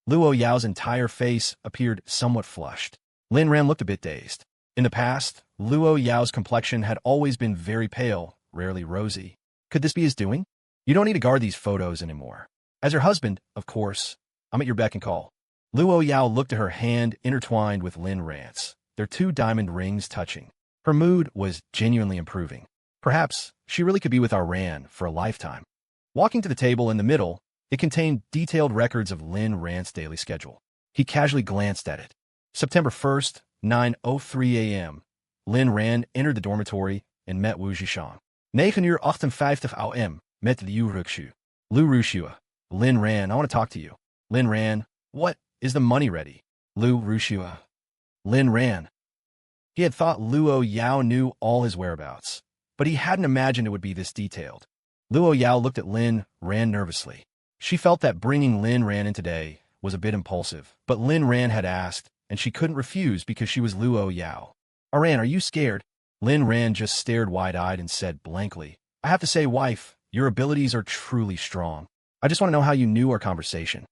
Luo Yao's entire face appeared somewhat flushed. Lin Ran looked a bit dazed. In the past, Luo Yao's complexion had always been very pale, rarely rosy. Could this be his doing? You don't need to guard these photos anymore. As your husband, of course, I'm at your beck and call. Luo Yao looked at her hand intertwined with Lin Ran's, their two diamond rings touching. Her mood was genuinely improving. Perhaps she really could be with our Ran for a lifetime. Walking to the table in the middle, it contained detailed records of Lin Ran's daily schedule. He casually glanced at it. September 1st, 9:03 a.m. Lin Ran entered the dormitory and met Wu Zhishang. 9:58 am. Met Liu Rushi. Liu Rushi. Lin Ran, I want to talk to you. Lin Ran, what? Is the money ready? Liu Rushi. Lin Ran. He had thought Luo Yao knew all his whereabouts, but he hadn't imagined it would be this detailed. Luo Yao looked at Lin Ran nervously. She felt that bringing Lin Ran in today was a bit impulsive, but Lin Ran had asked, and she couldn't refuse because she was Luo Yao. Ran, are you scared? Lin Ran just stared wide-eyed and said blankly, I have to say, wife, your abilities are truly strong. I just want to know how you knew our conversation.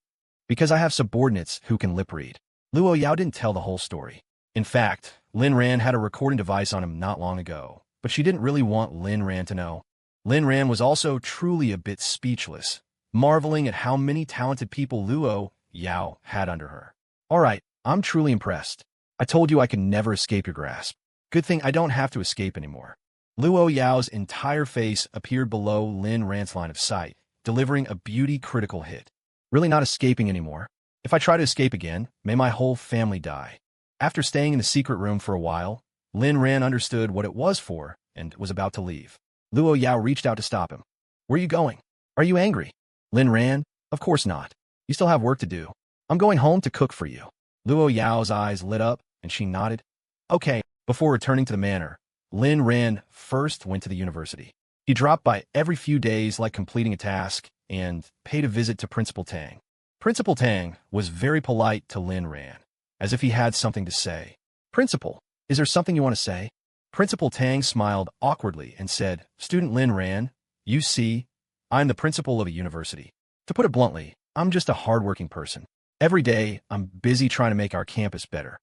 Because I have subordinates who can lip read. Luo Yao didn't tell the whole story. In fact, Lin Ran had a recording device on him not long ago, but she didn't really want Lin Ran to know. Lin Ran was also truly a bit speechless, marveling at how many talented people Luo Yao had under her. All right, I'm truly impressed. I told you I could never escape your grasp. Good thing I don't have to escape anymore. Luo Yao's entire face appeared below Lin Ran's line of sight, delivering a beauty-critical hit. Really not escaping anymore. If I try to escape again, may my whole family die. After staying in the secret room for a while, Lin Ran understood what it was for and was about to leave. Luo Yao reached out to stop him. Where are you going? Are you angry? Lin Ran, of course not. You still have work to do. I'm going home to cook for you. Luo Yao's eyes lit up, and she nodded. Okay. Before returning to the manor, Lin Ran first went to the university. He dropped by every few days like completing a task and paid a visit to Principal Tang. Principal Tang was very polite to Lin Ran, as if he had something to say. Principal, is there something you want to say? Principal Tang smiled awkwardly and said, Student Lin Ran, you see, I'm the principal of a university. To put it bluntly, I'm just a hardworking person. Every day, I'm busy trying to make our campus better.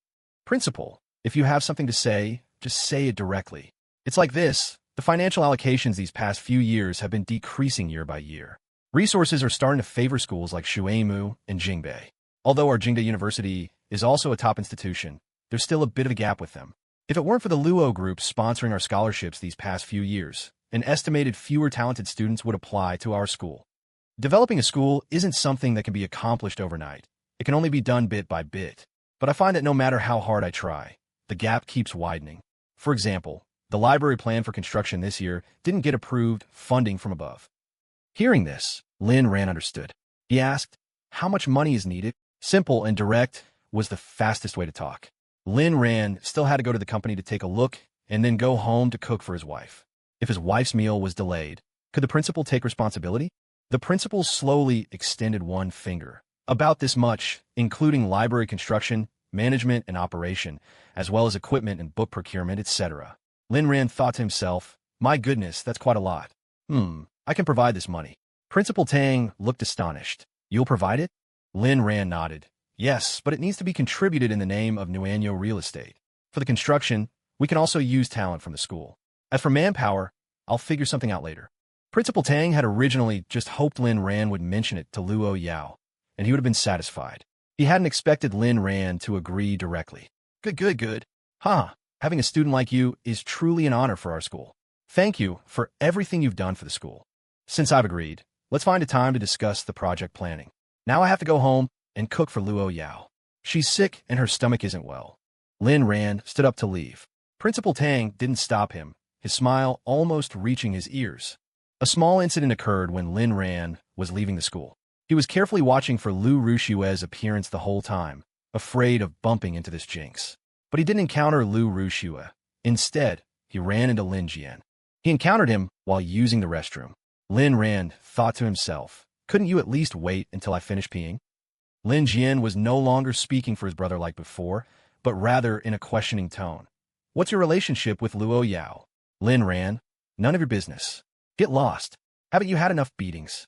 Principal, if you have something to say, just say it directly. It's like this. The financial allocations these past few years have been decreasing year by year. Resources are starting to favor schools like Shuaimu and Jingbei. Although our Jingda University is also a top institution, there's still a bit of a gap with them. If it weren't for the Luo group sponsoring our scholarships these past few years, an estimated fewer talented students would apply to our school. Developing a school isn't something that can be accomplished overnight. It can only be done bit by bit. But I find that no matter how hard I try, the gap keeps widening. For example, the library plan for construction this year didn't get approved funding from above. Hearing this, Lin Ran understood. He asked, how much money is needed? Simple and direct was the fastest way to talk. Lin Ran still had to go to the company to take a look and then go home to cook for his wife. If his wife's meal was delayed, could the principal take responsibility? The principal slowly extended one finger. About this much, including library construction, management and operation, as well as equipment and book procurement, etc. Lin Ran thought to himself, my goodness, that's quite a lot. I can provide this money. Principal Tang looked astonished. You'll provide it? Lin Ran nodded. Yes, but it needs to be contributed in the name of Nuanyo Real Estate. For the construction, we can also use talent from the school. As for manpower, I'll figure something out later. Principal Tang had originally just hoped Lin Ran would mention it to Luo Yao, and he would have been satisfied. He hadn't expected Lynn Ran to agree directly. Good. Having a student like you is truly an honor for our school. Thank you for everything you've done for the school. Since I've agreed, let's find a time to discuss the project planning. Now I have to go home and cook for Luo Yao. She's sick and her stomach isn't well. Lynn Ran stood up to leave. Principal Tang didn't stop him, his smile almost reaching his ears. A small incident occurred when Lynn Ran was leaving the school. He was carefully watching for Lu Rushiue's appearance the whole time, afraid of bumping into this jinx. But he didn't encounter Lu Rushue. Instead, he ran into Lin Jian. He encountered him while using the restroom. Lin Ran thought to himself, couldn't you at least wait until I finish peeing? Lin Jian was no longer speaking for his brother like before, but rather in a questioning tone. What's your relationship with Luo Yao? Lin Ran, none of your business. Get lost. Haven't you had enough beatings?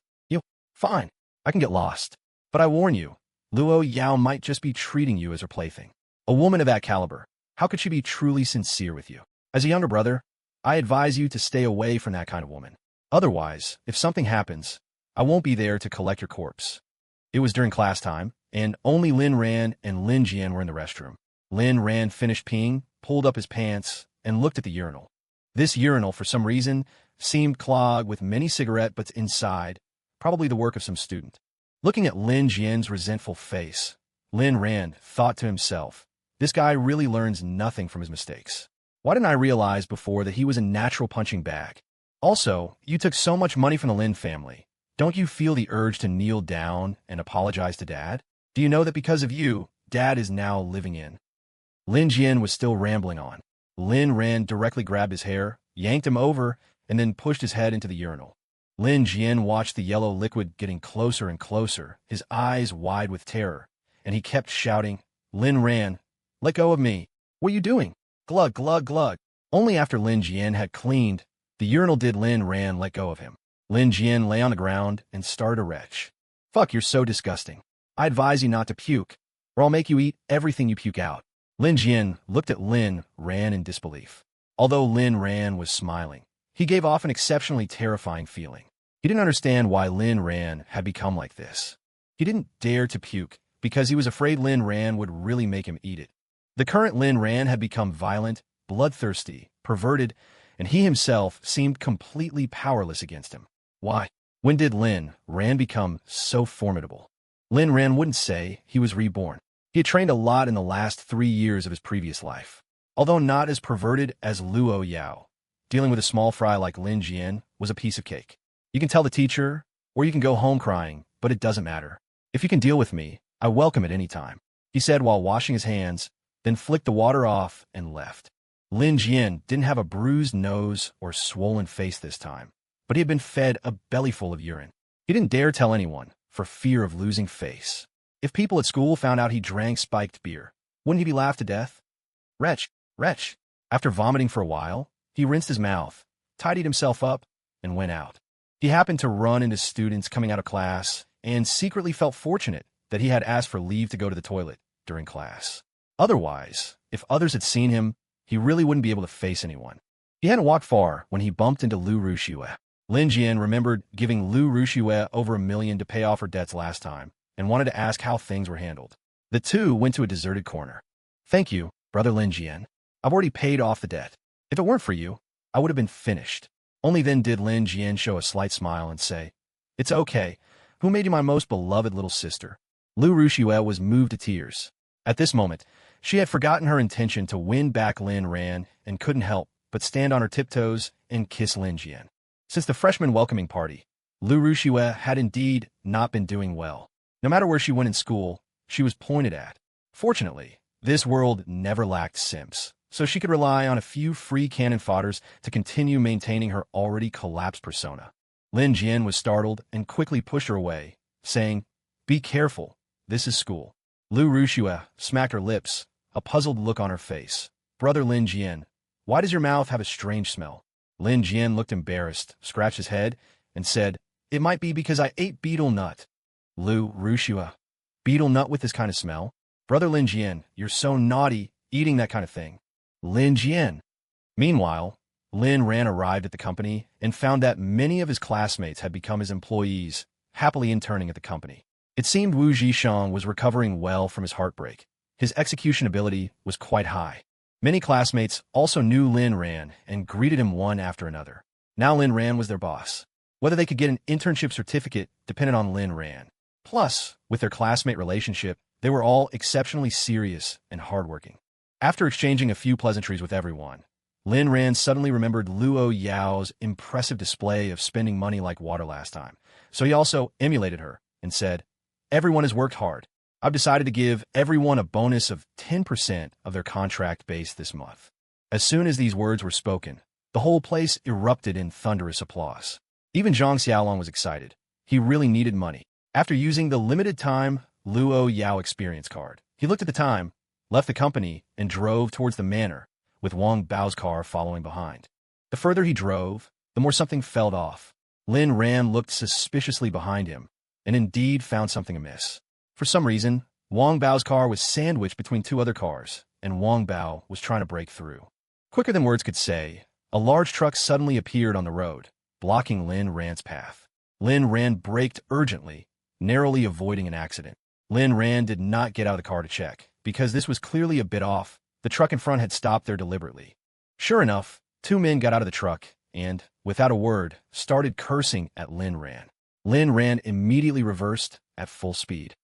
Fine, I can get lost. But I warn you, Luo Yao might just be treating you as her plaything. A woman of that caliber, how could she be truly sincere with you? As a younger brother, I advise you to stay away from that kind of woman. Otherwise, if something happens, I won't be there to collect your corpse. It was during class time, and only Lin Ran and Lin Jian were in the restroom. Lin Ran finished peeing, pulled up his pants, and looked at the urinal. This urinal, for some reason, seemed clogged with many cigarette butts inside, probably the work of some student. Looking at Lin Jian's resentful face, Lin Ran thought to himself, this guy really learns nothing from his mistakes. Why didn't I realize before that he was a natural punching bag? Also, you took so much money from the Lin family. Don't you feel the urge to kneel down and apologize to Dad? Do you know that because of you, Dad is now living in? Lin Jian was still rambling on. Lin Ran directly grabbed his hair, yanked him over, and then pushed his head into the urinal. Lin Jian watched the yellow liquid getting closer and closer, his eyes wide with terror, and he kept shouting, Lin Ran, let go of me. What are you doing? Glug, glug, glug. Only after Lin Jian had cleaned the urinal did Lin Ran let go of him. Lin Jian lay on the ground and started to retch. Fuck, you're so disgusting. I advise you not to puke, or I'll make you eat everything you puke out. Lin Jian looked at Lin Ran in disbelief. Although Lin Ran was smiling, he gave off an exceptionally terrifying feeling. He didn't understand why Lin Ran had become like this. He didn't dare to puke because he was afraid Lin Ran would really make him eat it. The current Lin Ran had become violent, bloodthirsty, perverted, and he himself seemed completely powerless against him. Why? When did Lin Ran become so formidable? Lin Ran wouldn't say he was reborn. He had trained a lot in the last 3 years of his previous life. Although not as perverted as Luo Yao, dealing with a small fry like Lin Jian was a piece of cake. You can tell the teacher, or you can go home crying, but it doesn't matter. If you can deal with me, I welcome it any time, he said while washing his hands, then flicked the water off and left. Lin Jian didn't have a bruised nose or swollen face this time, but he had been fed a bellyful of urine. He didn't dare tell anyone, for fear of losing face. If people at school found out he drank spiked beer, wouldn't he be laughed to death? Wretch. After vomiting for a while, he rinsed his mouth, tidied himself up, and went out. He happened to run into students coming out of class and secretly felt fortunate that he had asked for leave to go to the toilet during class. Otherwise, if others had seen him, he really wouldn't be able to face anyone. He hadn't walked far when he bumped into Lu Rushue. Lin Jian remembered giving Lu Rushue over $1 million to pay off her debts last time and wanted to ask how things were handled. The two went to a deserted corner. Thank you, brother Lin Jian. I've already paid off the debt. If it weren't for you, I would have been finished. Only then did Lin Jian show a slight smile and say, It's okay. Who made you my most beloved little sister? Lu Rushue was moved to tears. At this moment, she had forgotten her intention to win back Lin Ran and couldn't help but stand on her tiptoes and kiss Lin Jian. Since the freshman welcoming party, Lu Rushue had indeed not been doing well. No matter where she went in school, she was pointed at. Fortunately, this world never lacked simps, so she could rely on a few free cannon fodders to continue maintaining her already collapsed persona. Lin Jian was startled and quickly pushed her away, saying, Be careful, this is school. Lu Rushue smacked her lips, a puzzled look on her face. Brother Lin Jian, why does your mouth have a strange smell? Lin Jian looked embarrassed, scratched his head, and said, It might be because I ate beetle nut. Lu Rushue, beetle nut with this kind of smell? Brother Lin Jian, you're so naughty, eating that kind of thing. Lin Jian. Meanwhile, Lin Ran arrived at the company and found that many of his classmates had become his employees, happily interning at the company. It seemed Wu Zhishang was recovering well from his heartbreak. His execution ability was quite high. Many classmates also knew Lin Ran and greeted him one after another. Now Lin Ran was their boss. Whether they could get an internship certificate depended on Lin Ran. Plus, with their classmate relationship, they were all exceptionally serious and hardworking. After exchanging a few pleasantries with everyone, Lin Ran suddenly remembered Luo Yao's impressive display of spending money like water last time. So he also emulated her and said, "Everyone has worked hard. I've decided to give everyone a bonus of 10% of their contract base this month." As soon as these words were spoken, the whole place erupted in thunderous applause. Even Zhang Xiaolong was excited. He really needed money. After using the limited-time Luo Yao experience card, he looked at the time, left the company, and drove towards the manor, with Wang Bao's car following behind. The further he drove, the more something felt off. Lin Ran looked suspiciously behind him, and indeed found something amiss. For some reason, Wang Bao's car was sandwiched between two other cars, and Wang Bao was trying to break through. Quicker than words could say, a large truck suddenly appeared on the road, blocking Lin Ran's path. Lin Ran braked urgently, narrowly avoiding an accident. Lin Ran did not get out of the car to check, because this was clearly a bit off. The truck in front had stopped there deliberately. Sure enough, two men got out of the truck and, without a word, started cursing at Lin Ran. Lin Ran immediately reversed at full speed.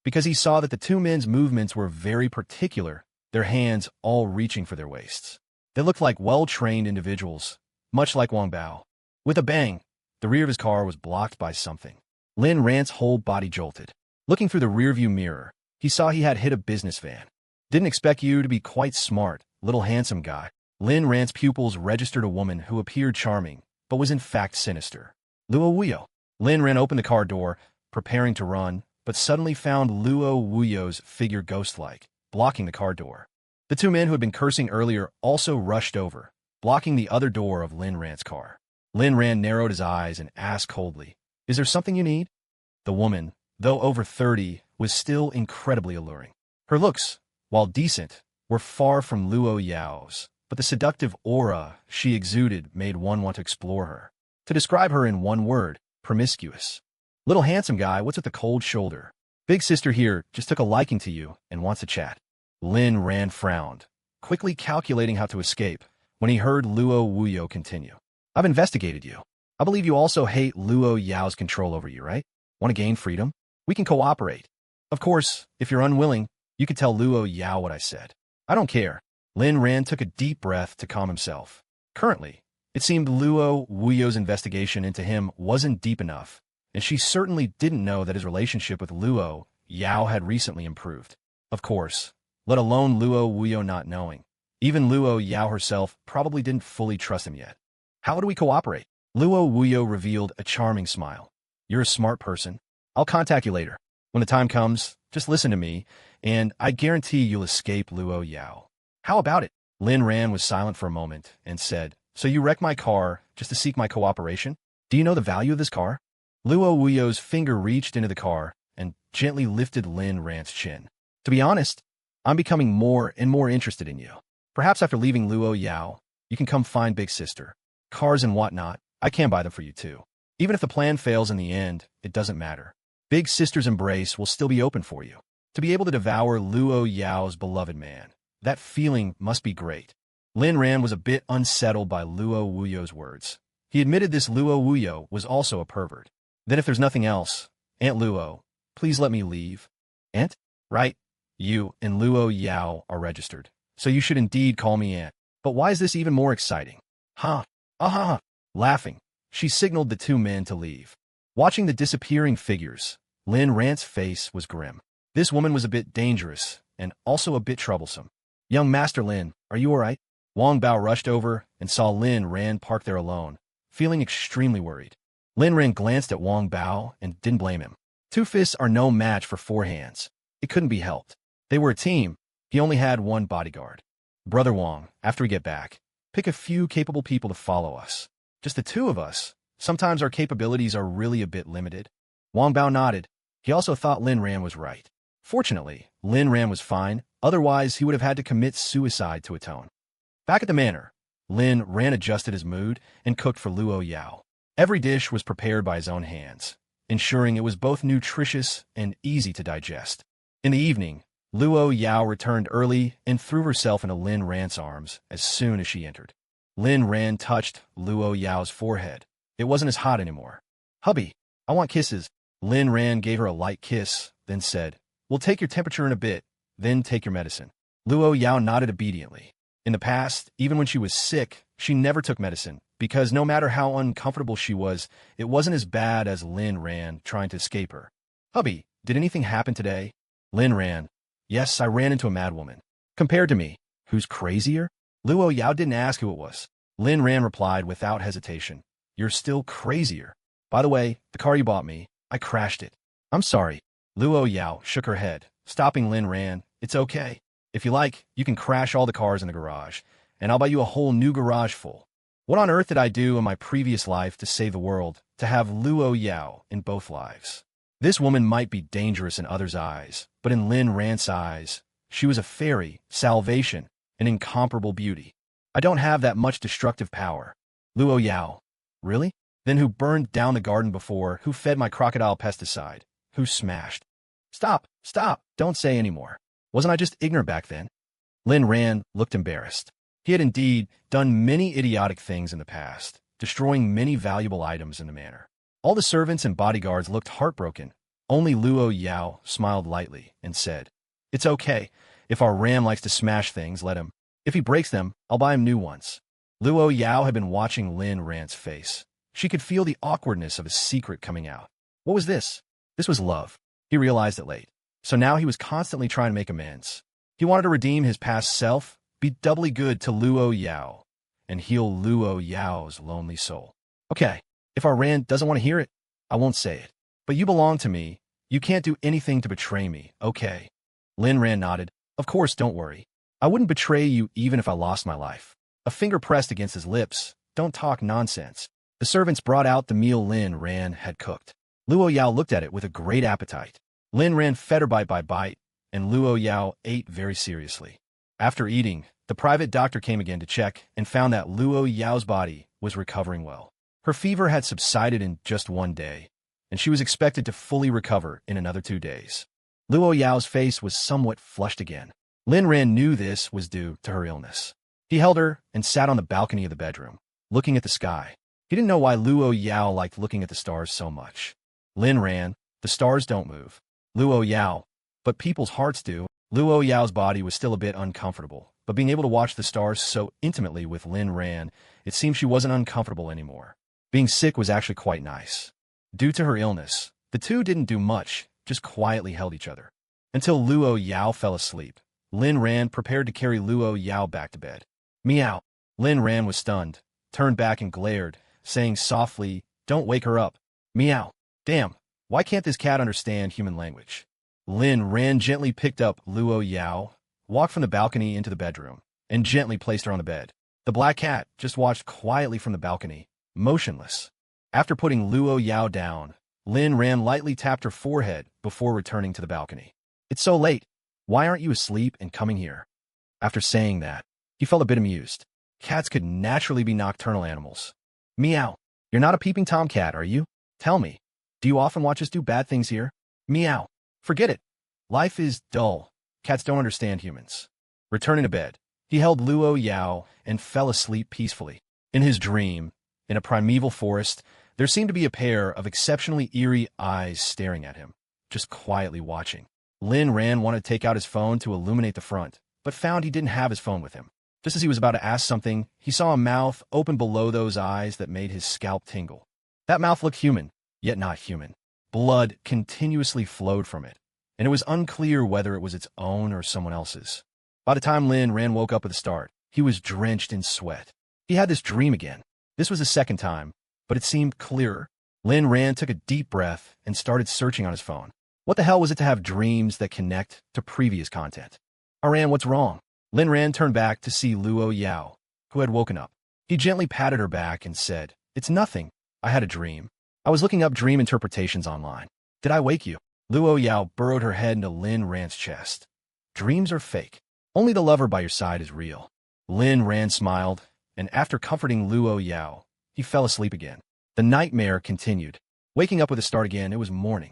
Because he saw that the two men's movements were very particular, their hands all reaching for their waists. They looked like well-trained individuals, much like Wang Bao. With a bang, the rear of his car was blocked by something. Lin Ran's whole body jolted. Looking through the rearview mirror, he saw he had hit a business van. "Didn't expect you to be quite smart, little handsome guy." Lin Ran's pupils registered a woman who appeared charming, but was in fact sinister. Luo Wuyo. Lin Ran opened the car door, preparing to run, but suddenly found Luo Wuyo's figure ghost-like, blocking the car door. The two men who had been cursing earlier also rushed over, blocking the other door of Lin Ran's car. Lin Ran narrowed his eyes and asked coldly, "Is there something you need?" The woman, though over 30, was still incredibly alluring. Her looks, while decent, were far from Luo Yao's, but the seductive aura she exuded made one want to explore her. To describe her in one word, promiscuous. "Little handsome guy, what's with the cold shoulder? Big sister here just took a liking to you and wants to chat." Lin Ran frowned, quickly calculating how to escape, when he heard Luo Wuyo continue. "I've investigated you. I believe you also hate Luo Yao's control over you, right? Want to gain freedom? We can cooperate. Of course, if you're unwilling, you could tell Luo Yao what I said. I don't care." Lin Ran took a deep breath to calm himself. Currently, it seemed Luo Wuyo's investigation into him wasn't deep enough, and she certainly didn't know that his relationship with Luo Yao had recently improved. Of course, let alone Luo Wuyo not knowing. Even Luo Yao herself probably didn't fully trust him yet. "How do we cooperate?" Luo Wuyo revealed a charming smile. "You're a smart person. I'll contact you later. When the time comes, just listen to me, and I guarantee you'll escape Luo Yao." "How about it?" Lin Ran was silent for a moment and said, "So you wrecked my car just to seek my cooperation? Do you know the value of this car?" Luo Wuyo's finger reached into the car and gently lifted Lin Ran's chin. "To be honest, I'm becoming more and more interested in you. Perhaps after leaving Luo Yao, you can come find Big Sister. Cars and whatnot, I can buy them for you too. Even if the plan fails in the end, it doesn't matter. Big Sister's embrace will still be open for you. To be able to devour Luo Yao's beloved man, that feeling must be great." Lin Ran was a bit unsettled by Luo Wuyo's words. He admitted this Luo Wuyo was also a pervert. "Then if there's nothing else, Aunt Luo, please let me leave." "Aunt?" "Right. You and Luo Yao are registered, so you should indeed call me Aunt. But why is this even more exciting?" "Ha! Aha!" Laughing, she signaled the two men to leave. Watching the disappearing figures, Lin Ran's face was grim. This woman was a bit dangerous and also a bit troublesome. "Young Master Lin, are you all right?" Wang Bao rushed over and saw Lin Ran parked there alone, feeling extremely worried. Lin Ran glanced at Wang Bao and didn't blame him. Two fists are no match for four hands. It couldn't be helped. They were a team. He only had one bodyguard. "Brother Wang, after we get back, pick a few capable people to follow us. Just the two of us. Sometimes our capabilities are really a bit limited." Wang Bao nodded. He also thought Lin Ran was right. Fortunately, Lin Ran was fine, otherwise he would have had to commit suicide to atone. Back at the manor, Lin Ran adjusted his mood and cooked for Luo Yao. Every dish was prepared by his own hands, ensuring it was both nutritious and easy to digest. In the evening, Luo Yao returned early and threw herself into Lin Ran's arms as soon as she entered. Lin Ran touched Luo Yao's forehead. It wasn't as hot anymore. "Hubby, I want kisses." Lin Ran gave her a light kiss, then said, "We'll take your temperature in a bit, then take your medicine." Luo Yao nodded obediently. In the past, even when she was sick, she never took medicine, because no matter how uncomfortable she was, it wasn't as bad as Lin Ran trying to escape her. "Hubby, did anything happen today?" Lin Ran, "Yes, I ran into a madwoman." "Compared to me, who's crazier?" Luo Yao didn't ask who it was. Lin Ran replied without hesitation, "You're still crazier. By the way, the car you bought me, I crashed it." "I'm sorry." Luo Yao shook her head, stopping Lin Ran. "It's okay. If you like, you can crash all the cars in the garage, and I'll buy you a whole new garage full." What on earth did I do in my previous life to save the world, to have Luo Yao in both lives? This woman might be dangerous in others' eyes, but in Lin Ran's eyes, she was a fairy, salvation, an incomparable beauty. "I don't have that much destructive power." Luo Yao, "Really? Then who burned down the garden before? Who fed my crocodile pesticide? Who smashed?" Stop, don't say any more. Wasn't I just ignorant back then?" Lin Ran looked embarrassed. He had indeed done many idiotic things in the past, destroying many valuable items in the manor. All the servants and bodyguards looked heartbroken. Only Luo Yao smiled lightly and said, "It's okay. If our Ram likes to smash things, let him. If he breaks them, I'll buy him new ones." Luo Yao had been watching Lin Ran's face. She could feel the awkwardness of his secret coming out. What was this? This was love. He realized it late. So now he was constantly trying to make amends. He wanted to redeem his past self, be doubly good to Luo Yao, and heal Luo Yao's lonely soul. "Okay, if our Rand doesn't want to hear it, I won't say it. But you belong to me. You can't do anything to betray me, okay?" Lin Ran nodded. "Of course, don't worry. I wouldn't betray you even if I lost my life." A finger pressed against his lips. "Don't talk nonsense." The servants brought out the meal Lin Ran had cooked. Luo Yao looked at it with a great appetite. Lin Ran fed her bite by bite, and Luo Yao ate very seriously. After eating, the private doctor came again to check and found that Luo Yao's body was recovering well. Her fever had subsided in just 1 day, and she was expected to fully recover in another 2 days. Luo Yao's face was somewhat flushed again. Lin Ran knew this was due to her illness. He held her and sat on the balcony of the bedroom, looking at the sky. He didn't know why Luo Yao liked looking at the stars so much. Lin Ran, "The stars don't move." Luo Yao, "But people's hearts do." Luo Yao's body was still a bit uncomfortable, but being able to watch the stars so intimately with Lin Ran, it seemed she wasn't uncomfortable anymore. Being sick was actually quite nice. Due to her illness, the two didn't do much, just quietly held each other. Until Luo Yao fell asleep, Lin Ran prepared to carry Luo Yao back to bed. "Meow." Lin Ran was stunned, turned back and glared, saying softly, "Don't wake her up." "Meow." "Damn, why can't this cat understand human language?" Lin Ran gently picked up Luo Yao, walked from the balcony into the bedroom, and gently placed her on the bed. The black cat just watched quietly from the balcony, motionless. After putting Luo Yao down, Lin Ran lightly tapped her forehead before returning to the balcony. "It's so late. Why aren't you asleep and coming here?" After saying that, he felt a bit amused. Cats could naturally be nocturnal animals. "Meow. You're not a peeping tomcat, are you? Tell me. Do you often watch us do bad things here?" "Meow. Forget it. Life is dull. Cats don't understand humans." Returning to bed, he held Luo Yao and fell asleep peacefully. In his dream, in a primeval forest, there seemed to be a pair of exceptionally eerie eyes staring at him, just quietly watching. Lin Ran wanted to take out his phone to illuminate the front, but found he didn't have his phone with him. Just as he was about to ask something, he saw a mouth open below those eyes that made his scalp tingle. That mouth looked human, yet not human. Blood continuously flowed from it, and it was unclear whether it was its own or someone else's. By the time Lin Ran woke up at the start, he was drenched in sweat. He had this dream again. This was the second time, but it seemed clearer. Lin Ran took a deep breath and started searching on his phone. What the hell was it to have dreams that connect to previous content? "Aran, what's wrong?" Lin Ran turned back to see Luo Yao, who had woken up. He gently patted her back and said, "It's nothing. I had a dream. I was looking up dream interpretations online. Did I wake you?" Luo Yao burrowed her head into Lin Ran's chest. "Dreams are fake. Only the lover by your side is real." Lin Ran smiled, and after comforting Luo Yao, he fell asleep again. The nightmare continued. Waking up with a start again, it was morning.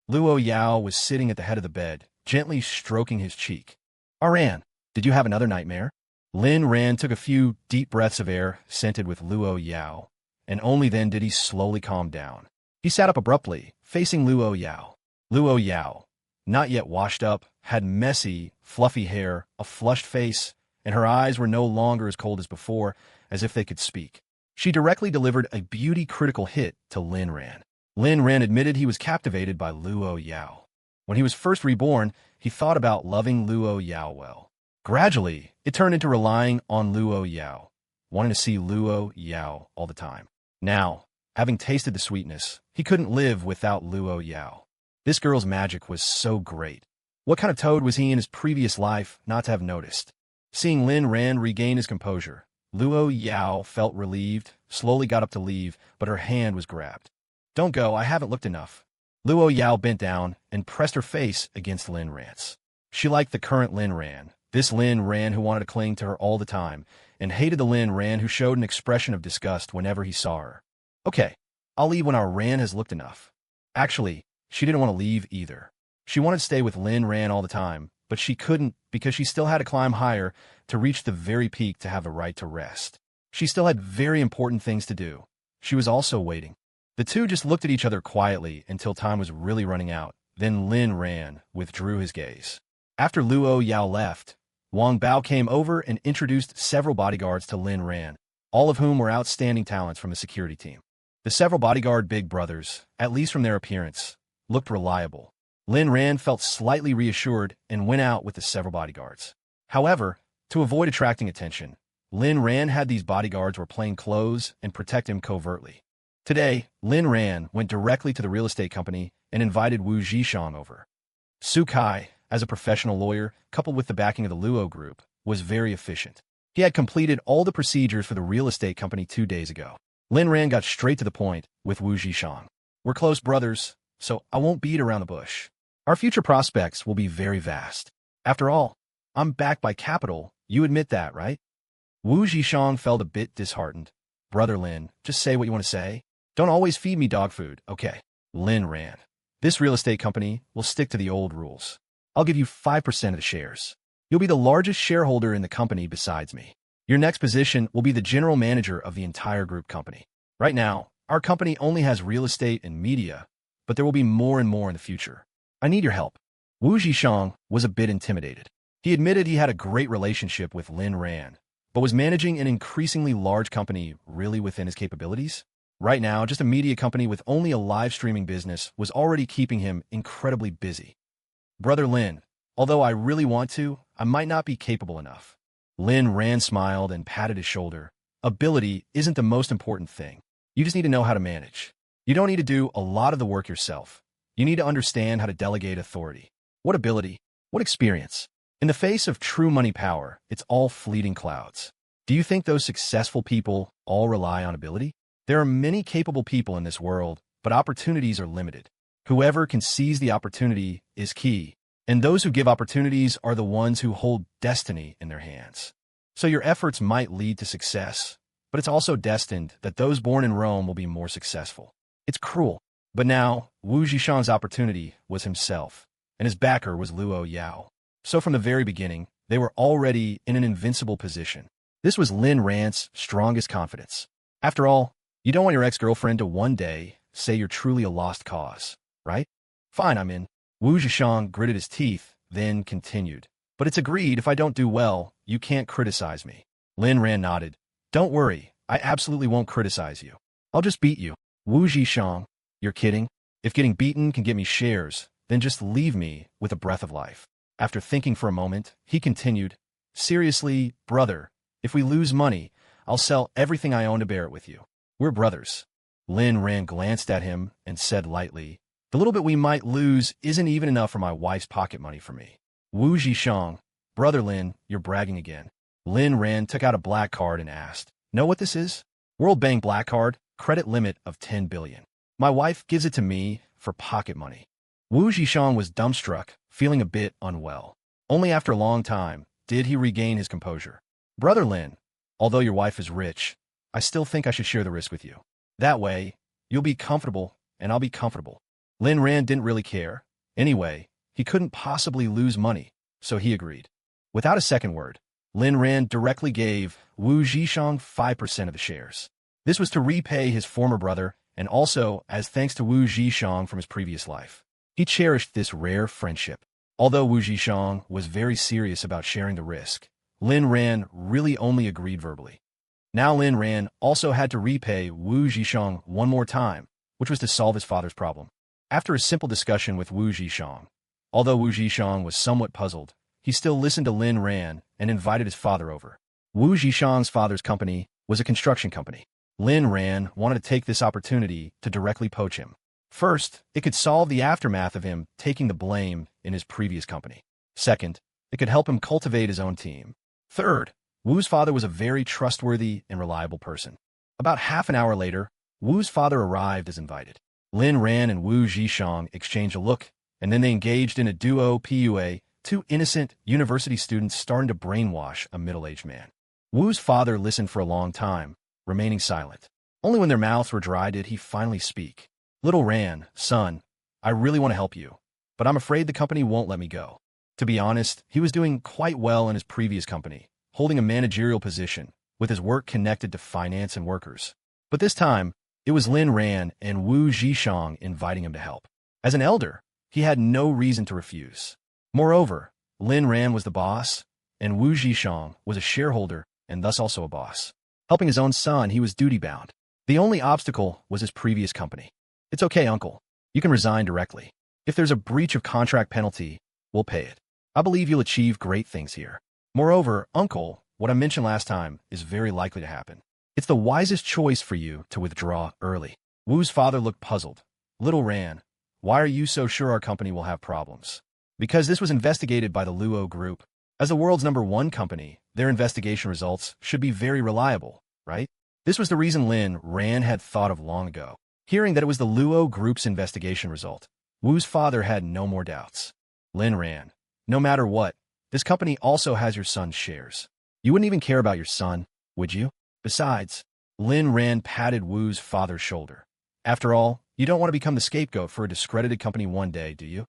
Luo Yao was sitting at the head of the bed, gently stroking his cheek. Aran, did you have another nightmare? Lin Ran took a few deep breaths of air scented with Luo Yao, and only then did he slowly calm down. He sat up abruptly, facing Luo Yao. Luo Yao, not yet washed up, had messy, fluffy hair, a flushed face, and her eyes were no longer as cold as before, as if they could speak. She directly delivered a beauty-critical hit to Lin Ran. Lin Ran admitted he was captivated by Luo Yao. When he was first reborn, he thought about loving Luo Yao well. Gradually, it turned into relying on Luo Yao, wanting to see Luo Yao all the time. Now, having tasted the sweetness, he couldn't live without Luo Yao. This girl's magic was so great. What kind of toad was he in his previous life not to have noticed? Seeing Lin Ran regain his composure, Luo Yao felt relieved, slowly got up to leave, but her hand was grabbed. Don't go, I haven't looked enough. Luo Yao bent down and pressed her face against Lin Ran's. She liked the current Lin Ran, this Lin Ran who wanted to cling to her all the time, and hated the Lin Ran who showed an expression of disgust whenever he saw her. Okay, I'll leave when our Ran has looked enough. Actually, she didn't want to leave either. She wanted to stay with Lin Ran all the time, but she couldn't because she still had to climb higher to reach the very peak to have the right to rest. She still had very important things to do. She was also waiting. The two just looked at each other quietly until time was really running out. Then Lin Ran withdrew his gaze. After Luo Yao left, Wang Bao came over and introduced several bodyguards to Lin Ran, all of whom were outstanding talents from the security team. The several bodyguard big brothers, at least from their appearance, looked reliable. Lin Ran felt slightly reassured and went out with the several bodyguards. However, to avoid attracting attention, Lin Ran had these bodyguards wear plain clothes and protect him covertly. Today, Lin Ran went directly to the real estate company and invited Wu Zhishang over. Su Kai, as a professional lawyer, coupled with the backing of the Luo group, was very efficient. He had completed all the procedures for the real estate company 2 days ago. Lin Ran got straight to the point with Wu Zhishang. We're close brothers, so I won't beat around the bush. Our future prospects will be very vast. After all, I'm backed by capital. You admit that, right? Wu Zhishang felt a bit disheartened. Brother Lin, just say what you want to say. Don't always feed me dog food, okay? Lin Ran. This real estate company will stick to the old rules. I'll give you 5% of the shares. You'll be the largest shareholder in the company besides me. Your next position will be the general manager of the entire group company. Right now, our company only has real estate and media, but there will be more and more in the future. I need your help. Wu Zhishang was a bit intimidated. He admitted he had a great relationship with Lin Ran, but was managing an increasingly large company really within his capabilities? Right now, just a media company with only a live streaming business was already keeping him incredibly busy. Brother Lin, although I really want to, I might not be capable enough. Lin Ran smiled and patted his shoulder. Ability isn't the most important thing. You just need to know how to manage. You don't need to do a lot of the work yourself. You need to understand how to delegate authority. What ability? What experience? In the face of true money power, it's all fleeting clouds. Do you think those successful people all rely on ability? There are many capable people in this world, but opportunities are limited. Whoever can seize the opportunity is key, and those who give opportunities are the ones who hold destiny in their hands. So your efforts might lead to success, but it's also destined that those born in Rome will be more successful. It's cruel. But now, Wu Zhishang's opportunity was himself, and his backer was Luo Yao. So from the very beginning, they were already in an invincible position. This was Lin Ran's strongest confidence. After all, you don't want your ex-girlfriend to one day say you're truly a lost cause, right? Fine, I'm in. Wu Zhishang gritted his teeth, then continued. But it's agreed if I don't do well, you can't criticize me. Lin Ran nodded. Don't worry, I absolutely won't criticize you. I'll just beat you. Wu Zhishang, you're kidding? If getting beaten can get me shares, then just leave me with a breath of life. After thinking for a moment, he continued, seriously, brother, if we lose money, I'll sell everything I own to bear it with you. We're brothers. Lin Ran glanced at him and said lightly, the little bit we might lose isn't even enough for my wife's pocket money for me. Wu Zhishang, brother Lin, you're bragging again. Lin Ran took out a black card and asked, know what this is? World Bank Black Card, credit limit of 10 billion. My wife gives it to me for pocket money. Wu Zhishang was dumbstruck, feeling a bit unwell. Only after a long time did he regain his composure. Brother Lin, although your wife is rich, I still think I should share the risk with you. That way, you'll be comfortable and I'll be comfortable. Lin Ran didn't really care. Anyway, he couldn't possibly lose money, so he agreed. Without a second word, Lin Ran directly gave Wu Zhishang 5% of the shares. This was to repay his former brother and also as thanks to Wu Zhishang from his previous life. He cherished this rare friendship. Although Wu Zhishang was very serious about sharing the risk, Lin Ran really only agreed verbally. Now Lin Ran also had to repay Wu Zhishang one more time, which was to solve his father's problem. After a simple discussion with Wu Zhishang, although Wu Zhishang was somewhat puzzled, he still listened to Lin Ran and invited his father over. Wu Zhishang's father's company was a construction company. Lin Ran wanted to take this opportunity to directly poach him. First, it could solve the aftermath of him taking the blame in his previous company. Second, it could help him cultivate his own team. Third, Wu's father was a very trustworthy and reliable person. About half an hour later, Wu's father arrived as invited. Lin Ran and Wu Zhishang exchanged a look, and then they engaged in a duo PUA, two innocent university students starting to brainwash a middle-aged man. Wu's father listened for a long time, remaining silent. Only when their mouths were dry did he finally speak. "Little Ran, son, I really want to help you, but I'm afraid the company won't let me go." To be honest, he was doing quite well in his previous company, holding a managerial position, with his work connected to finance and workers. But this time, it was Lin Ran and Wu Zhishang inviting him to help. As an elder, he had no reason to refuse. Moreover, Lin Ran was the boss, and Wu Zhishang was a shareholder and thus also a boss. Helping his own son, he was duty-bound. The only obstacle was his previous company. "It's okay, uncle. You can resign directly. If there's a breach of contract penalty, we'll pay it. I believe you'll achieve great things here. Moreover, uncle, what I mentioned last time is very likely to happen. It's the wisest choice for you to withdraw early." Wu's father looked puzzled. "Little Ran, why are you so sure our company will have problems?" Because this was investigated by the Luo Group. As the world's #1 company, their investigation results should be very reliable, right? This was the reason Lin Ran had thought of long ago. Hearing that it was the Luo Group's investigation result, Wu's father had no more doubts. "Lin Ran, no matter what, this company also has your son's shares. You wouldn't even care about your son, would you? Besides," Lin Ran patted Wu's father's shoulder. "After all, you don't want to become the scapegoat for a discredited company one day, do you?"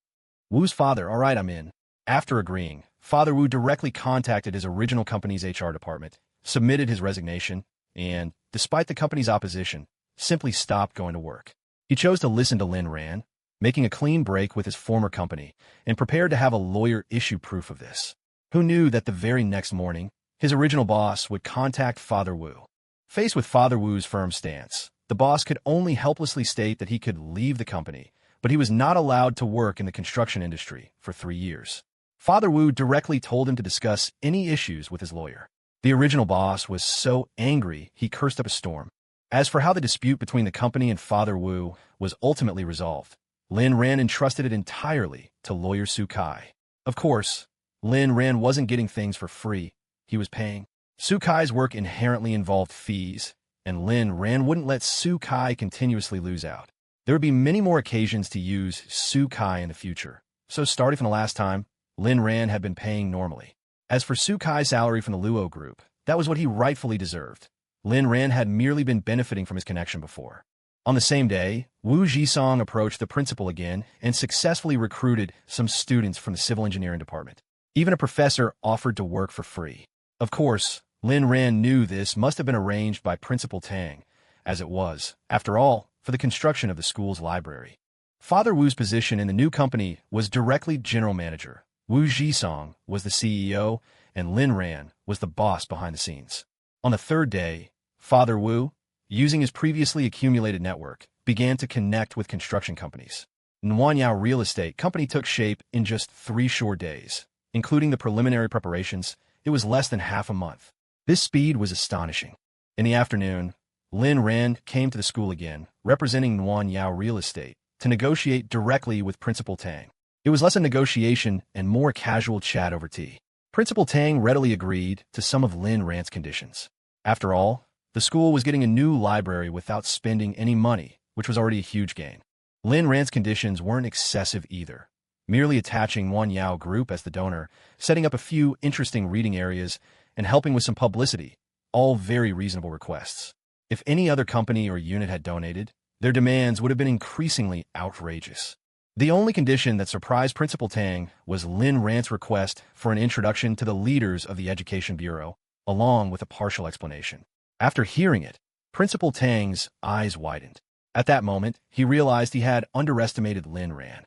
Wu's father, "All right, I'm in." After agreeing, Father Wu directly contacted his original company's HR department, submitted his resignation, and, despite the company's opposition, simply stopped going to work. He chose to listen to Lin Ran, making a clean break with his former company, and prepared to have a lawyer issue proof of this. Who knew that the very next morning, his original boss would contact Father Wu? Faced with Father Wu's firm stance, the boss could only helplessly state that he could leave the company, but he was not allowed to work in the construction industry for 3 years. Father Wu directly told him to discuss any issues with his lawyer. The original boss was so angry he cursed up a storm. As for how the dispute between the company and Father Wu was ultimately resolved, Lin Ran entrusted it entirely to lawyer Su Kai. Of course, Lin Ran wasn't getting things for free. He was paying. Su Kai's work inherently involved fees, and Lin Ran wouldn't let Su Kai continuously lose out. There would be many more occasions to use Su Kai in the future, so starting from the last time, Lin Ran had been paying normally. As for Su Kai's salary from the Luo Group, that was what he rightfully deserved. Lin Ran had merely been benefiting from his connection before. On the same day, Wu Zhisong approached the principal again and successfully recruited some students from the civil engineering department. Even a professor offered to work for free. Of course, Lin Ran knew this must have been arranged by Principal Tang, as it was, after all, for the construction of the school's library. Father Wu's position in the new company was directly general manager. Wu Zhisong was the CEO, and Lin Ran was the boss behind the scenes. On the third day, Father Wu, using his previously accumulated network, began to connect with construction companies. Nuanyao Real Estate Company took shape in just 3 short days. Including the preliminary preparations, it was less than half a month. This speed was astonishing. In the afternoon, Lin Ran came to the school again, representing Nuanyao Real Estate, to negotiate directly with Principal Tang. It was less a negotiation and more casual chat over tea. Principal Tang readily agreed to some of Lin Ran's conditions. After all, the school was getting a new library without spending any money, which was already a huge gain. Lin Ran's conditions weren't excessive either, merely attaching Nuanyao Group as the donor, setting up a few interesting reading areas, and helping with some publicity, all very reasonable requests. If any other company or unit had donated, their demands would have been increasingly outrageous. The only condition that surprised Principal Tang was Lynn Rand's request for an introduction to the leaders of the Education Bureau, along with a partial explanation. After hearing it, Principal Tang's eyes widened. At that moment, he realized he had underestimated Lynn Rand.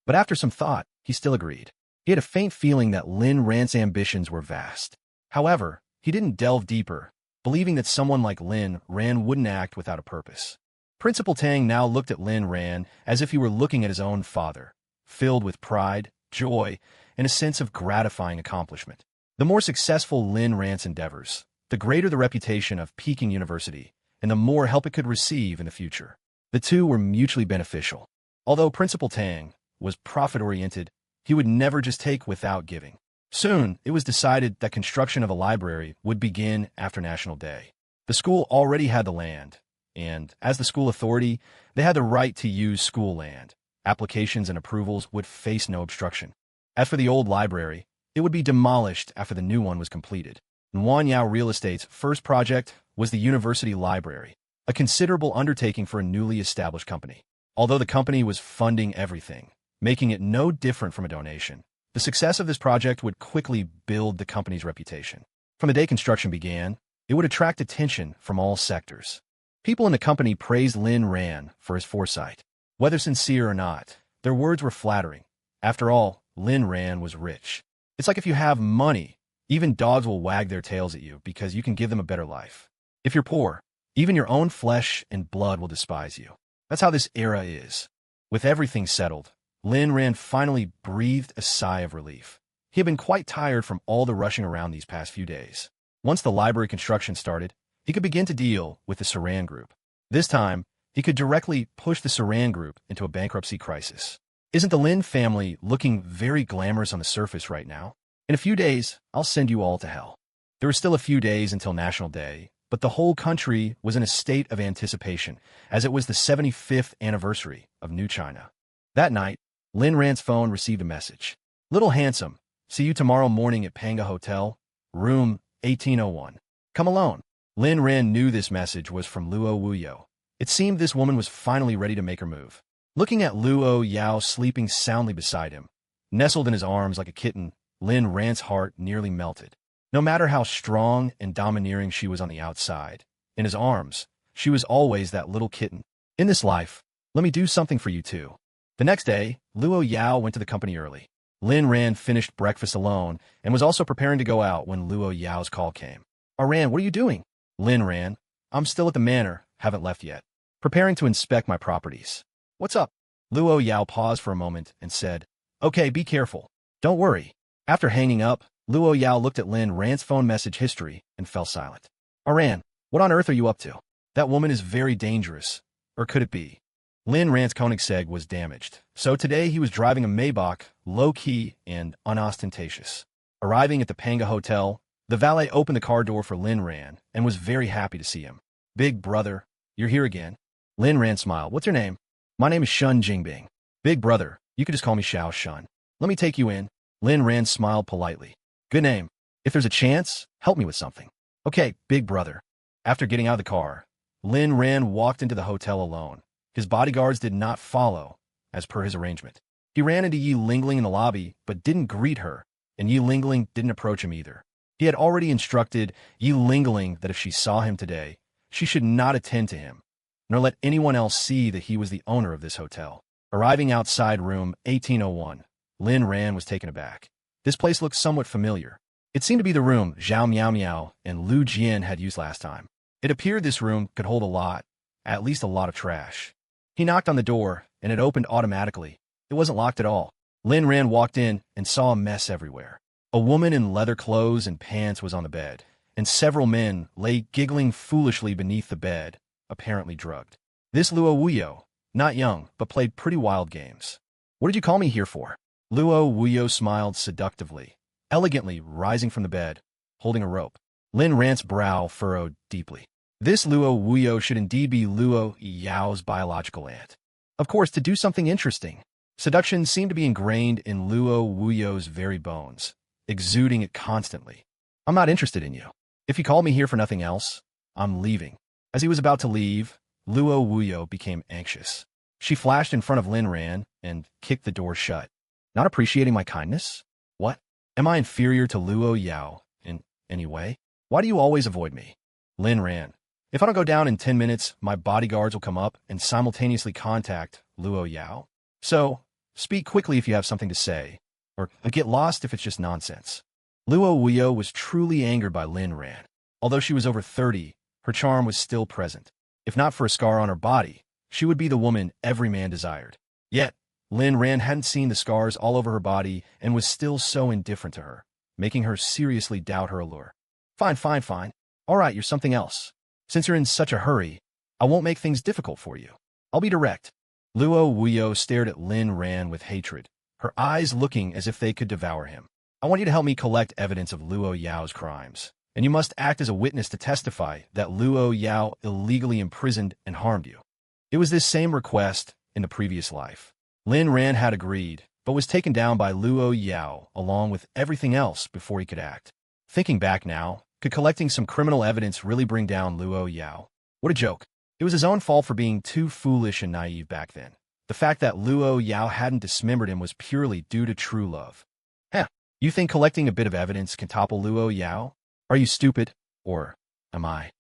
But after some thought, he still agreed. He had a faint feeling that Lynn Rand's ambitions were vast. However, he didn't delve deeper, believing that someone like Lynn Rand wouldn't act without a purpose. Principal Tang now looked at Lynn Rand as if he were looking at his own father, filled with pride, joy, and a sense of gratifying accomplishment. The more successful Lynn Rand's endeavors, the greater the reputation of Peking University, and the more help it could receive in the future. The two were mutually beneficial. Although Principal Tang was profit-oriented, he would never just take without giving. Soon, it was decided that construction of a library would begin after National Day. The school already had the land, and as the school authority, they had the right to use school land. Applications and approvals would face no obstruction. As for the old library, it would be demolished after the new one was completed. Wanyao Real Estate's first project was the University Library, a considerable undertaking for a newly established company. Although the company was funding everything, making it no different from a donation, the success of this project would quickly build the company's reputation. From the day construction began, it would attract attention from all sectors. People in the company praised Lynn Rand for his foresight. Whether sincere or not, their words were flattering. After all, Lynn Rand was rich. It's like if you have money, even dogs will wag their tails at you because you can give them a better life. If you're poor, even your own flesh and blood will despise you. That's how this era is. With everything settled, Lynn Rand finally breathed a sigh of relief. He had been quite tired from all the rushing around these past few days. Once the library construction started, he could begin to deal with the Saran Group. This time, he could directly push the Saran Group into a bankruptcy crisis. Isn't the Lynn family looking very glamorous on the surface right now? In a few days, I'll send you all to hell. There were still a few days until National Day, but the whole country was in a state of anticipation, as it was the 75th anniversary of New China. That night, Lynn Rand's phone received a message. Little Handsome, see you tomorrow morning at Panga Hotel, room 1801. Come alone. Lynn Rand knew this message was from Luo Wuyo. It seemed this woman was finally ready to make her move. Looking at Luo Yao sleeping soundly beside him, nestled in his arms like a kitten, Lynn Rand's heart nearly melted. No matter how strong and domineering she was on the outside, in his arms, she was always that little kitten. In this life, let me do something for you too. The next day, Luo Yao went to the company early. Lynn Rand finished breakfast alone and was also preparing to go out when Luo Yao's call came. Rand, what are you doing? Lynn Rand, I'm still at the manor, haven't left yet. Preparing to inspect my properties. What's up? Luo Yao paused for a moment and said, Okay, be careful. Don't worry. After hanging up, Luo Yao looked at Lynn Rand's phone message history and fell silent. Rand, what on earth are you up to? That woman is very dangerous. Or could it be? Lynn Rand's Koenigsegg was damaged, so today he was driving a Maybach, low-key and unostentatious. Arriving at the Panga Hotel, the valet opened the car door for Lynn Rand and was very happy to see him. Big brother, you're here again. Lynn Rand smiled. What's your name? My name is Shun Jingbing. Big brother, you could just call me Xiao Shun. Let me take you in. Lynn Rand smiled politely. Good name. If there's a chance, help me with something. Okay, big brother. After getting out of the car, Lynn Rand walked into the hotel alone. His bodyguards did not follow, as per his arrangement. He ran into Yi Lingling in the lobby, but didn't greet her, and Yi Lingling didn't approach him either. He had already instructed Yi Lingling that if she saw him today, she should not attend to him, nor let anyone else see that he was the owner of this hotel. Arriving outside room 1801, Lynn Rand was taken aback. This place looked somewhat familiar. It seemed to be the room Zhao Miao Miao and Lu Jian had used last time. It appeared this room could hold at least a lot of trash. He knocked on the door, and it opened automatically. It wasn't locked at all. Lynn Rand walked in and saw a mess everywhere. A woman in leather clothes and pants was on the bed, and several men lay giggling foolishly beneath the bed, apparently drugged. This Luo Wuyo, not young, but played pretty wild games. What did you call me here for? Luo Wuyo smiled seductively, elegantly rising from the bed, holding a rope. Lynn Rand's brow furrowed deeply. This Luo Wuyo should indeed be Luo Yao's biological aunt. Of course, to do something interesting. Seduction seemed to be ingrained in Luo Wuyo's very bones, exuding it constantly. I'm not interested in you. If you called me here for nothing else, I'm leaving. As he was about to leave, Luo Wuyo became anxious. She flashed in front of Lin Ran and kicked the door shut. Not appreciating my kindness? What? Am I inferior to Luo Yao in any way? Why do you always avoid me? Lin Ran. If I don't go down in 10 minutes, my bodyguards will come up and simultaneously contact Luo Yao. So, speak quickly if you have something to say, or get lost if it's just nonsense. Luo Wuyo was truly angered by Lin Ran. Although she was over 30, her charm was still present. If not for a scar on her body, she would be the woman every man desired. Yet, Lin Ran hadn't seen the scars all over her body and was still so indifferent to her, making her seriously doubt her allure. Fine. All right, you're something else. Since you're in such a hurry, I won't make things difficult for you. I'll be direct. Luo Wuyo stared at Lin Ran with hatred, her eyes looking as if they could devour him. I want you to help me collect evidence of Luo Yao's crimes, and you must act as a witness to testify that Luo Yao illegally imprisoned and harmed you. It was this same request in the previous life. Lin Ran had agreed, but was taken down by Luo Yao along with everything else before he could act. Thinking back now, could collecting some criminal evidence really bring down Luo Yao? What a joke. It was his own fault for being too foolish and naive back then. The fact that Luo Yao hadn't dismembered him was purely due to true love. You think collecting a bit of evidence can topple Luo Yao? Are you stupid? Or am I?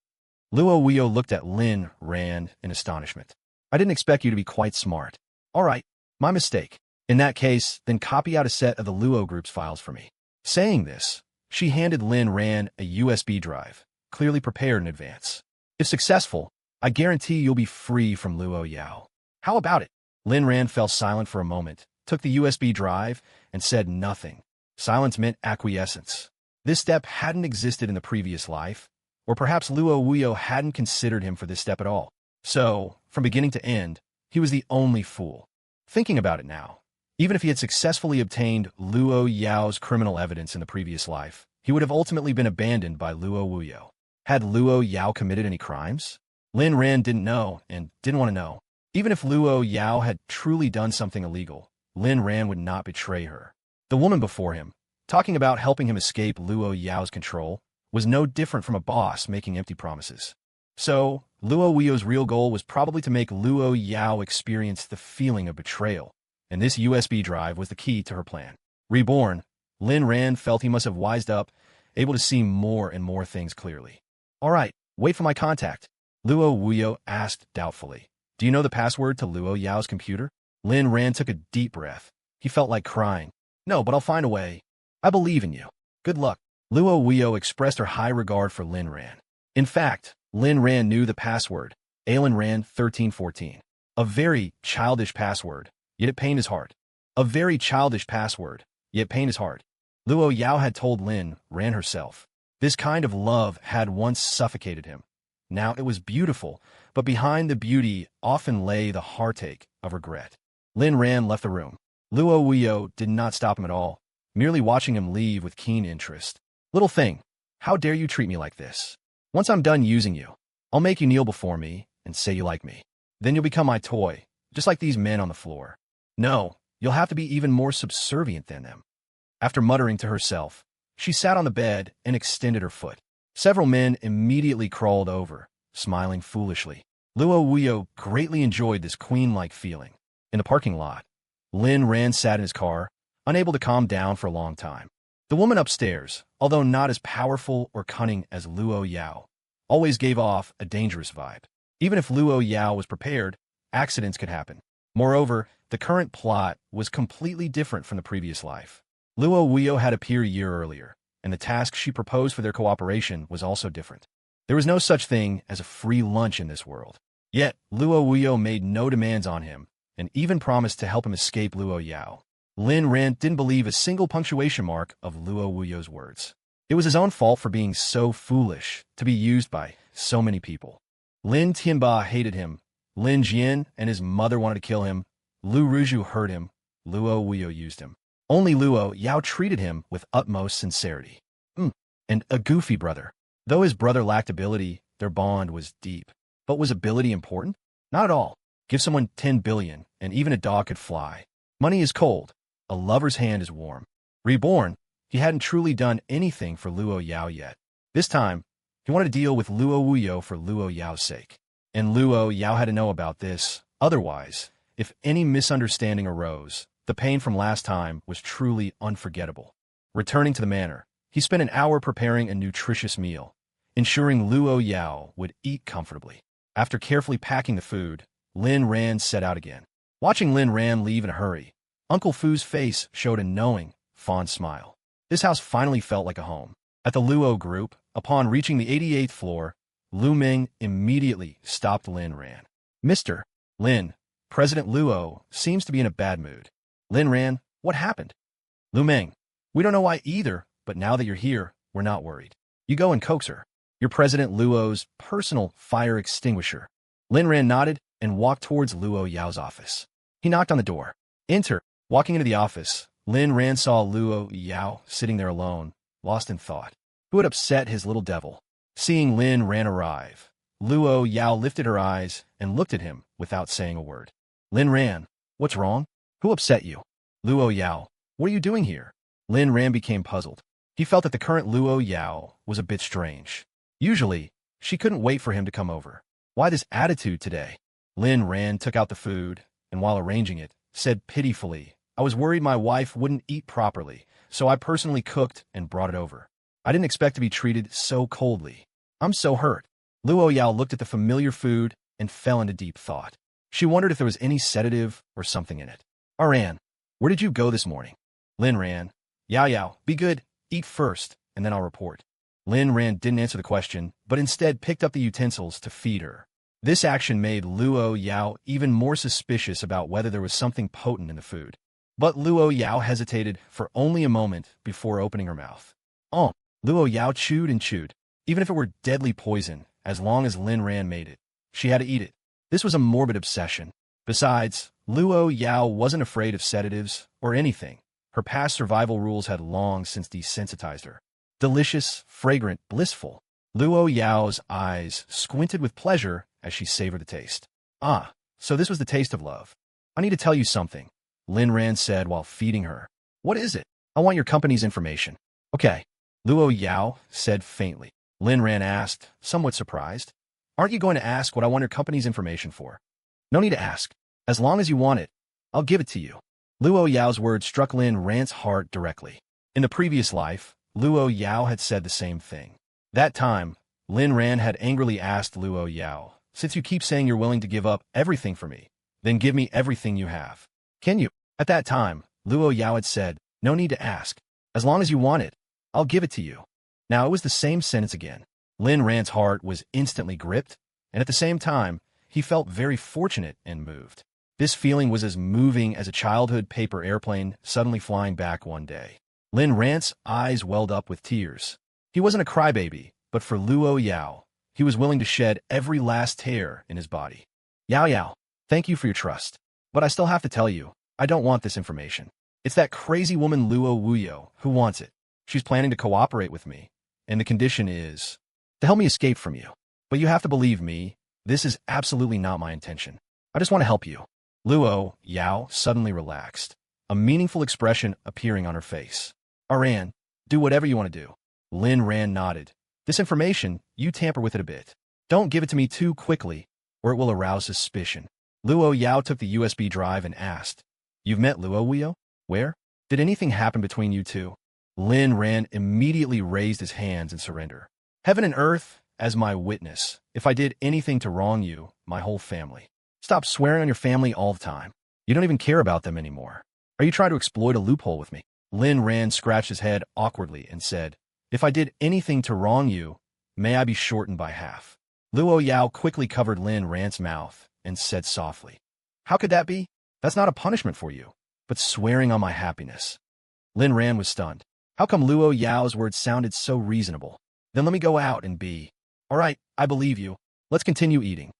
Luo Wuyo looked at Lin Ran in astonishment. I didn't expect you to be quite smart. All right, my mistake. In that case, then copy out a set of the Luo Group's files for me. Saying this, she handed Lin Ran a USB drive, clearly prepared in advance. If successful, I guarantee you'll be free from Luo Yao. How about it? Lin Ran fell silent for a moment, took the USB drive, and said nothing. Silence meant acquiescence. This step hadn't existed in the previous life, or perhaps Luo Wuyo hadn't considered him for this step at all. So, from beginning to end, he was the only fool. Thinking about it now, even if he had successfully obtained Luo Yao's criminal evidence in the previous life, he would have ultimately been abandoned by Luo Wuyo. Had Luo Yao committed any crimes? Lin Ran didn't know and didn't want to know. Even if Luo Yao had truly done something illegal, Lin Ran would not betray her. The woman before him, talking about helping him escape Luo Yao's control, was no different from a boss making empty promises. So, Luo Wuyo's real goal was probably to make Luo Yao experience the feeling of betrayal, and this USB drive was the key to her plan. Reborn, Lin Ran felt he must have wised up, able to see more and more things clearly. All right, wait for my contact. Luo Wuyo asked doubtfully. Do you know the password to Luo Yao's computer? Lin Ran took a deep breath. He felt like crying. No, but I'll find a way. I believe in you. Good luck. Luo Wuyo expressed her high regard for Lin Ran. In fact, Lin Ran knew the password, Alan Ran 1314. A very childish password, yet it pained his heart. A very childish password, yet pained his heart. Luo Yao had told Lin Ran herself. This kind of love had once suffocated him. Now it was beautiful, but behind the beauty often lay the heartache of regret. Lin Ran left the room. Luo Wuyo did not stop him at all, merely watching him leave with keen interest. Little thing, how dare you treat me like this? Once I'm done using you, I'll make you kneel before me and say you like me. Then you'll become my toy, just like these men on the floor. No, you'll have to be even more subservient than them. After muttering to herself, she sat on the bed and extended her foot. Several men immediately crawled over, smiling foolishly. Luo Wuyo greatly enjoyed this queen-like feeling. In the parking lot, Lin Ran sat in his car, unable to calm down for a long time. The woman upstairs, although not as powerful or cunning as Luo Yao, always gave off a dangerous vibe. Even if Luo Yao was prepared, accidents could happen. Moreover, the current plot was completely different from the previous life. Luo Wuyo had appeared a year earlier, and the task she proposed for their cooperation was also different. There was no such thing as a free lunch in this world. Yet, Luo Wuyo made no demands on him, and even promised to help him escape Luo Yao. Lin Ran didn't believe a single punctuation mark of Luo Wuyo's words. It was his own fault for being so foolish to be used by so many people. Lin Tianba hated him. Lin Jian and his mother wanted to kill him. Lu Ruju hurt him. Luo Wuyo used him. Only Luo Yao treated him with utmost sincerity. And a goofy brother. Though his brother lacked ability, their bond was deep. But was ability important? Not at all. Give someone 10 billion, and even a dog could fly. Money is cold. A lover's hand is warm. Reborn, he hadn't truly done anything for Luo Yao yet. This time, he wanted to deal with Luo Wuyo for Luo Yao's sake. and Luo Yao had to know about this. Otherwise, if any misunderstanding arose, the pain from last time was truly unforgettable. Returning to the manor, he spent an hour preparing a nutritious meal, ensuring Luo Yao would eat comfortably. After carefully packing the food, Lin Ran set out again. Watching Lin Ran leave in a hurry, Uncle Fu's face showed a knowing, fond smile. This house finally felt like a home. At the Luo group, upon reaching the 88th floor, Lu Ming immediately stopped Lin Ran. Mr. Lin, President Luo seems to be in a bad mood. Lin Ran, what happened? Lu Ming, we don't know why either, but now that you're here, we're not worried. You go and coax her. You're President Luo's personal fire extinguisher. Lin Ran nodded and walked towards Luo Yao's office. He knocked on the door. Enter. Walking into the office, Lin Ran saw Luo Yao sitting there alone, lost in thought. Who had upset his little devil? Seeing Lin Ran arrive, Luo Yao lifted her eyes and looked at him without saying a word. Lin Ran, what's wrong? Who upset you? Luo Yao, what are you doing here? Lin Ran became puzzled. He felt that the current Luo Yao was a bit strange. Usually, she couldn't wait for him to come over. Why this attitude today? Lin Ran took out the food, and while arranging it, said pitifully, I was worried my wife wouldn't eat properly, so I personally cooked and brought it over. I didn't expect to be treated so coldly. I'm so hurt. Luo Yao looked at the familiar food and fell into deep thought. She wondered if there was any sedative or something in it. Aran, where did you go this morning? Lin Ran, Yao, be good, eat first, and then I'll report. Lin Ran didn't answer the question, but instead picked up the utensils to feed her. This action made Luo Yao even more suspicious about whether there was something potent in the food. But Luo Yao hesitated for only a moment before opening her mouth. Oh, Luo Yao chewed and chewed. Even if it were deadly poison, as long as Lin Ran made it, she had to eat it. This was a morbid obsession. Besides, Luo Yao wasn't afraid of sedatives or anything. Her past survival rules had long since desensitized her. Delicious, fragrant, blissful. Luo Yao's eyes squinted with pleasure as she savored the taste. Ah, so this was the taste of love. I need to tell you something, Lin Ran said while feeding her. What is it? I want your company's information. Okay, Luo Yao said faintly. Lin Ran asked, somewhat surprised. Aren't you going to ask what I want your company's information for? No need to ask. As long as you want it, I'll give it to you. Luo Yao's words struck Lin Ran's heart directly. In the previous life, Luo Yao had said the same thing. That time, Lin Ran had angrily asked Luo Yao, since you keep saying you're willing to give up everything for me, then give me everything you have. Can you? At that time, Luo Yao had said, no need to ask. As long as you want it, I'll give it to you. Now it was the same sentence again. Lin Ran's heart was instantly gripped, and at the same time, he felt very fortunate and moved. This feeling was as moving as a childhood paper airplane suddenly flying back one day. Lin Ran's eyes welled up with tears. He wasn't a crybaby, but for Luo Yao, he was willing to shed every last tear in his body. Yao, thank you for your trust. But I still have to tell you, I don't want this information. It's that crazy woman Luo Wuyo who wants it. She's planning to cooperate with me, and the condition is to help me escape from you. But you have to believe me, this is absolutely not my intention. I just want to help you. Luo Yao suddenly relaxed, a meaningful expression appearing on her face. Aran, do whatever you want to do. Lin Ran nodded. This information, you tamper with it a bit. Don't give it to me too quickly, or it will arouse suspicion. Luo Yao took the USB drive and asked, You've met Luo Wuyo? Where? Did anything happen between you two? Lin Ran immediately raised his hands in surrender. Heaven and earth, as my witness, if I did anything to wrong you, my whole family. Stop swearing on your family all the time. You don't even care about them anymore. Are you trying to exploit a loophole with me? Lin Ran scratched his head awkwardly and said, If I did anything to wrong you, may I be shortened by half. Luo Yao quickly covered Lin Ran's mouth and said softly, How could that be? That's not a punishment for you, but swearing on my happiness. Lin Ran was stunned. How come Luo Yao's words sounded so reasonable? Then let me go out and be. All right, I believe you. Let's continue eating.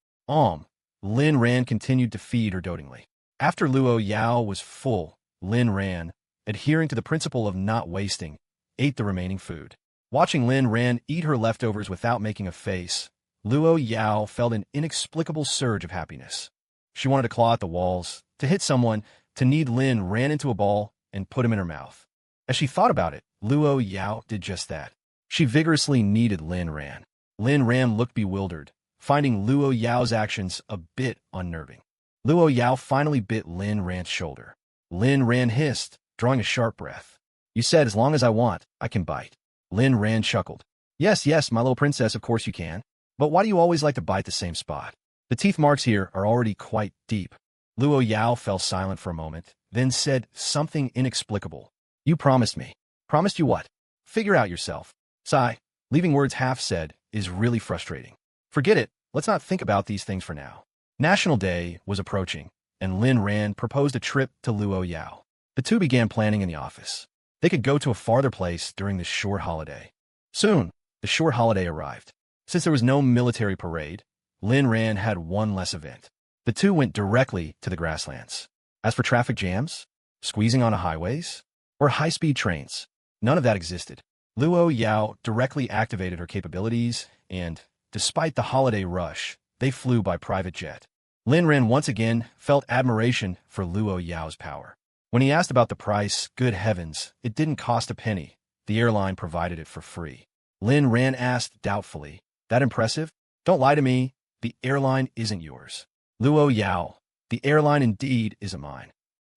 Lin Ran continued to feed her dotingly. After Luo Yao was full, Lin Ran, adhering to the principle of not wasting, ate the remaining food. Watching Lin Ran eat her leftovers without making a face, Luo Yao felt an inexplicable surge of happiness. She wanted to claw at the walls, to hit someone, to knead Lin Ran into a ball and put him in her mouth. As she thought about it, Luo Yao did just that. She vigorously kneaded Lin Ran. Lin Ran looked bewildered, finding Luo Yao's actions a bit unnerving. Luo Yao finally bit Lin Ran's shoulder. Lin Ran hissed, drawing a sharp breath. You said as long as I want, I can bite. Lin Ran chuckled. Yes, yes, my little princess, of course you can. But why do you always like to bite the same spot? The teeth marks here are already quite deep. Luo Yao fell silent for a moment, then said something inexplicable. You promised me. Promised you what? Figure out yourself. Sigh. Leaving words half said is really frustrating. Forget it. Let's not think about these things for now. National Day was approaching, and Lin Ran proposed a trip to Luo Yao. The two began planning in the office. They could go to a farther place during this short holiday. Soon, the short holiday arrived. Since there was no military parade, Lin Ran had one less event. The two went directly to the grasslands. As for traffic jams, squeezing onto highways, or high-speed trains, none of that existed. Luo Yao directly activated her capabilities, and, despite the holiday rush, they flew by private jet. Lin Ran once again felt admiration for Luo Yao's power. When he asked about the price, good heavens, it didn't cost a penny. The airline provided it for free. Lin Ran asked doubtfully, that impressive? Don't lie to me. The airline isn't yours. Luo Yao, the airline indeed isn't mine.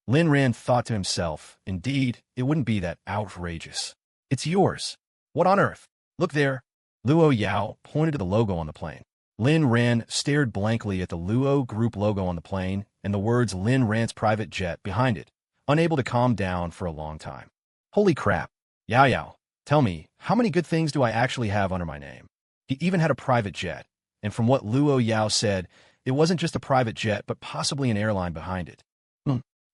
Lin Ran thought to himself, indeed, it wouldn't be that outrageous. It's yours. What on earth? Look there. Luo Yao pointed to the logo on the plane. Lin Ran stared blankly at the Luo Group logo on the plane and the words Lin Ran's private jet behind it, unable to calm down for a long time. Holy crap. Yao Yao, tell me, how many good things do I actually have under my name? He even had a private jet, and from what Luo Yao said, it wasn't just a private jet but possibly an airline behind it.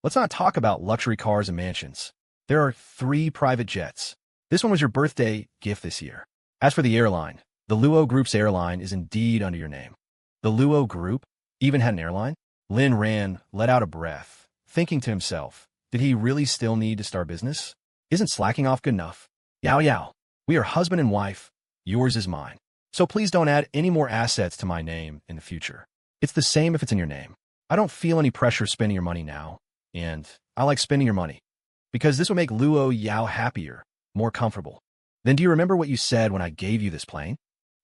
Let's not talk about luxury cars and mansions. There are 3 private jets. This one was your birthday gift this year. As for the airline, the Luo Group's airline is indeed under your name. The Luo Group even had an airline? Lin Ran let out a breath, thinking to himself, did he really still need to start business? Isn't slacking off good enough? Yao Yao, we are husband and wife. Yours is mine. So please don't add any more assets to my name in the future. It's the same if it's in your name. I don't feel any pressure spending your money now, and I like spending your money, because this will make Luo Yao happier, more comfortable. Then do you remember what you said when I gave you this plane?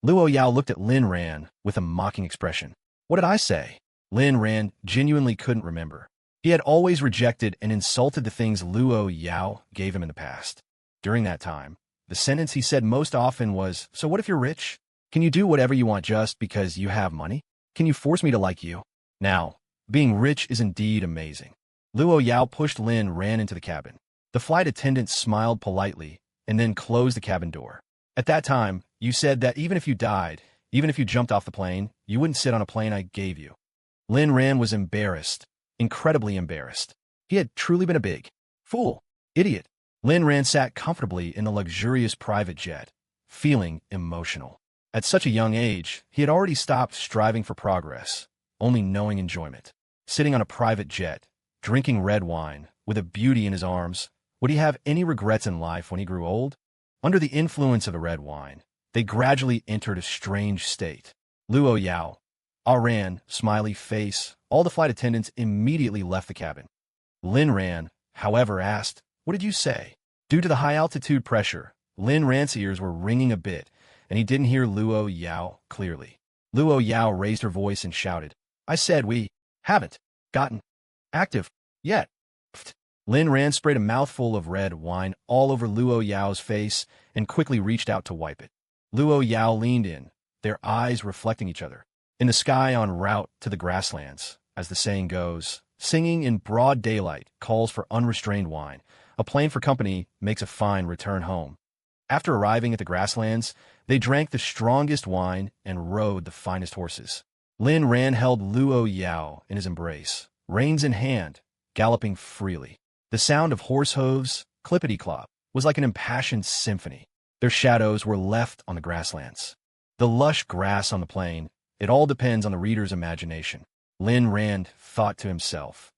Luo Yao looked at Lin Ran with a mocking expression. What did I say? Lin Ran genuinely couldn't remember. He had always rejected and insulted the things Luo Yao gave him in the past. During that time, the sentence he said most often was, so what if you're rich? Can you do whatever you want just because you have money? Can you force me to like you? Now, being rich is indeed amazing. Luo Yao pushed Lin Ran into the cabin. The flight attendant smiled politely and then closed the cabin door. At that time, you said that even if you died, even if you jumped off the plane, you wouldn't sit on a plane I gave you. Lin Ran was embarrassed, incredibly embarrassed. He had truly been a big fool, idiot. Lin Ran sat comfortably in the luxurious private jet, feeling emotional. At such a young age, he had already stopped striving for progress, only knowing enjoyment. Sitting on a private jet, drinking red wine, with a beauty in his arms, would he have any regrets in life when he grew old? Under the influence of the red wine, they gradually entered a strange state. Luo Yao, Ran, smiley face, all the flight attendants immediately left the cabin. Lin Ran, however, asked, what did you say? Due to the high-altitude pressure, Lin Ran's ears were ringing a bit, and he didn't hear Luo Yao clearly. Luo Yao raised her voice and shouted, I said we haven't gotten active yet. Pfft. Lin Ran sprayed a mouthful of red wine all over Luo Yao's face and quickly reached out to wipe it. Luo Yao leaned in, their eyes reflecting each other. In the sky en route to the grasslands, as the saying goes, singing in broad daylight calls for unrestrained wine. A plane for company makes a fine return home. After arriving at the grasslands, they drank the strongest wine and rode the finest horses. Lin Ran held Luo Yao in his embrace, reins in hand, galloping freely. The sound of horse hooves, clippity-clop, was like an impassioned symphony. Their shadows were left on the grasslands. The lush grass on the plain, it all depends on the reader's imagination. Lin Ran thought to himself,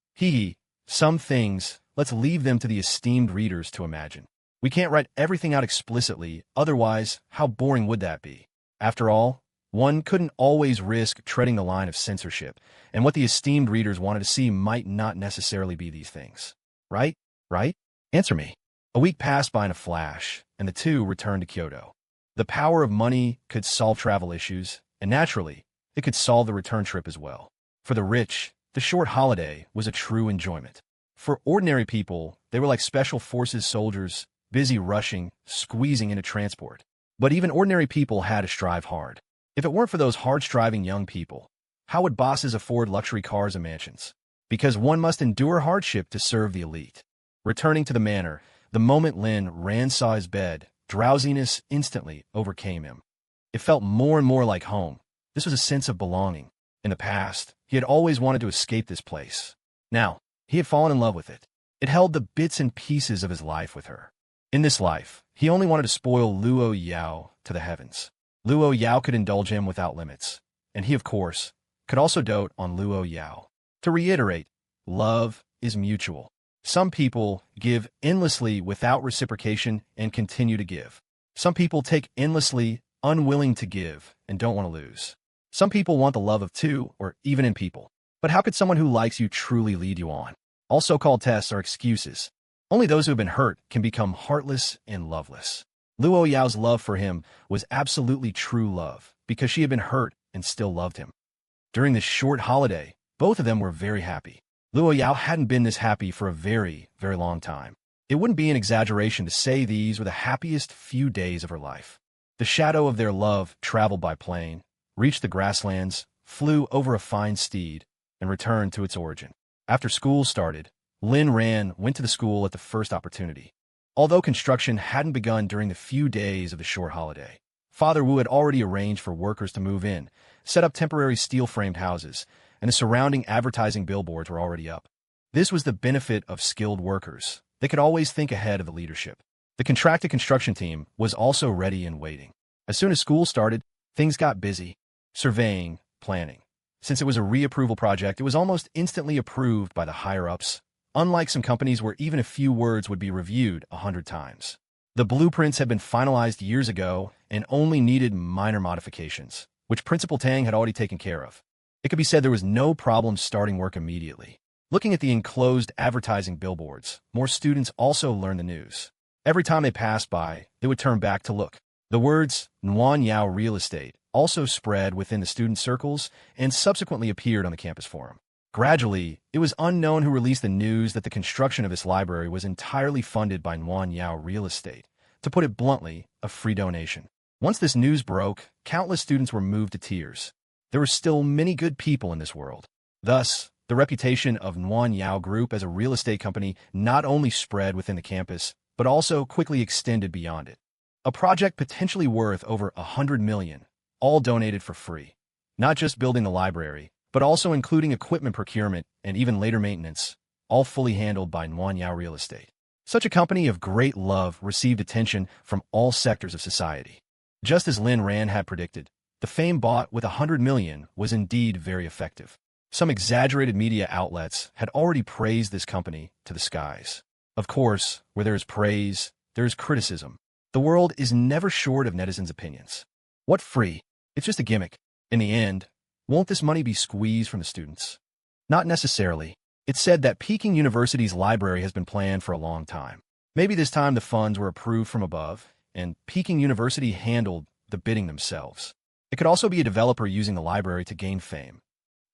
some things, let's leave them to the esteemed readers to imagine. We can't write everything out explicitly, otherwise, how boring would that be? After all, one couldn't always risk treading the line of censorship, and what the esteemed readers wanted to see might not necessarily be these things. Right? Right? Answer me. A week passed by in a flash, and the two returned to Kyoto. The power of money could solve travel issues, and naturally, it could solve the return trip as well. For the rich, the short holiday was a true enjoyment. For ordinary people, they were like special forces soldiers, busy rushing, squeezing into transport. But even ordinary people had to strive hard. If it weren't for those hard-striving young people, how would bosses afford luxury cars and mansions? Because one must endure hardship to serve the elite. Returning to the manor, the moment Lynn ransaw his bed, drowsiness instantly overcame him. It felt more and more like home. This was a sense of belonging. In the past, he had always wanted to escape this place. Now, he had fallen in love with it. It held the bits and pieces of his life with her. In this life, he only wanted to spoil Luo Yao to the heavens. Luo Yao could indulge him without limits, and he, of course, could also dote on Luo Yao. To reiterate, love is mutual. Some people give endlessly without reciprocation and continue to give. Some people take endlessly, unwilling to give, and don't want to lose. Some people want the love of two, or even in people. But how could someone who likes you truly lead you on? All so-called tests are excuses. Only those who have been hurt can become heartless and loveless. Luo Yao's love for him was absolutely true love, because she had been hurt and still loved him. During this short holiday, both of them were very happy. Luo Yao hadn't been this happy for a very, very long time. It wouldn't be an exaggeration to say these were the happiest few days of her life. The shadow of their love traveled by plane, reached the grasslands, flew over a fine steed, and returned to its origin. After school started, Lynn went to the school at the first opportunity. Although construction hadn't begun during the few days of the short holiday, Father Wu had already arranged for workers to move in, set up temporary steel-framed houses, and the surrounding advertising billboards were already up. This was the benefit of skilled workers. They could always think ahead of the leadership. The contracted construction team was also ready and waiting. As soon as school started, things got busy. Surveying, planning. Since it was a reapproval project, it was almost instantly approved by the higher-ups, unlike some companies where even a few words would be reviewed 100 times. The blueprints had been finalized years ago and only needed minor modifications, which Principal Tang had already taken care of. It could be said there was no problem starting work immediately. Looking at the enclosed advertising billboards, more students also learned the news. Every time they passed by, they would turn back to look. The words Nuan Yao Real Estate also spread within the student circles and subsequently appeared on the campus forum. Gradually, it was unknown who released the news that the construction of this library was entirely funded by Nuan Yao Real Estate. To put it bluntly, a free donation. Once this news broke, countless students were moved to tears. There were still many good people in this world. Thus, the reputation of Nuan Yao Group as a real estate company not only spread within the campus, but also quickly extended beyond it. A project potentially worth over 100 million, all donated for free. Not just building the library, but also including equipment procurement and even later maintenance, all fully handled by Nuan Yao Real Estate. Such a company of great love received attention from all sectors of society. Just as Lynn had predicted, the fame bought with 100 million was indeed very effective. Some exaggerated media outlets had already praised this company to the skies. Of course, where there is praise, there is criticism. The world is never short of netizens' opinions. What free? It's just a gimmick. In the end, won't this money be squeezed from the students? Not necessarily. It's said that Peking University's library has been planned for a long time. Maybe this time the funds were approved from above, and Peking University handled the bidding themselves. It could also be a developer using the library to gain fame.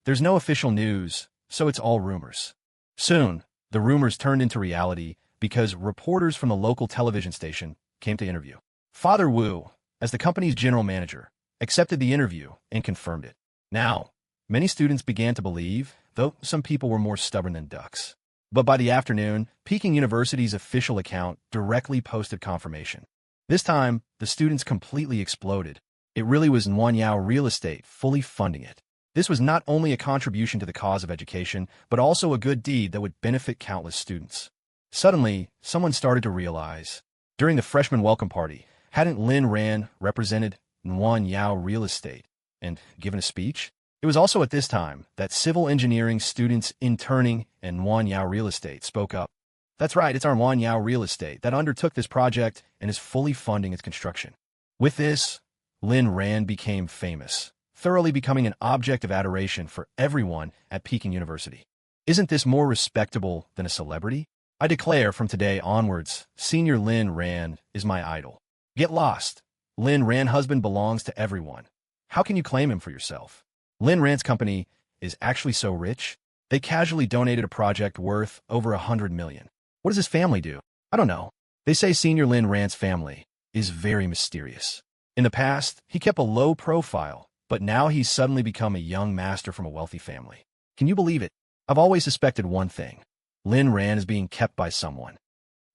There's no official news, so it's all rumors. Soon, the rumors turned into reality because reporters from the local television station came to interview. Father Wu, as the company's general manager, accepted the interview and confirmed it. Now, many students began to believe, though some people were more stubborn than ducks. But by the afternoon, Peking University's official account directly posted confirmation. This time, the students completely exploded. It really was Nuan Yao Real Estate fully funding it. This was not only a contribution to the cause of education, but also a good deed that would benefit countless students. Suddenly, someone started to realize. During the freshman welcome party, hadn't Lynn represented Nuan Yao Real Estate and given a speech? It was also at this time that civil engineering students interning in Nuan Yao Real Estate spoke up. That's right, it's our Nuan Yao Real Estate that undertook this project and is fully funding its construction. With this, Lynn became famous, thoroughly becoming an object of adoration for everyone at Peking University. Isn't this more respectable than a celebrity? I declare from today onwards, Senior Lynn is my idol. Get lost. Lynn husband belongs to everyone. How can you claim him for yourself? Lynn Rand's company is actually so rich, they casually donated a project worth over $100 million. What does his family do? I don't know. They say Senior Lynn Rand's family is very mysterious. In the past, he kept a low profile, but now he's suddenly become a young master from a wealthy family. Can you believe it? I've always suspected one thing. Lynn Rand is being kept by someone.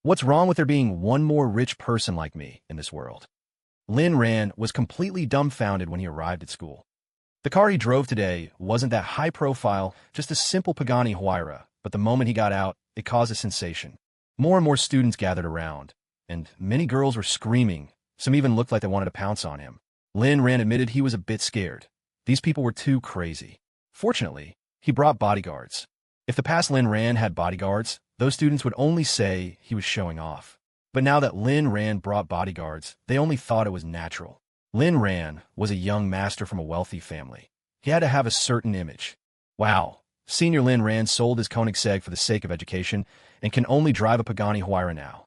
What's wrong with there being one more rich person like me in this world? Lynn Rand was completely dumbfounded when he arrived at school. The car he drove today wasn't that high profile, just a simple Pagani Huayra, but the moment he got out, it caused a sensation. More and more students gathered around, and many girls were screaming. Some even looked like they wanted to pounce on him. Lynn Rand admitted he was a bit scared. These people were too crazy. Fortunately, he brought bodyguards. If the past Lynn Rand had bodyguards, those students would only say he was showing off. But now that Lynn Rand brought bodyguards, they only thought it was natural. Lynn Rand was a young master from a wealthy family. He had to have a certain image. Wow, Senior Lynn Rand sold his Koenigsegg for the sake of education and can only drive a Pagani Huayra now.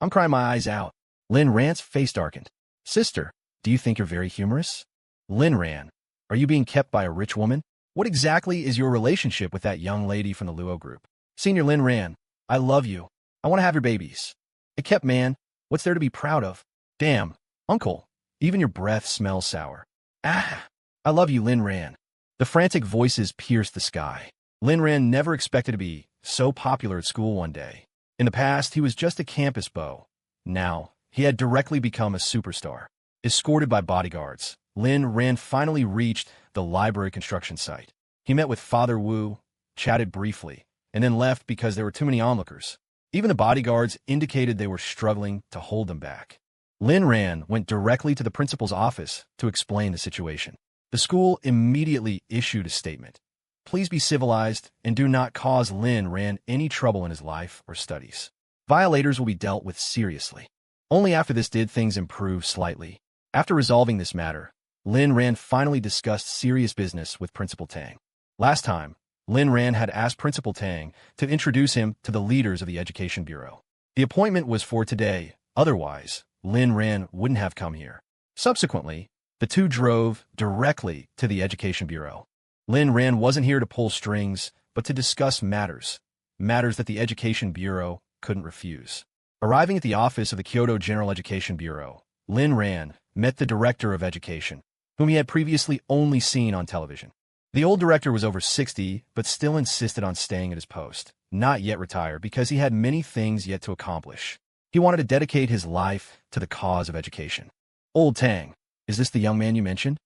I'm crying my eyes out. Lynn Rand's face darkened. Sister, do you think you're very humorous? Lynn Rand, are you being kept by a rich woman? What exactly is your relationship with that young lady from the Luo group? Senior Lynn Rand, I love you. I want to have your babies. It kept, man. What's there to be proud of? Damn, uncle. Even your breath smells sour. Ah, I love you, Lynn Rand. The frantic voices pierced the sky. Lynn Rand never expected to be so popular at school one day. In the past, he was just a campus beau. Now, he had directly become a superstar. Escorted by bodyguards, Lynn Rand finally reached the library construction site. He met with Father Wu, chatted briefly, and then left because there were too many onlookers. Even the bodyguards indicated they were struggling to hold them back. Lynn Rand went directly to the principal's office to explain the situation. The school immediately issued a statement. Please be civilized and do not cause Lynn Rand any trouble in his life or studies. Violators will be dealt with seriously. Only after this did things improve slightly. After resolving this matter, Lynn Rand finally discussed serious business with Principal Tang. Last time, Lynn Rand had asked Principal Tang to introduce him to the leaders of the Education Bureau. The appointment was for today, otherwise, Lynn Rand wouldn't have come here. Subsequently, the two drove directly to the Education Bureau. Lynn Rand wasn't here to pull strings, but to discuss matters that the Education Bureau couldn't refuse. Arriving at the office of the Kyoto General Education Bureau, Lynn Rand met the Director of Education, whom he had previously only seen on television. The old director was over 60, but still insisted on staying at his post, not yet retired, because he had many things yet to accomplish. He wanted to dedicate his life to the cause of education. Old Tang, is this the young man you mentioned?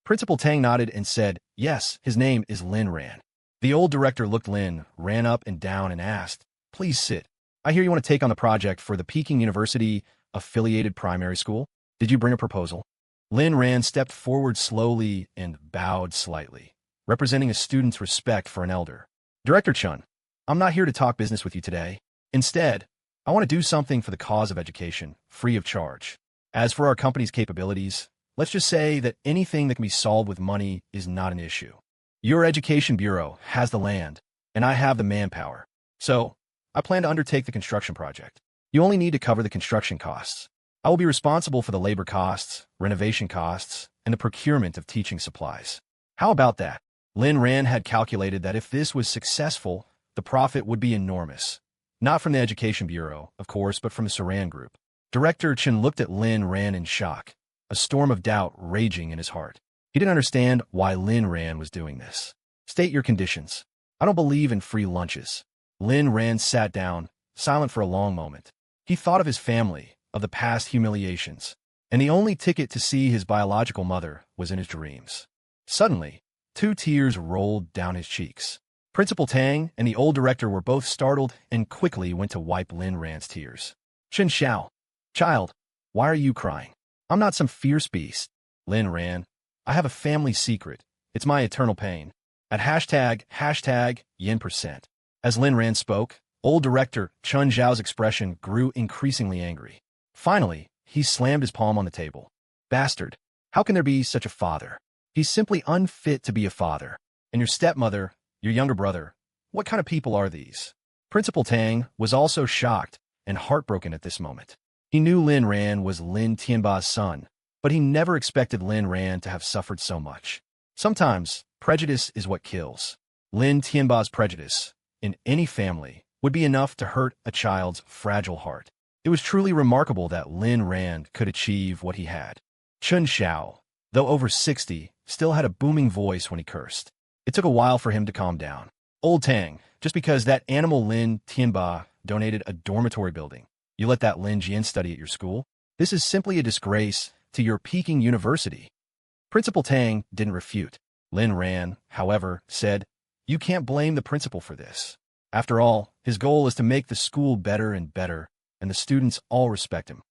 Principal Tang nodded and said, yes, his name is Lynn Rand. The old director looked Lynn, ran up and down and asked, please sit. I hear you want to take on the project for the Peking University affiliated primary school. Did you bring a proposal? Lynn Rand stepped forward slowly and bowed slightly, representing a student's respect for an elder. Director Chun, I'm not here to talk business with you today. Instead, I want to do something for the cause of education, free of charge. As for our company's capabilities, let's just say that anything that can be solved with money is not an issue. Your Education Bureau has the land, and I have the manpower. So, I plan to undertake the construction project. You only need to cover the construction costs. I will be responsible for the labor costs, renovation costs, and the procurement of teaching supplies. How about that? Lynn Rand had calculated that if this was successful, the profit would be enormous. Not from the Education Bureau, of course, but from the Saran Group. Director Chen looked at Lynn Rand in shock, a storm of doubt raging in his heart. He didn't understand why Lynn Rand was doing this. State your conditions. I don't believe in free lunches. Lynn Rand sat down, silent for a long moment. He thought of his family, of the past humiliations, and the only ticket to see his biological mother was in his dreams. Suddenly, 2 tears rolled down his cheeks. Principal Tang and the old director were both startled and quickly went to wipe Lynn Rand's tears. Chen Xiao, child, why are you crying? I'm not some fierce beast. Lynn Rand, I have a family secret. It's my eternal pain. At hashtag yen%. As Lynn Rand spoke, old director Chun Zhao's expression grew increasingly angry. Finally, he slammed his palm on the table. Bastard, how can there be such a father? He's simply unfit to be a father. And your stepmother, your younger brother, what kind of people are these? Principal Tang was also shocked and heartbroken at this moment. He knew Lynn Rand was Lin Tianba's son, but he never expected Lynn Rand to have suffered so much. Sometimes, prejudice is what kills. Lin Tianba's prejudice, in any family, would be enough to hurt a child's fragile heart. It was truly remarkable that Lin Rand could achieve what he had. Chun Xiao, though over 60, still had a booming voice when he cursed. It took a while for him to calm down. Old Tang, just because that animal Lin Tianba donated a dormitory building, you let that Lin Jian study at your school? This is simply a disgrace to your Peking University. Principal Tang didn't refute. Lin Ran, however, said, "You can't blame the principal for this. After all, his goal is to make the school better and better, and the students all respect him."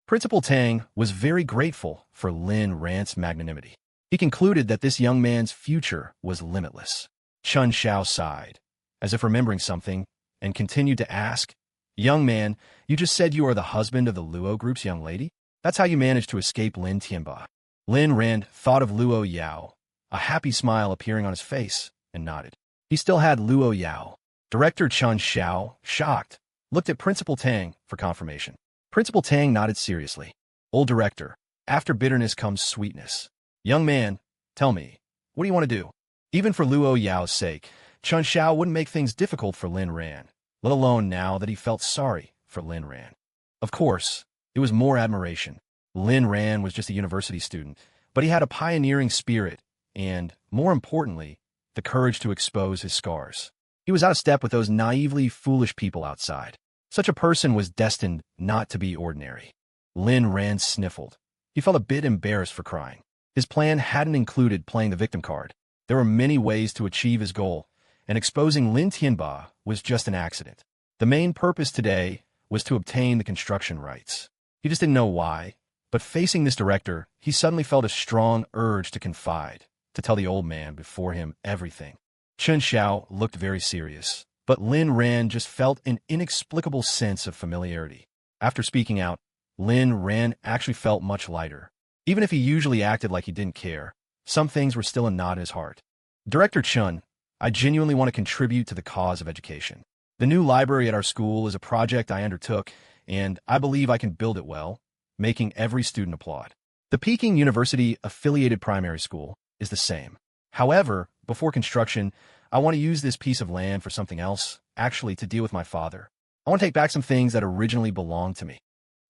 Principal Tang was very grateful for Lin Ran's magnanimity. He concluded that this young man's future was limitless. Chun Xiao sighed, as if remembering something, and continued to ask, "Young man, you just said you are the husband of the Luo group's young lady? That's how you managed to escape Lin Tianba." Lin Rand thought of Luo Yao, a happy smile appearing on his face, and nodded. He still had Luo Yao. Director Chun Xiao, shocked, looked at Principal Tang for confirmation. Principal Tang nodded seriously. "Old director, after bitterness comes sweetness. Young man, tell me, what do you want to do?" Even for Luo Yao's sake, Chun Xiao wouldn't make things difficult for Lin Ran, let alone now that he felt sorry for Lin Ran. Of course, it was more admiration. Lin Ran was just a university student, but he had a pioneering spirit and, more importantly, the courage to expose his scars. He was out of step with those naively foolish people outside. Such a person was destined not to be ordinary. Lin Ran sniffled. He felt a bit embarrassed for crying. His plan hadn't included playing the victim card. There were many ways to achieve his goal, and exposing Lin Tianba was just an accident. The main purpose today was to obtain the construction rights. He just didn't know why, but facing this director, he suddenly felt a strong urge to confide, to tell the old man before him everything. Chun Xiao looked very serious, but Lin Ran just felt an inexplicable sense of familiarity. After speaking out, Lin Ran actually felt much lighter. Even if he usually acted like he didn't care, some things were still a knot in his heart. "Director Chun, I genuinely want to contribute to the cause of education. The new library at our school is a project I undertook, and I believe I can build it well, making every student applaud. The Peking University affiliated primary school is the same. However, before construction, I want to use this piece of land for something else, actually to deal with my father. I want to take back some things that originally belonged to me."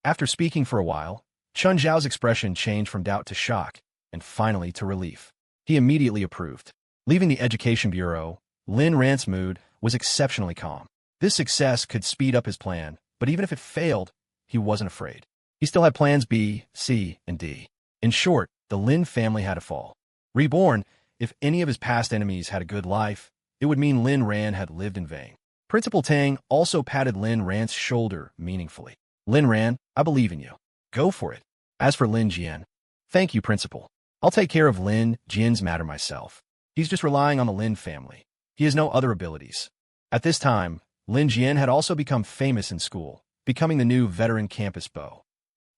After speaking for a while, Chun Zhao's expression changed from doubt to shock, and finally to relief. He immediately approved. Leaving the Education Bureau, Lin Ran's mood was exceptionally calm. This success could speed up his plan, but even if it failed, he wasn't afraid. He still had plans B, C, and D. In short, the Lin family had a fall. Reborn, if any of his past enemies had a good life, it would mean Lin Ran had lived in vain. Principal Tang also patted Lin Ran's shoulder meaningfully. "Lin Ran, I believe in you. Go for it. As for Lin Jian, thank you, Principal. I'll take care of Lin Jian's matter myself. He's just relying on the Lin family. He has no other abilities." At this time, Lin Jian had also become famous in school, becoming the new veteran campus beau.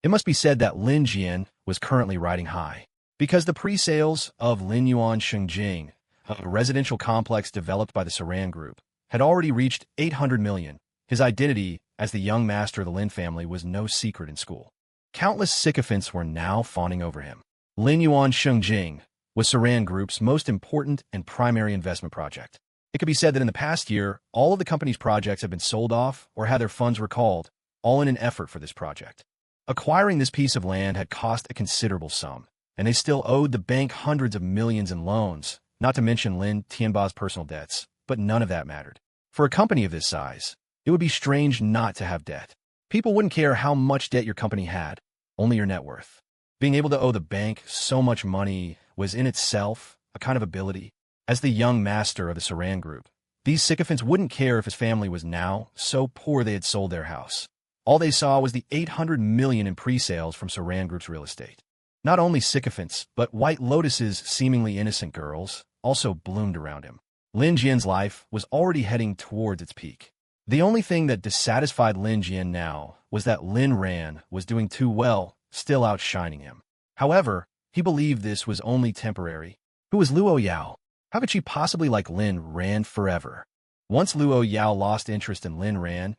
It must be said that Lin Jian was currently riding high, because the pre-sales of Lin Yuan Shengjing, a residential complex developed by the Saran Group, had already reached 800 million. His identity as the young master of the Lin family was no secret in school. Countless sycophants were now fawning over him. Lin Yuan Shengjing was Saran Group's most important and primary investment project. It could be said that in the past year, all of the company's projects have been sold off or had their funds recalled, all in an effort for this project. Acquiring this piece of land had cost a considerable sum, and they still owed the bank hundreds of millions in loans, not to mention Lin Tianba's personal debts, but none of that mattered. For a company of this size, it would be strange not to have debt. People wouldn't care how much debt your company had, only your net worth. Being able to owe the bank so much money was in itself a kind of ability. As the young master of the Saran Group, these sycophants wouldn't care if his family was now so poor they had sold their house. All they saw was the 800 million in pre-sales from Saran Group's real estate. Not only sycophants, but White Lotus's seemingly innocent girls also bloomed around him. Lin Jian's life was already heading towards its peak. The only thing that dissatisfied Lin Jian now was that Lin Ran was doing too well, still outshining him. However, he believed this was only temporary. Who was Luo Yao? How could she possibly like Lin Ran forever? Once Luo Yao lost interest in Lin Ran,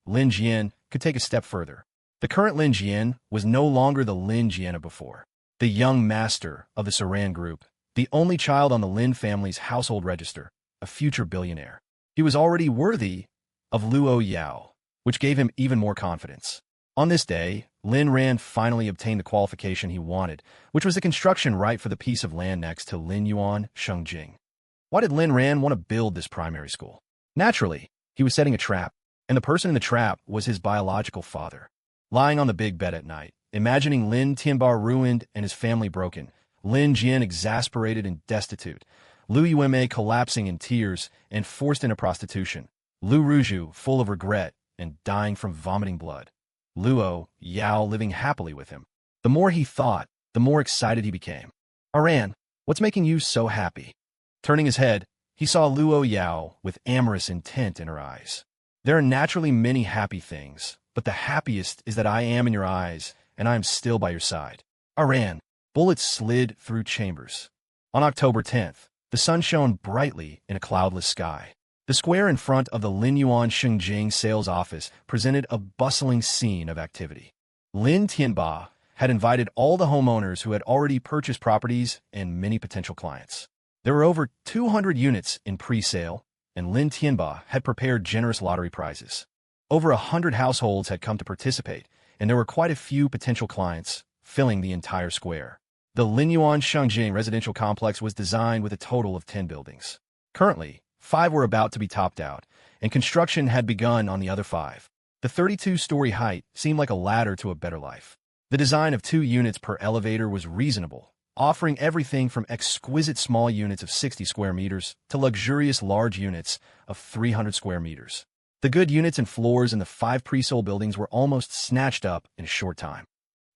Lin Jian, could take a step further. The current Lin Jian was no longer the Lin Jian of before. The young master of the Saran Group, the only child on the Lin family's household register, a future billionaire. He was already worthy of Luo Yao, which gave him even more confidence. On this day, Lin Ran finally obtained the qualification he wanted, which was the construction right for the piece of land next to Lin Yuan Shengjing. Why did Lin Ran want to build this primary school? Naturally, he was setting a trap, and the person in the trap was his biological father. Lying on the big bed at night, imagining Lin Tianba ruined and his family broken, Lin Jian exasperated and destitute, Lu Yueme collapsing in tears and forced into prostitution, Lu Ruju full of regret and dying from vomiting blood, Luo Yao living happily with him. The more he thought, the more excited he became. "Aran, what's making you so happy?" Turning his head, he saw Luo Yao with amorous intent in her eyes. "There are naturally many happy things, but the happiest is that I am in your eyes, and I am still by your side." Aran. Bullets slid through chambers. On October 10th, the sun shone brightly in a cloudless sky. The square in front of the Lin Yuan Shengjing sales office presented a bustling scene of activity. Lin Tianba had invited all the homeowners who had already purchased properties and many potential clients. There were over 200 units in pre-sale, and Lin Tianba had prepared generous lottery prizes. Over 100 households had come to participate, and there were quite a few potential clients, filling the entire square. The Lin Yuan Shengjing residential complex was designed with a total of 10 buildings. Currently, 5 were about to be topped out, and construction had begun on the other 5. The 32-story height seemed like a ladder to a better life. The design of 2 units per elevator was reasonable, offering everything from exquisite small units of 60 square meters to luxurious large units of 300 square meters. The good units and floors in the 5 pre-sold buildings were almost snatched up in a short time.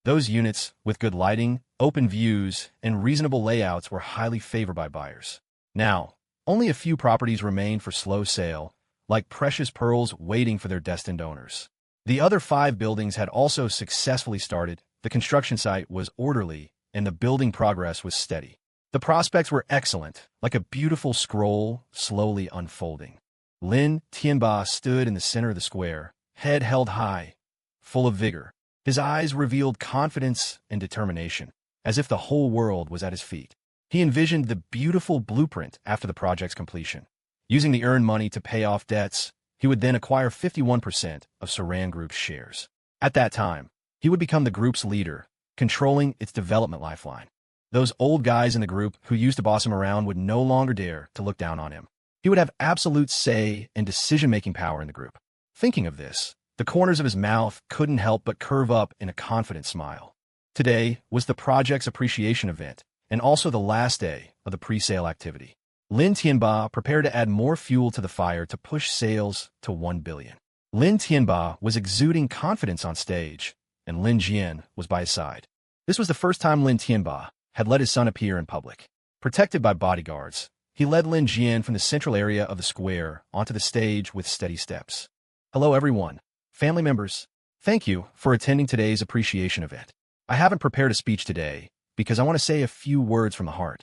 Those units, with good lighting, open views, and reasonable layouts were highly favored by buyers. Now, only a few properties remained for slow sale, like precious pearls waiting for their destined owners. The other 5 buildings had also successfully started, the construction site was orderly, and the building progress was steady. The prospects were excellent, like a beautiful scroll slowly unfolding. Lin Tianba stood in the center of the square, head held high, full of vigor. His eyes revealed confidence and determination, as if the whole world was at his feet. He envisioned the beautiful blueprint after the project's completion. Using the earned money to pay off debts, he would then acquire 51% of Saran Group's shares. At that time, he would become the group's leader, controlling its development lifeline. Those old guys in the group who used to boss him around would no longer dare to look down on him. He would have absolute say and decision-making power in the group. Thinking of this, the corners of his mouth couldn't help but curve up in a confident smile. Today was the project's appreciation event, and also the last day of the pre-sale activity. Lin Tianba prepared to add more fuel to the fire to push sales to 1 billion. Lin Tianba was exuding confidence on stage, and Lin Jian was by his side. This was the first time Lin Tianba had let his son appear in public. Protected by bodyguards, he led Lin Jian from the central area of the square onto the stage with steady steps. "Hello, everyone. Family members, thank you for attending today's appreciation event. I haven't prepared a speech today because I want to say a few words from the heart.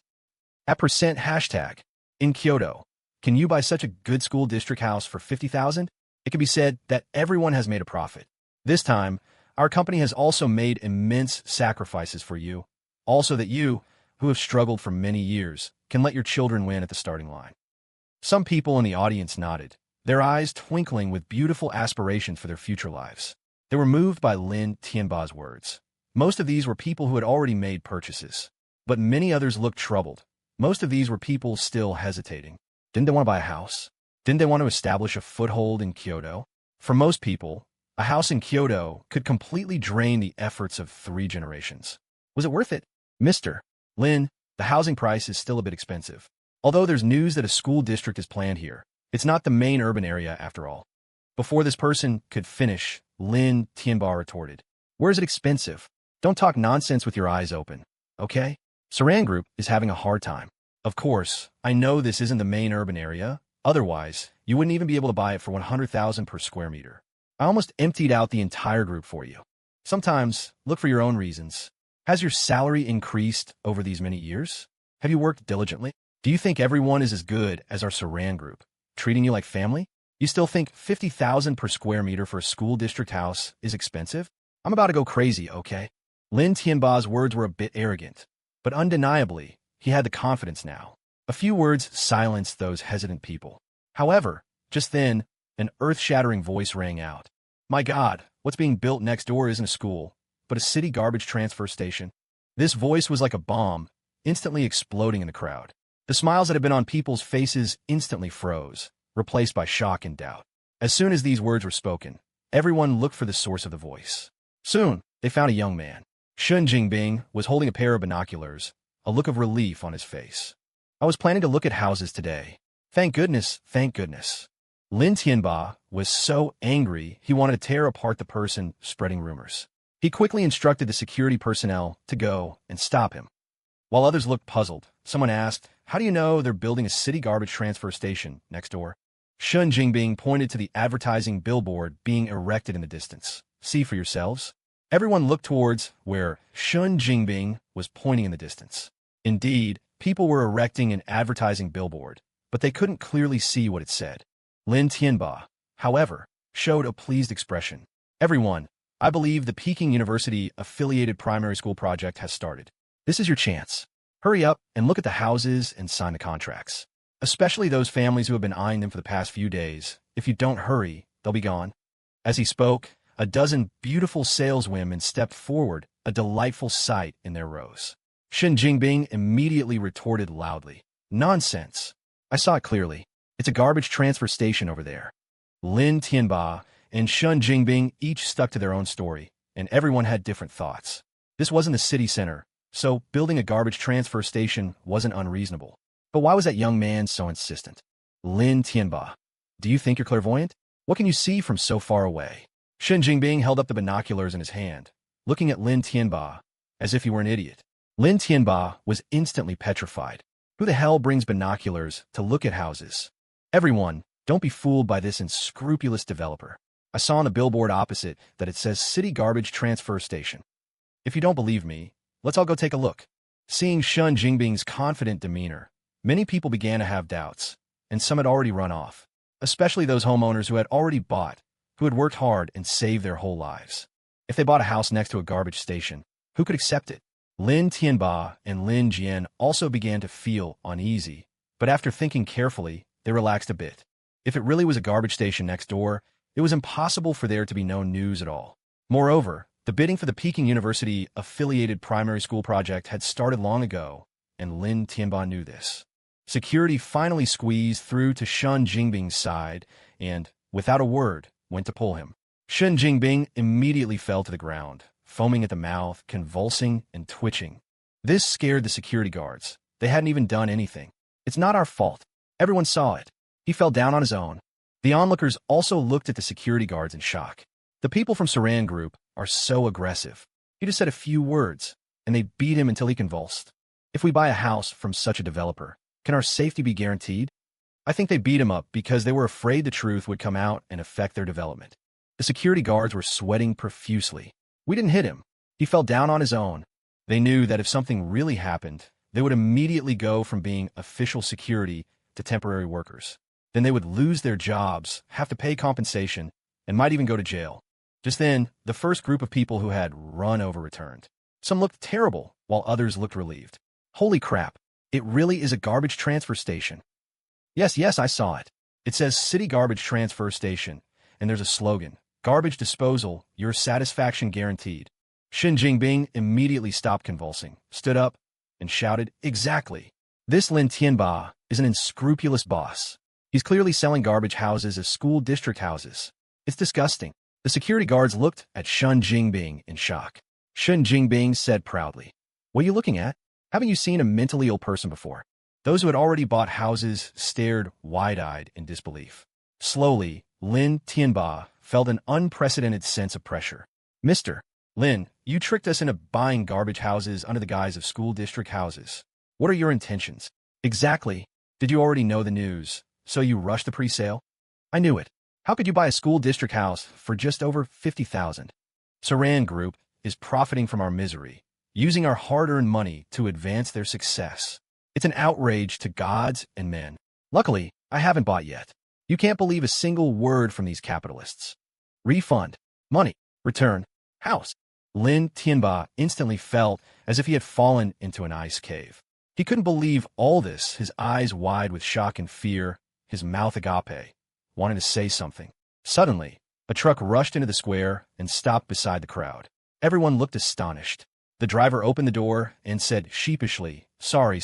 At %hashtag, in Kyoto, can you buy such a good school district house for 50,000? It can be said that everyone has made a profit. This time, our company has also made immense sacrifices for you, also that you, who have struggled for many years, can let your children win at the starting line." Some people in the audience nodded, their eyes twinkling with beautiful aspirations for their future lives. They were moved by Lin Tianba's words. Most of these were people who had already made purchases, but many others looked troubled. Most of these were people still hesitating. Didn't they want to buy a house? Didn't they want to establish a foothold in Kyoto? For most people, a house in Kyoto could completely drain the efforts of 3 generations. Was it worth it? "Mr. Lin, the housing price is still a bit expensive. Although there's news that a school district is planned here, it's not the main urban area after all." Before this person could finish, Lin Tianba retorted, "Where is it expensive? Don't talk nonsense with your eyes open, okay? Saran Group is having a hard time. Of course, I know this isn't the main urban area. Otherwise, you wouldn't even be able to buy it for 100,000 per square meter. I almost emptied out the entire group for you. Sometimes, look for your own reasons. Has your salary increased over these many years? Have you worked diligently? Do you think everyone is as good as our Saran Group, treating you like family? You still think 50,000 per square meter for a school district house is expensive? I'm about to go crazy, okay?" Lin Tianba's words were a bit arrogant, but undeniably, he had the confidence now. A few words silenced those hesitant people. However, just then, an earth-shattering voice rang out. My God, what's being built next door isn't a school, but a city garbage transfer station. This voice was like a bomb, instantly exploding in the crowd. The smiles that had been on people's faces instantly froze, replaced by shock and doubt. As soon as these words were spoken, everyone looked for the source of the voice. Soon, they found a young man. Shun Jingbing was holding a pair of binoculars, a look of relief on his face. I was planning to look at houses today. Thank goodness, thank goodness. Lin Tianba was so angry he wanted to tear apart the person spreading rumors. He quickly instructed the security personnel to go and stop him. While others looked puzzled, someone asked, how do you know they're building a city garbage transfer station next door? Shun Jingbing pointed to the advertising billboard being erected in the distance. See for yourselves. Everyone looked towards where Shun Jingbing was pointing in the distance. Indeed, people were erecting an advertising billboard, but they couldn't clearly see what it said. Lin Tianba, however, showed a pleased expression. Everyone, I believe the Peking University affiliated primary school project has started. This is your chance. Hurry up and look at the houses and sign the contracts. Especially those families who have been eyeing them for the past few days. If you don't hurry, they'll be gone. As he spoke, a dozen beautiful saleswomen stepped forward, a delightful sight in their rows. Shun Jingbing immediately retorted loudly. Nonsense. I saw it clearly. It's a garbage transfer station over there. Lin Tianba and Shun Jingbing each stuck to their own story, and everyone had different thoughts. This wasn't the city center, so building a garbage transfer station wasn't unreasonable. But why was that young man so insistent? Lin Tianba, do you think you're clairvoyant? What can you see from so far away? Shun Jingbing held up the binoculars in his hand, looking at Lin Tianba as if he were an idiot. Lin Tianba was instantly petrified. Who the hell brings binoculars to look at houses? Everyone, don't be fooled by this unscrupulous developer. I saw on the billboard opposite that it says City Garbage Transfer Station. If you don't believe me, let's all go take a look. Seeing Shun Jingbing's confident demeanor, many people began to have doubts, and some had already run off, especially those homeowners who had already bought, who had worked hard and saved their whole lives. If they bought a house next to a garbage station, who could accept it? Lin Tianba and Lin Jian also began to feel uneasy, but after thinking carefully, they relaxed a bit. If it really was a garbage station next door, it was impossible for there to be no news at all. Moreover, the bidding for the Peking University affiliated primary school project had started long ago, and Lin Tianba knew this. Security finally squeezed through to Shun Jingbing's side and, without a word, went to pull him. Shun Jingbing immediately fell to the ground, foaming at the mouth, convulsing and twitching. This scared the security guards. They hadn't even done anything. It's not our fault. Everyone saw it. He fell down on his own. The onlookers also looked at the security guards in shock. The people from Saran Group are so aggressive. He just said a few words, and they beat him until he convulsed. If we buy a house from such a developer, can our safety be guaranteed? I think they beat him up because they were afraid the truth would come out and affect their development. The security guards were sweating profusely. We didn't hit him. He fell down on his own. They knew that if something really happened, they would immediately go from being official security to temporary workers. Then they would lose their jobs, have to pay compensation, and might even go to jail. Just then, the first group of people who had run over returned. Some looked terrible, while others looked relieved. Holy crap, it really is a garbage transfer station. Yes, I saw it. It says City Garbage Transfer Station, and there's a slogan, Garbage Disposal, Your Satisfaction Guaranteed. Shun Jingbing immediately stopped convulsing, stood up, and shouted, Exactly. This Lin Tianba is an unscrupulous boss. He's clearly selling garbage houses as school district houses. It's disgusting. The security guards looked at Shun Jingbing in shock. Shun Jingbing said proudly, What are you looking at? Haven't you seen a mentally ill person before? Those who had already bought houses stared wide-eyed in disbelief. Slowly, Lin Tianba felt an unprecedented sense of pressure. Mr. Lin, you tricked us into buying garbage houses under the guise of school district houses. What are your intentions? Exactly. Did you already know the news, so you rushed the pre-sale? I knew it. How could you buy a school district house for just over 50,000? Saran Group is profiting from our misery, using our hard-earned money to advance their success. It's an outrage to gods and men. Luckily, I haven't bought yet. You can't believe a single word from these capitalists. Refund, money, return, house. Lin Tianba instantly felt as if he had fallen into an ice cave. He couldn't believe all this, his eyes wide with shock and fear, his mouth agape, wanting to say something. Suddenly, a truck rushed into the square and stopped beside the crowd. Everyone looked astonished. The driver opened the door and said sheepishly, sorry,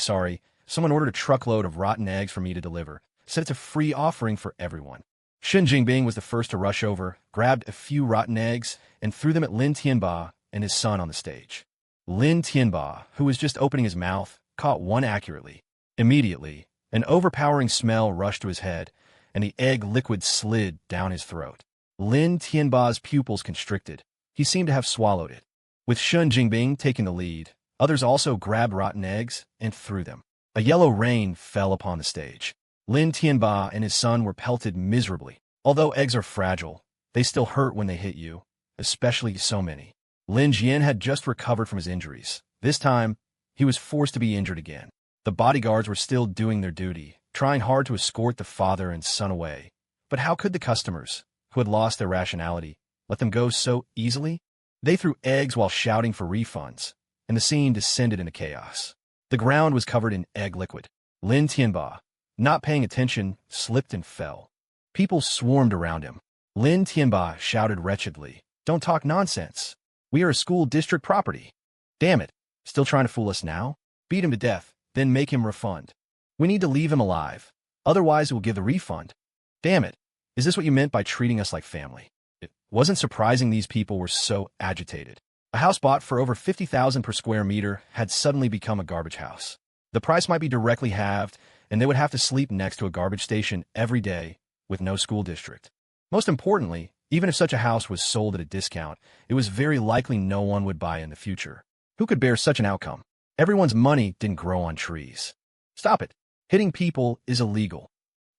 someone ordered a truckload of rotten eggs for me to deliver. Said it's a free offering for everyone. Shen Jingbing was the first to rush over, grabbed a few rotten eggs, and threw them at Lin Tianba and his son on the stage. Lin Tianba, who was just opening his mouth, caught one accurately. Immediately, an overpowering smell rushed to his head, and the egg liquid slid down his throat. Lin Tianba's pupils constricted. He seemed to have swallowed it. With Shen Jingbing taking the lead, others also grabbed rotten eggs and threw them. A yellow rain fell upon the stage. Lin Tianba and his son were pelted miserably. Although eggs are fragile, they still hurt when they hit you, especially so many. Lin Jian had just recovered from his injuries. This time, he was forced to be injured again. The bodyguards were still doing their duty, trying hard to escort the father and son away. But how could the customers, who had lost their rationality, let them go so easily? They threw eggs while shouting for refunds, and the scene descended into chaos. The ground was covered in egg liquid. Lin Tianba, not paying attention, slipped and fell. People swarmed around him. Lin Tianba shouted wretchedly, "Don't talk nonsense. We are a school district property. Damn it. Still trying to fool us now? Beat him to death, then make him refund. We need to leave him alive. Otherwise, we'll give the refund. Damn it. Is this what you meant by treating us like family?" It wasn't surprising these people were so agitated. A house bought for over 50,000 per square meter had suddenly become a garbage house. The price might be directly halved, and they would have to sleep next to a garbage station every day with no school district. Most importantly, even if such a house was sold at a discount, it was very likely no one would buy in the future. Who could bear such an outcome? Everyone's money didn't grow on trees. Stop it. Hitting people is illegal.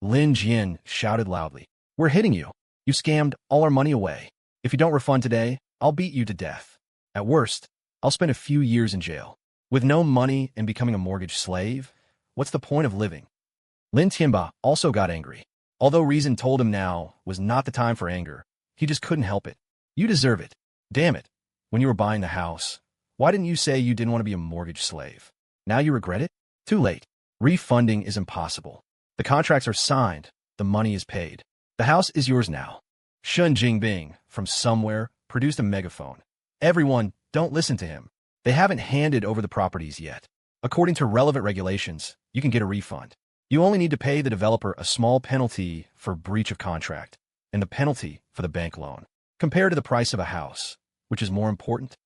Lin Jian shouted loudly. We're hitting you. You scammed all our money away. If you don't refund today, I'll beat you to death. At worst, I'll spend a few years in jail. With no money and becoming a mortgage slave, what's the point of living? Lin Tianba also got angry. Although reason told him now was not the time for anger, he just couldn't help it. You deserve it. Damn it. When you were buying the house, why didn't you say you didn't want to be a mortgage slave? Now you regret it? Too late. Refunding is impossible. The contracts are signed. The money is paid. The house is yours now. Shen Jingbing, from somewhere, produced a megaphone. Everyone, don't listen to him. They haven't handed over the properties yet. According to relevant regulations, you can get a refund. You only need to pay the developer a small penalty for breach of contract, and the penalty for the bank loan, compared to the price of a house, which is more important.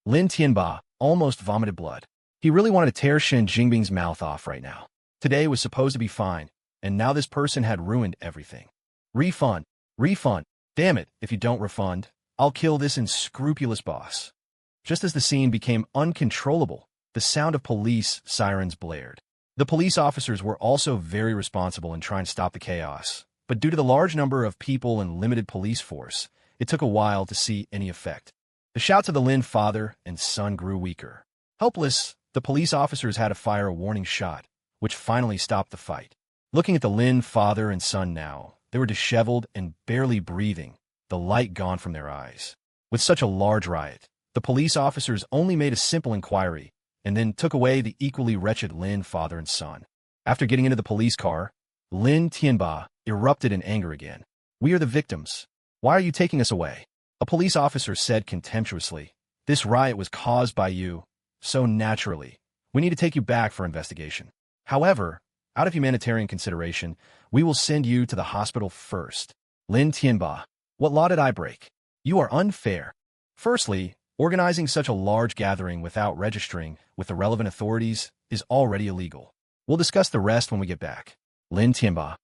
Lin Tianba almost vomited blood. He really wanted to tear Shen Jingbing's mouth off right now. Today was supposed to be fine, and now this person had ruined everything. Refund. Refund. Damn it, if you don't refund, I'll kill this unscrupulous boss. Just as the scene became uncontrollable, the sound of police sirens blared. The police officers were also very responsible in trying to stop the chaos, but due to the large number of people and limited police force, it took a while to see any effect. The shouts of the Lin father and son grew weaker. Helpless, the police officers had to fire a warning shot, which finally stopped the fight. Looking at the Lin father and son now, they were disheveled and barely breathing, the light gone from their eyes. With such a large riot, the police officers only made a simple inquiry and then took away the equally wretched Lin father and son. After getting into the police car, Lin Tianba erupted in anger again. We are the victims. Why are you taking us away? A police officer said contemptuously. This riot was caused by you, so naturally, we need to take you back for investigation. However, out of humanitarian consideration, we will send you to the hospital first. Lin Tianba, what law did I break? You are unfair. Firstly, organizing such a large gathering without registering with the relevant authorities is already illegal. We'll discuss the rest when we get back. Lin Tianba,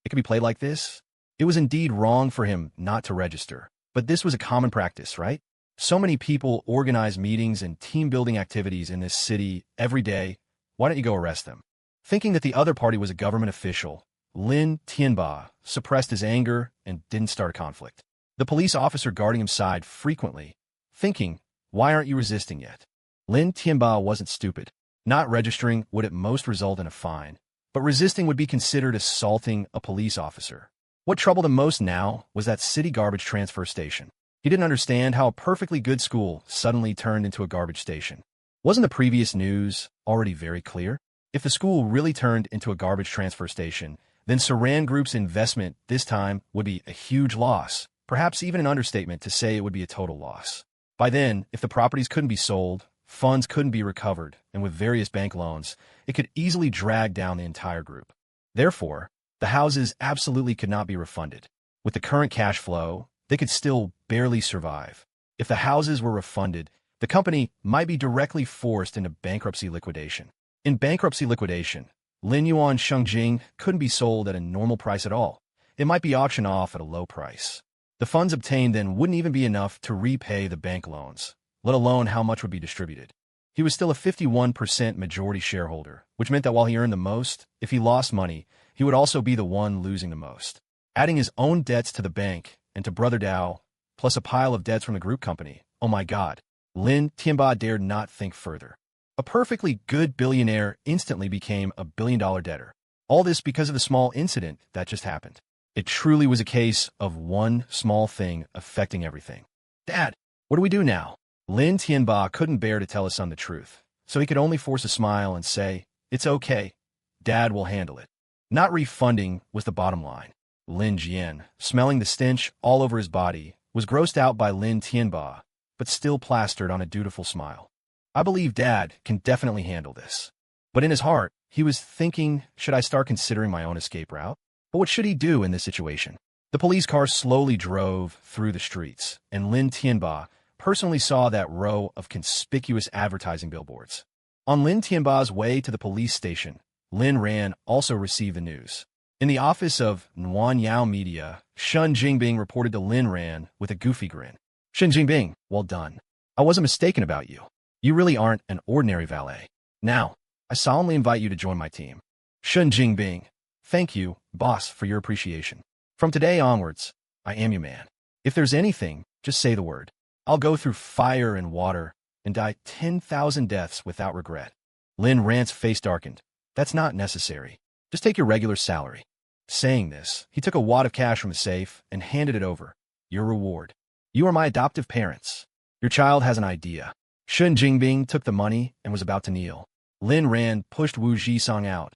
it could be played like this. It was indeed wrong for him not to register, but this was a common practice, right? So many people organize meetings and team-building activities in this city every day. Why don't you go arrest them? Thinking that the other party was a government official, Lin Tianba suppressed his anger and didn't start a conflict. The police officer guarding him sighed frequently, thinking, why aren't you resisting yet? Lin Tianba wasn't stupid. Not registering would at most result in a fine, but resisting would be considered assaulting a police officer. What troubled him most now was that city garbage transfer station. He didn't understand how a perfectly good school suddenly turned into a garbage station. Wasn't the previous news already very clear? If the school really turned into a garbage transfer station, then Saran Group's investment this time would be a huge loss, perhaps even an understatement to say it would be a total loss. By then, if the properties couldn't be sold, funds couldn't be recovered, and with various bank loans, it could easily drag down the entire group. Therefore, the houses absolutely could not be refunded. With the current cash flow, they could still barely survive. If the houses were refunded, the company might be directly forced into bankruptcy liquidation. In bankruptcy liquidation, Lin Yuan Shengjing couldn't be sold at a normal price at all. It might be auctioned off at a low price. The funds obtained then wouldn't even be enough to repay the bank loans, let alone how much would be distributed. He was still a 51% majority shareholder, which meant that while he earned the most, if he lost money, he would also be the one losing the most. Adding his own debts to the bank and to Brother Dao, plus a pile of debts from the group company, oh my god, Lin Tianba dared not think further. A perfectly good billionaire instantly became a billion-dollar debtor. All this because of the small incident that just happened. It truly was a case of one small thing affecting everything. Dad, what do we do now? Lin Tianba couldn't bear to tell his son the truth, so he could only force a smile and say, "It's okay. Dad will handle it." Not refunding was the bottom line. Lin Jian, smelling the stench all over his body, was grossed out by Lin Tianba, but still plastered on a dutiful smile. I believe Dad can definitely handle this. But in his heart, he was thinking, should I start considering my own escape route? But what should he do in this situation? The police car slowly drove through the streets, and Lin Tianba personally saw that row of conspicuous advertising billboards. On Lin Tianba's way to the police station, Lin Ran also received the news. In the office of Nuan Yao Media, Shen Jingbing reported to Lin Ran with a goofy grin. "Shen Jingbing, well done. I wasn't mistaken about you. You really aren't an ordinary valet. Now, I solemnly invite you to join my team." Shen Jingbing, thank you, boss, for your appreciation. From today onwards, I am your man. If there's anything, just say the word. I'll go through fire and water and die 10,000 deaths without regret. Lin Ran's face darkened. That's not necessary. Just take your regular salary. Saying this, he took a wad of cash from his safe and handed it over. Your reward. You are my adoptive parents. Your child has an idea. Shen Jingbing took the money and was about to kneel. Lin Ran pushed Wu Jisong out.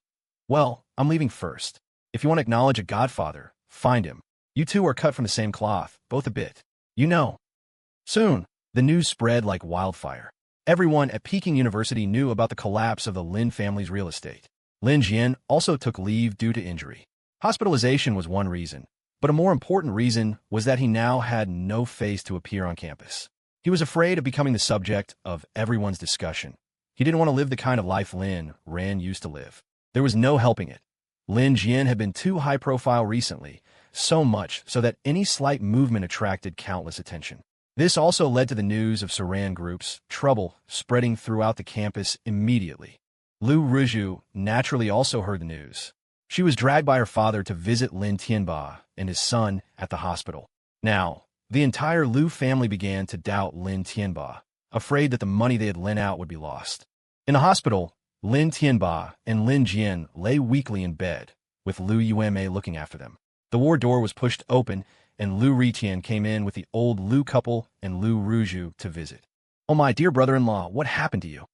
Well, I'm leaving first. If you want to acknowledge a godfather, find him. You two are cut from the same cloth, both a bit. You know. Soon, the news spread like wildfire. Everyone at Peking University knew about the collapse of the Lin family's real estate. Lin Jian also took leave due to injury. Hospitalization was one reason, but a more important reason was that he now had no face to appear on campus. He was afraid of becoming the subject of everyone's discussion. He didn't want to live the kind of life Lin Ran used to live. There was no helping it. Lin Jian had been too high-profile recently, so much so that any slight movement attracted countless attention. This also led to the news of Saran Group's trouble spreading throughout the campus immediately. Lu Ruju naturally also heard the news. She was dragged by her father to visit Lin Tianba and his son at the hospital. Now, the entire Lu family began to doubt Lin Tianba, afraid that the money they had lent out would be lost. In the hospital, Lin Tianba and Lin Jian lay weakly in bed, with Lu Yuanmei looking after them. The ward door was pushed open, and Lu Ritian came in with the old Lu couple and Lu Ruju to visit. "Oh, my dear brother-in-law, what happened to you?"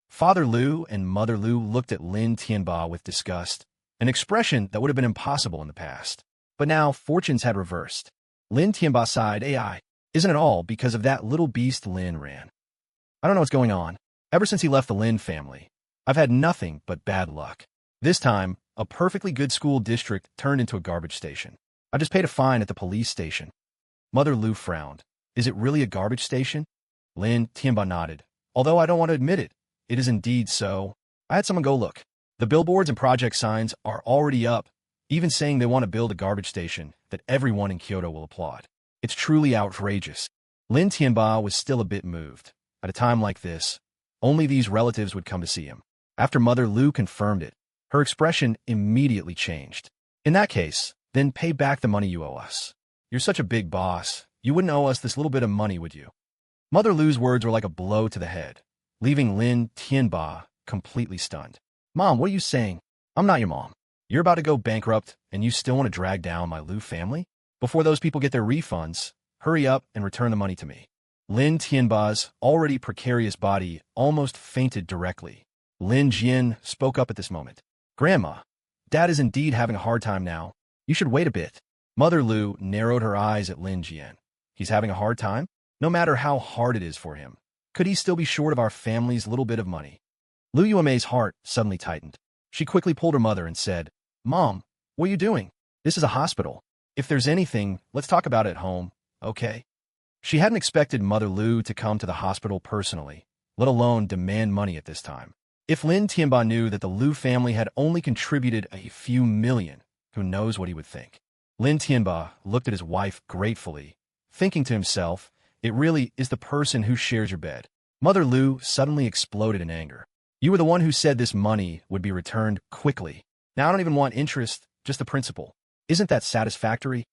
Father Lu and Mother Lu looked at Lin Tianba with disgust, an expression that would have been impossible in the past. But now fortunes had reversed. Lin Tianba sighed, "AI, isn't it all because of that little beast Lin Ran? I don't know what's going on. Ever since he left the Lin family, I've had nothing but bad luck. This time, a perfectly good school district turned into a garbage station. I just paid a fine at the police station." Mother Lu frowned. "Is it really a garbage station?" Lin Tianba nodded. "Although I don't want to admit it, it is indeed so. I had someone go look. The billboards and project signs are already up, even saying they want to build a garbage station that everyone in Kyoto will applaud. It's truly outrageous." Lin Tianba was still a bit moved. At a time like this, only these relatives would come to see him. After Mother Lu confirmed it, her expression immediately changed. "In that case, then pay back the money you owe us. You're such a big boss, you wouldn't owe us this little bit of money, would you?" Mother Lu's words were like a blow to the head, leaving Lin Tianba completely stunned. "Mom, what are you saying? I'm not your mom. You're about to go bankrupt, and you still want to drag down my Lu family? Before those people get their refunds, hurry up and return the money to me." Lin Tianba's already precarious body almost fainted directly. Lin Jian spoke up at this moment. Grandma, Dad is indeed having a hard time now. You should wait a bit. Mother Lu narrowed her eyes at Lin Jian. He's having a hard time? No matter how hard it is for him, could he still be short of our family's little bit of money? Lu Yuamei's heart suddenly tightened. She quickly pulled her mother and said, Mom, what are you doing? This is a hospital. If there's anything, let's talk about it at home, okay? She hadn't expected Mother Lu to come to the hospital personally, let alone demand money at this time. If Lin Tianba knew that the Lu family had only contributed a few million, who knows what he would think? Lin Tianba looked at his wife gratefully, thinking to himself, it really is the person who shares your bed. Mother Lu suddenly exploded in anger. You were the one who said this money would be returned quickly. Now I don't even want interest, just the principal. Isn't that satisfactory?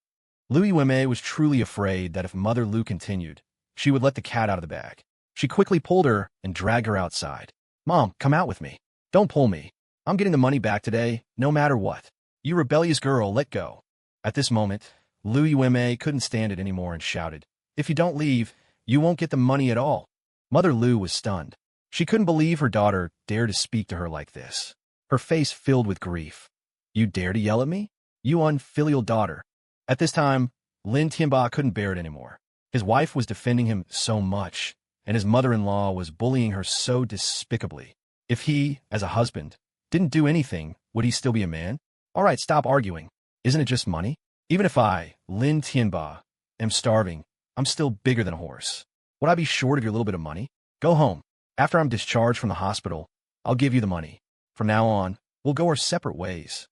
Lu Yuemei was truly afraid that if Mother Lu continued, she would let the cat out of the bag. She quickly pulled her and dragged her outside. Mom, come out with me. Don't pull me. I'm getting the money back today, no matter what. You rebellious girl, let go. At this moment, Lu Yuemei couldn't stand it anymore and shouted, If you don't leave, you won't get the money at all. Mother Lu was stunned. She couldn't believe her daughter dared to speak to her like this. Her face filled with grief. You dare to yell at me? You unfilial daughter. At this time, Lin Tianba couldn't bear it anymore. His wife was defending him so much, and his mother-in-law was bullying her so despicably. If he, as a husband, didn't do anything, would he still be a man? All right, stop arguing. Isn't it just money? Even if I, Lin Tianba, am starving, I'm still bigger than a horse. Would I be short of your little bit of money? Go home. After I'm discharged from the hospital, I'll give you the money. From now on, we'll go our separate ways.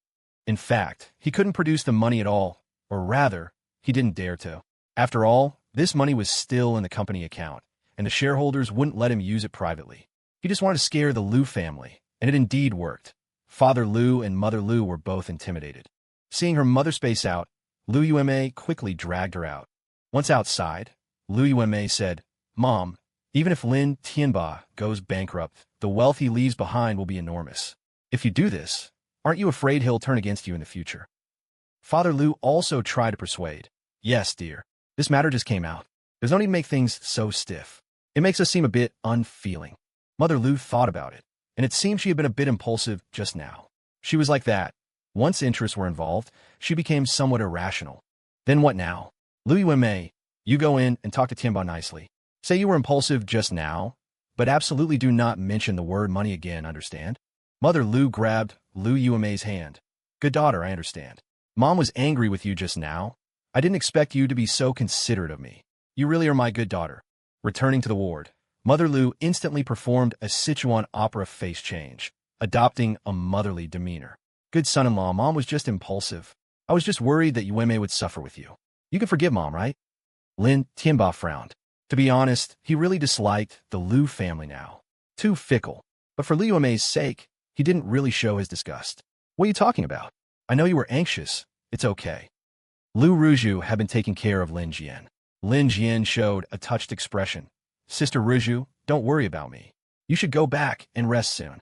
In fact, he couldn't produce the money at all, or rather, he didn't dare to. After all, this money was still in the company account, and the shareholders wouldn't let him use it privately. He just wanted to scare the Lu family, and it indeed worked. Father Lu and Mother Lu were both intimidated. Seeing her mother space out, Lu Yuemei quickly dragged her out. Once outside, Lu Yuemei said, Mom, even if Lin Tianba goes bankrupt, the wealth he leaves behind will be enormous. If you do this, aren't you afraid he'll turn against you in the future? Father Lu also tried to persuade. Yes, dear. This matter just came out. There's no need to make things so stiff. It makes us seem a bit unfeeling. Mother Lu thought about it, and it seemed she had been a bit impulsive just now. She was like that. Once interests were involved, she became somewhat irrational. Then what now? Lu Yuemei, you go in and talk to Tianba nicely. Say you were impulsive just now, but absolutely do not mention the word money again, understand? Mother Lu grabbed Lu Yuemei's hand. Good daughter, I understand. Mom was angry with you just now. I didn't expect you to be so considerate of me. You really are my good daughter. Returning to the ward, Mother Lu instantly performed a Sichuan opera face change, adopting a motherly demeanor. Good son-in-law, Mom was just impulsive. I was just worried that Yuemei would suffer with you. You can forgive Mom, right? Lin Tianba frowned. To be honest, he really disliked the Lu family now. Too fickle. But for Lu Yuemei's sake, he didn't really show his disgust. What are you talking about? I know you were anxious. It's okay. Lu Ruju had been taking care of Lin Jian. Lin Jian showed a touched expression. Sister Ruju, don't worry about me. You should go back and rest soon.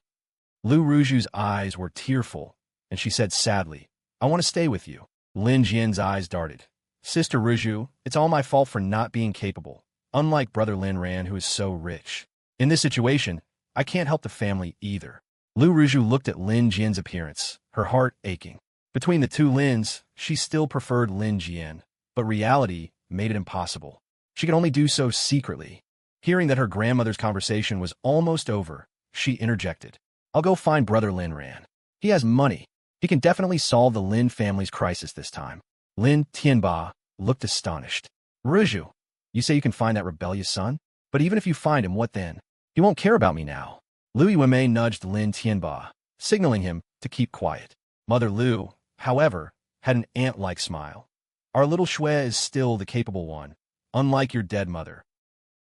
Lu Ruju's eyes were tearful, and she said sadly, I want to stay with you. Lin Jian's eyes darted. Sister Ruju, it's all my fault for not being capable, unlike brother Lin Ran, who is so rich. In this situation, I can't help the family either. Lu Ruju looked at Lin Jian's appearance, her heart aching. Between the two Lins, she still preferred Lin Jian, but reality made it impossible. She could only do so secretly. Hearing that her grandmother's conversation was almost over, she interjected. I'll go find brother Lin Ran. He has money. He can definitely solve the Lin family's crisis this time. Lin Tianba looked astonished. Ruju, you say you can find that rebellious son? But even if you find him, what then? He won't care about me now. Lu Yuemei nudged Lin Tianba, signaling him to keep quiet. Mother Lu, however, had an ant-like smile. Our little Shui is still the capable one, unlike your dead mother.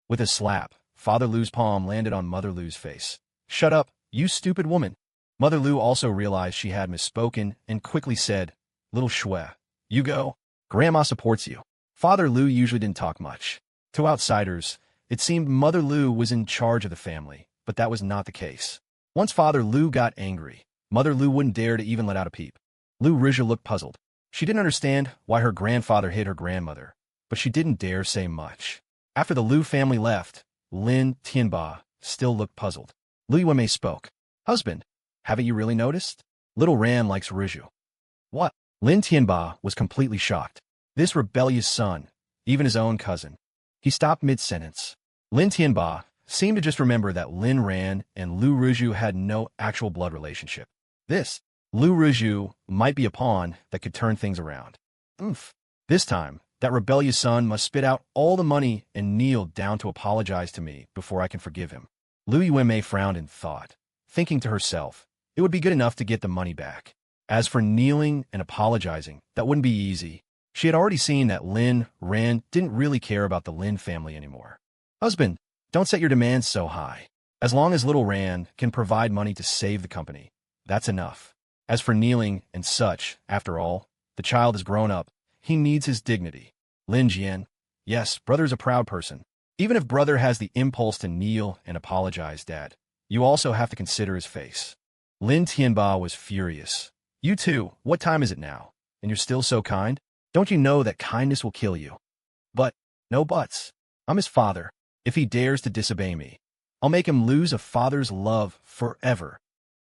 With a slap, Father Lu's palm landed on Mother Lu's face. Shut up, you stupid woman. Mother Lu also realized she had misspoken and quickly said, Little Shui, you go. Grandma supports you. Father Lu usually didn't talk much. To outsiders, it seemed Mother Lu was in charge of the family, but that was not the case. Once Father Lu got angry, Mother Lu wouldn't dare to even let out a peep. Lu Ruja looked puzzled. She didn't understand why her grandfather hit her grandmother, but she didn't dare say much. After the Lu family left, Lin Tianba still looked puzzled. Lu Yuemei spoke. Husband, haven't you really noticed? Little Ran likes Ruju. What? Lin Tianba was completely shocked. This rebellious son, even his own cousin. He stopped mid-sentence. Lin Tianba seemed to just remember that Lin Ran and Lu Ruju had no actual blood relationship. This, Lu Ruju, might be a pawn that could turn things around. Oomph. This time, that rebellious son must spit out all the money and kneel down to apologize to me before I can forgive him. Lu Yuanmei frowned in thought, thinking to herself, it would be good enough to get the money back. As for kneeling and apologizing, that wouldn't be easy. She had already seen that Lin Ran didn't really care about the Lin family anymore. Husband, don't set your demands so high. As long as little Ran can provide money to save the company, that's enough. As for kneeling and such, after all, the child is grown up. He needs his dignity. Lin Jian, yes, brother's a proud person. Even if brother has the impulse to kneel and apologize, Dad, you also have to consider his face. Lin Tianba was furious. You too, what time is it now? And you're still so kind? Don't you know that kindness will kill you? But, no buts. I'm his father. If he dares to disobey me, I'll make him lose a father's love forever.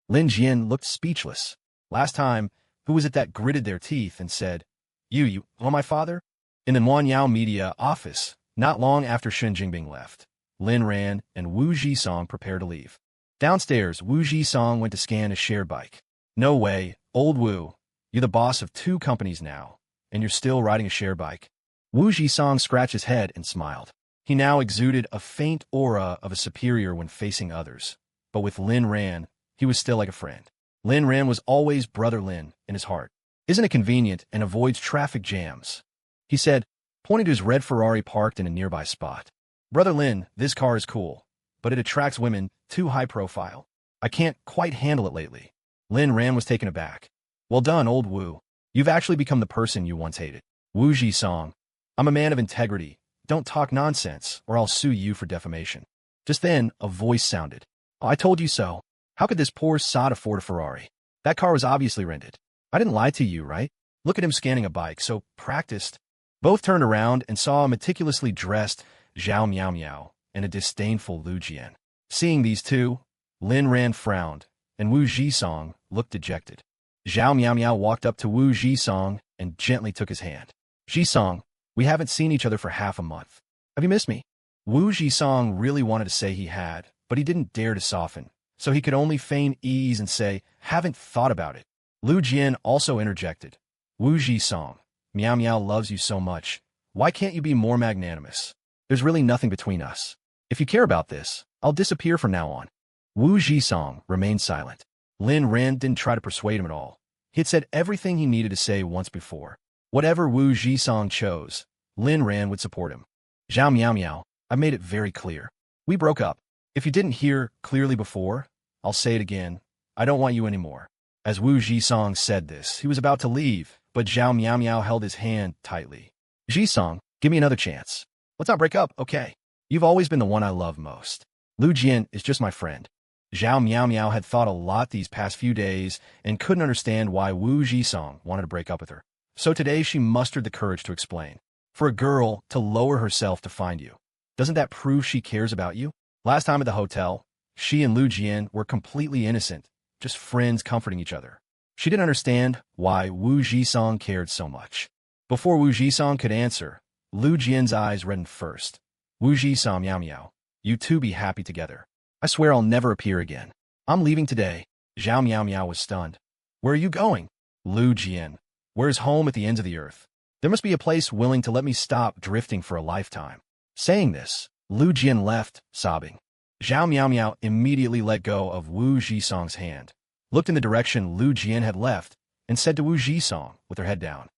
Lin Jian looked speechless. Last time, who was it that gritted their teeth and said, You are my father? In the Muanyao media office, not long after Shen Jingbing left, Lin Ran and Wu Jisong prepared to leave. Downstairs, Wu Jisong went to scan his shared bike. No way, old Wu. You're the boss of 2 companies now, and you're still riding a shared bike. Wu Jisong scratched his head and smiled. He now exuded a faint aura of a superior when facing others. But with Lin Ran, he was still like a friend. Lin Ran was always Brother Lin in his heart. Isn't it convenient and avoids traffic jams? He said, pointing to his red Ferrari parked in a nearby spot. Brother Lin, this car is cool, but it attracts women too high profile. I can't quite handle it lately. Lin Ran was taken aback. Well done, old Wu. You've actually become the person you once hated. Wu Jisong, I'm a man of integrity. Don't talk nonsense, or I'll sue you for defamation. Just then, a voice sounded. Oh, I told you so. How could this poor sod afford a Ferrari? That car was obviously rented. I didn't lie to you, right? Look at him scanning a bike, so practiced. Both turned around and saw a meticulously dressed Zhao Miao Miao and a disdainful Lu Jian. Seeing these two, Lin Ran frowned, and Wu Jisong looked dejected. Zhao Miao Miao walked up to Wu Jisong and gently took his hand. Jisong, we haven't seen each other for half a month. Have you missed me? Wu Jisong really wanted to say he had, but he didn't dare to soften, so he could only feign ease and say, haven't thought about it. Lu Jian also interjected. Wu Jisong, Miao Miao loves you so much. Why can't you be more magnanimous? There's really nothing between us. If you care about this, I'll disappear from now on. Wu Jisong remained silent. Lin Ran didn't try to persuade him at all. He had said everything he needed to say once before. Whatever Wu Jisong chose, Lin Ran would support him. Zhao Miao Miao, I made it very clear. We broke up. If you didn't hear clearly before, I'll say it again. I don't want you anymore. As Wu Jisong said this, he was about to leave, but Zhao Miao Miao held his hand tightly. Jisong, give me another chance. Let's not break up, okay? You've always been the one I love most. Lu Jian is just my friend. Zhao Miao Miao had thought a lot these past few days and couldn't understand why Wu Jisong wanted to break up with her. So today she mustered the courage to explain. For a girl to lower herself to find you, doesn't that prove she cares about you? Last time at the hotel, she and Lu Jian were completely innocent, just friends comforting each other. She didn't understand why Wu Jisong cared so much. Before Wu Jisong could answer, Lu Jian's eyes reddened first. Wu Jisong Miao Miao, you two be happy together. I swear I'll never appear again. I'm leaving today. Zhao Miao Miao was stunned. Where are you going? Lu Jian. Where's home at the ends of the earth? There must be a place willing to let me stop drifting for a lifetime. Saying this, Lu Jian left, sobbing. Zhao Miao Miao immediately let go of Wu Jisong's hand, looked in the direction Lu Jian had left, and said to Wu Jisong, with her head down,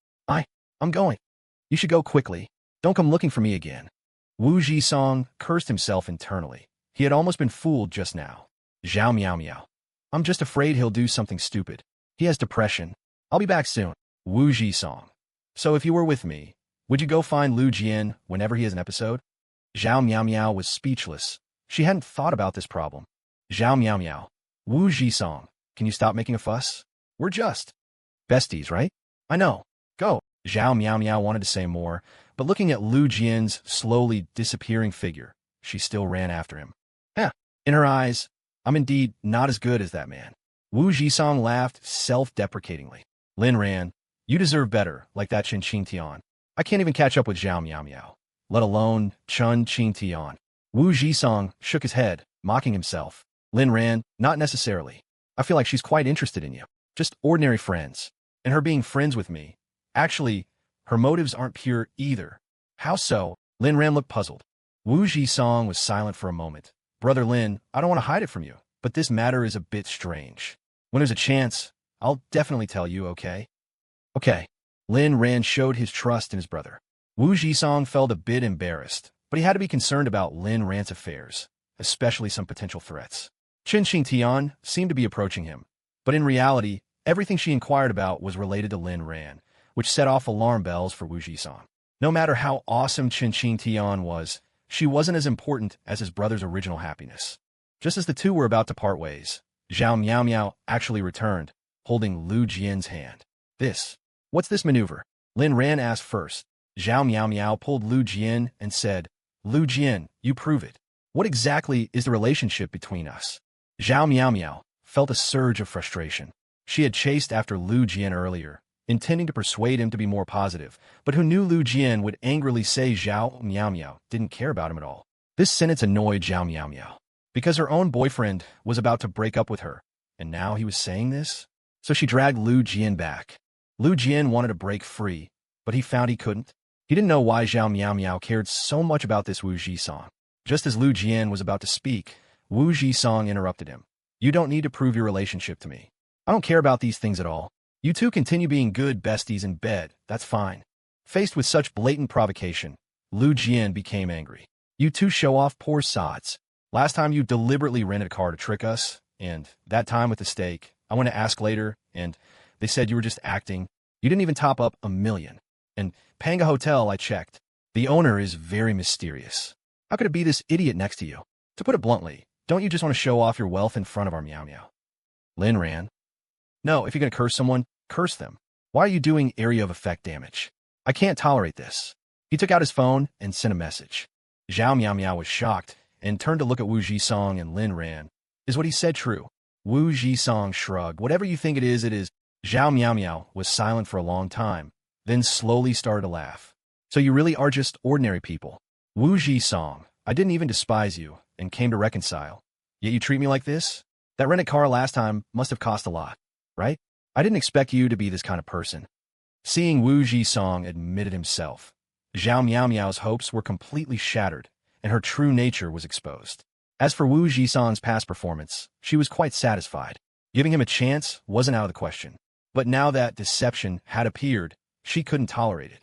I'm going. You should go quickly. Don't come looking for me again. Wu Jisong cursed himself internally. He had almost been fooled just now. Zhao Miao Miao. I'm just afraid he'll do something stupid. He has depression. I'll be back soon. Wu Jisong. So if you were with me, would you go find Lu Jian whenever he has an episode? Zhao Miao Miao was speechless. She hadn't thought about this problem. Zhao Miao Miao. Wu Jisong, can you stop making a fuss? We're just besties, right? I know. Go. Zhao Miao Miao wanted to say more, but looking at Lu Jian's slowly disappearing figure, she still ran after him. In her eyes, I'm indeed not as good as that man. Wu Jisong laughed self-deprecatingly. Lin ran. You deserve better, like that Chen Qing Tian. I can't even catch up with Zhao Miao Miao, let alone Chun Qing Tian. Wu Jisong shook his head, mocking himself. Lin ran, not necessarily. I feel like she's quite interested in you. Just ordinary friends. And her being friends with me. Actually, her motives aren't pure either. How so? Lin Ran looked puzzled. Wu Jisong was silent for a moment. Brother Lin, I don't want to hide it from you, but this matter is a bit strange. When there's a chance, I'll definitely tell you, okay? Okay. Lin Ran showed his trust in his brother. Wu Jisong felt a bit embarrassed, but he had to be concerned about Lin Ran's affairs, especially some potential threats. Chen Qing Tian seemed to be approaching him, but in reality, everything she inquired about was related to Lin Ran, which set off alarm bells for Wu Jisong. No matter how awesome Chen Qing Tian was, she wasn't as important as his brother's original happiness. Just as the two were about to part ways, Zhao Miao Miao actually returned, holding Lu Jian's hand. What's this maneuver? Lin Ran asked first. Zhao Miao Miao pulled Lu Jian and said, Lu Jian, you prove it. What exactly is the relationship between us? Zhao Miao Miao felt a surge of frustration. She had chased after Lu Jian earlier, intending to persuade him to be more positive, but who knew Lu Jian would angrily say Zhao Miao Miao didn't care about him at all. This sentence annoyed Zhao Miao Miao, because her own boyfriend was about to break up with her, and now he was saying this? So she dragged Lu Jian back. Lu Jian wanted to break free, but he found he couldn't. He didn't know why Zhao Miao Miao cared so much about this Wu Jisong. Just as Lu Jian was about to speak, Wu Jisong interrupted him. You don't need to prove your relationship to me. I don't care about these things at all. You two continue being good besties in bed, that's fine. Faced with such blatant provocation, Lu Jian became angry. You two show off poor sods. Last time you deliberately rented a car to trick us, and that time with the steak, I went to ask later, and they said you were just acting. You didn't even top up $1 million. And paying a hotel, I checked. The owner is very mysterious. How could it be this idiot next to you? To put it bluntly, don't you just want to show off your wealth in front of our Meow Meow? Lin ran. No, if you're going to curse someone, curse them. Why are you doing area of effect damage? I can't tolerate this. He took out his phone and sent a message. Zhao Miao Miao was shocked and turned to look at Wu Jisong and Lin ran. Is what he said true? Wu Jisong shrugged. Whatever you think it is, it is. Zhao Miao Miao was silent for a long time, then slowly started to laugh. So you really are just ordinary people. Wu Jisong, I didn't even despise you and came to reconcile. Yet you treat me like this? That rented car last time must have cost a lot, right? I didn't expect you to be this kind of person. Seeing Wu Jisong admitted himself, Zhao Miao Miao's hopes were completely shattered, and her true nature was exposed. As for Wu Jisong's past performance, she was quite satisfied. Giving him a chance wasn't out of the question. But now that deception had appeared, she couldn't tolerate it.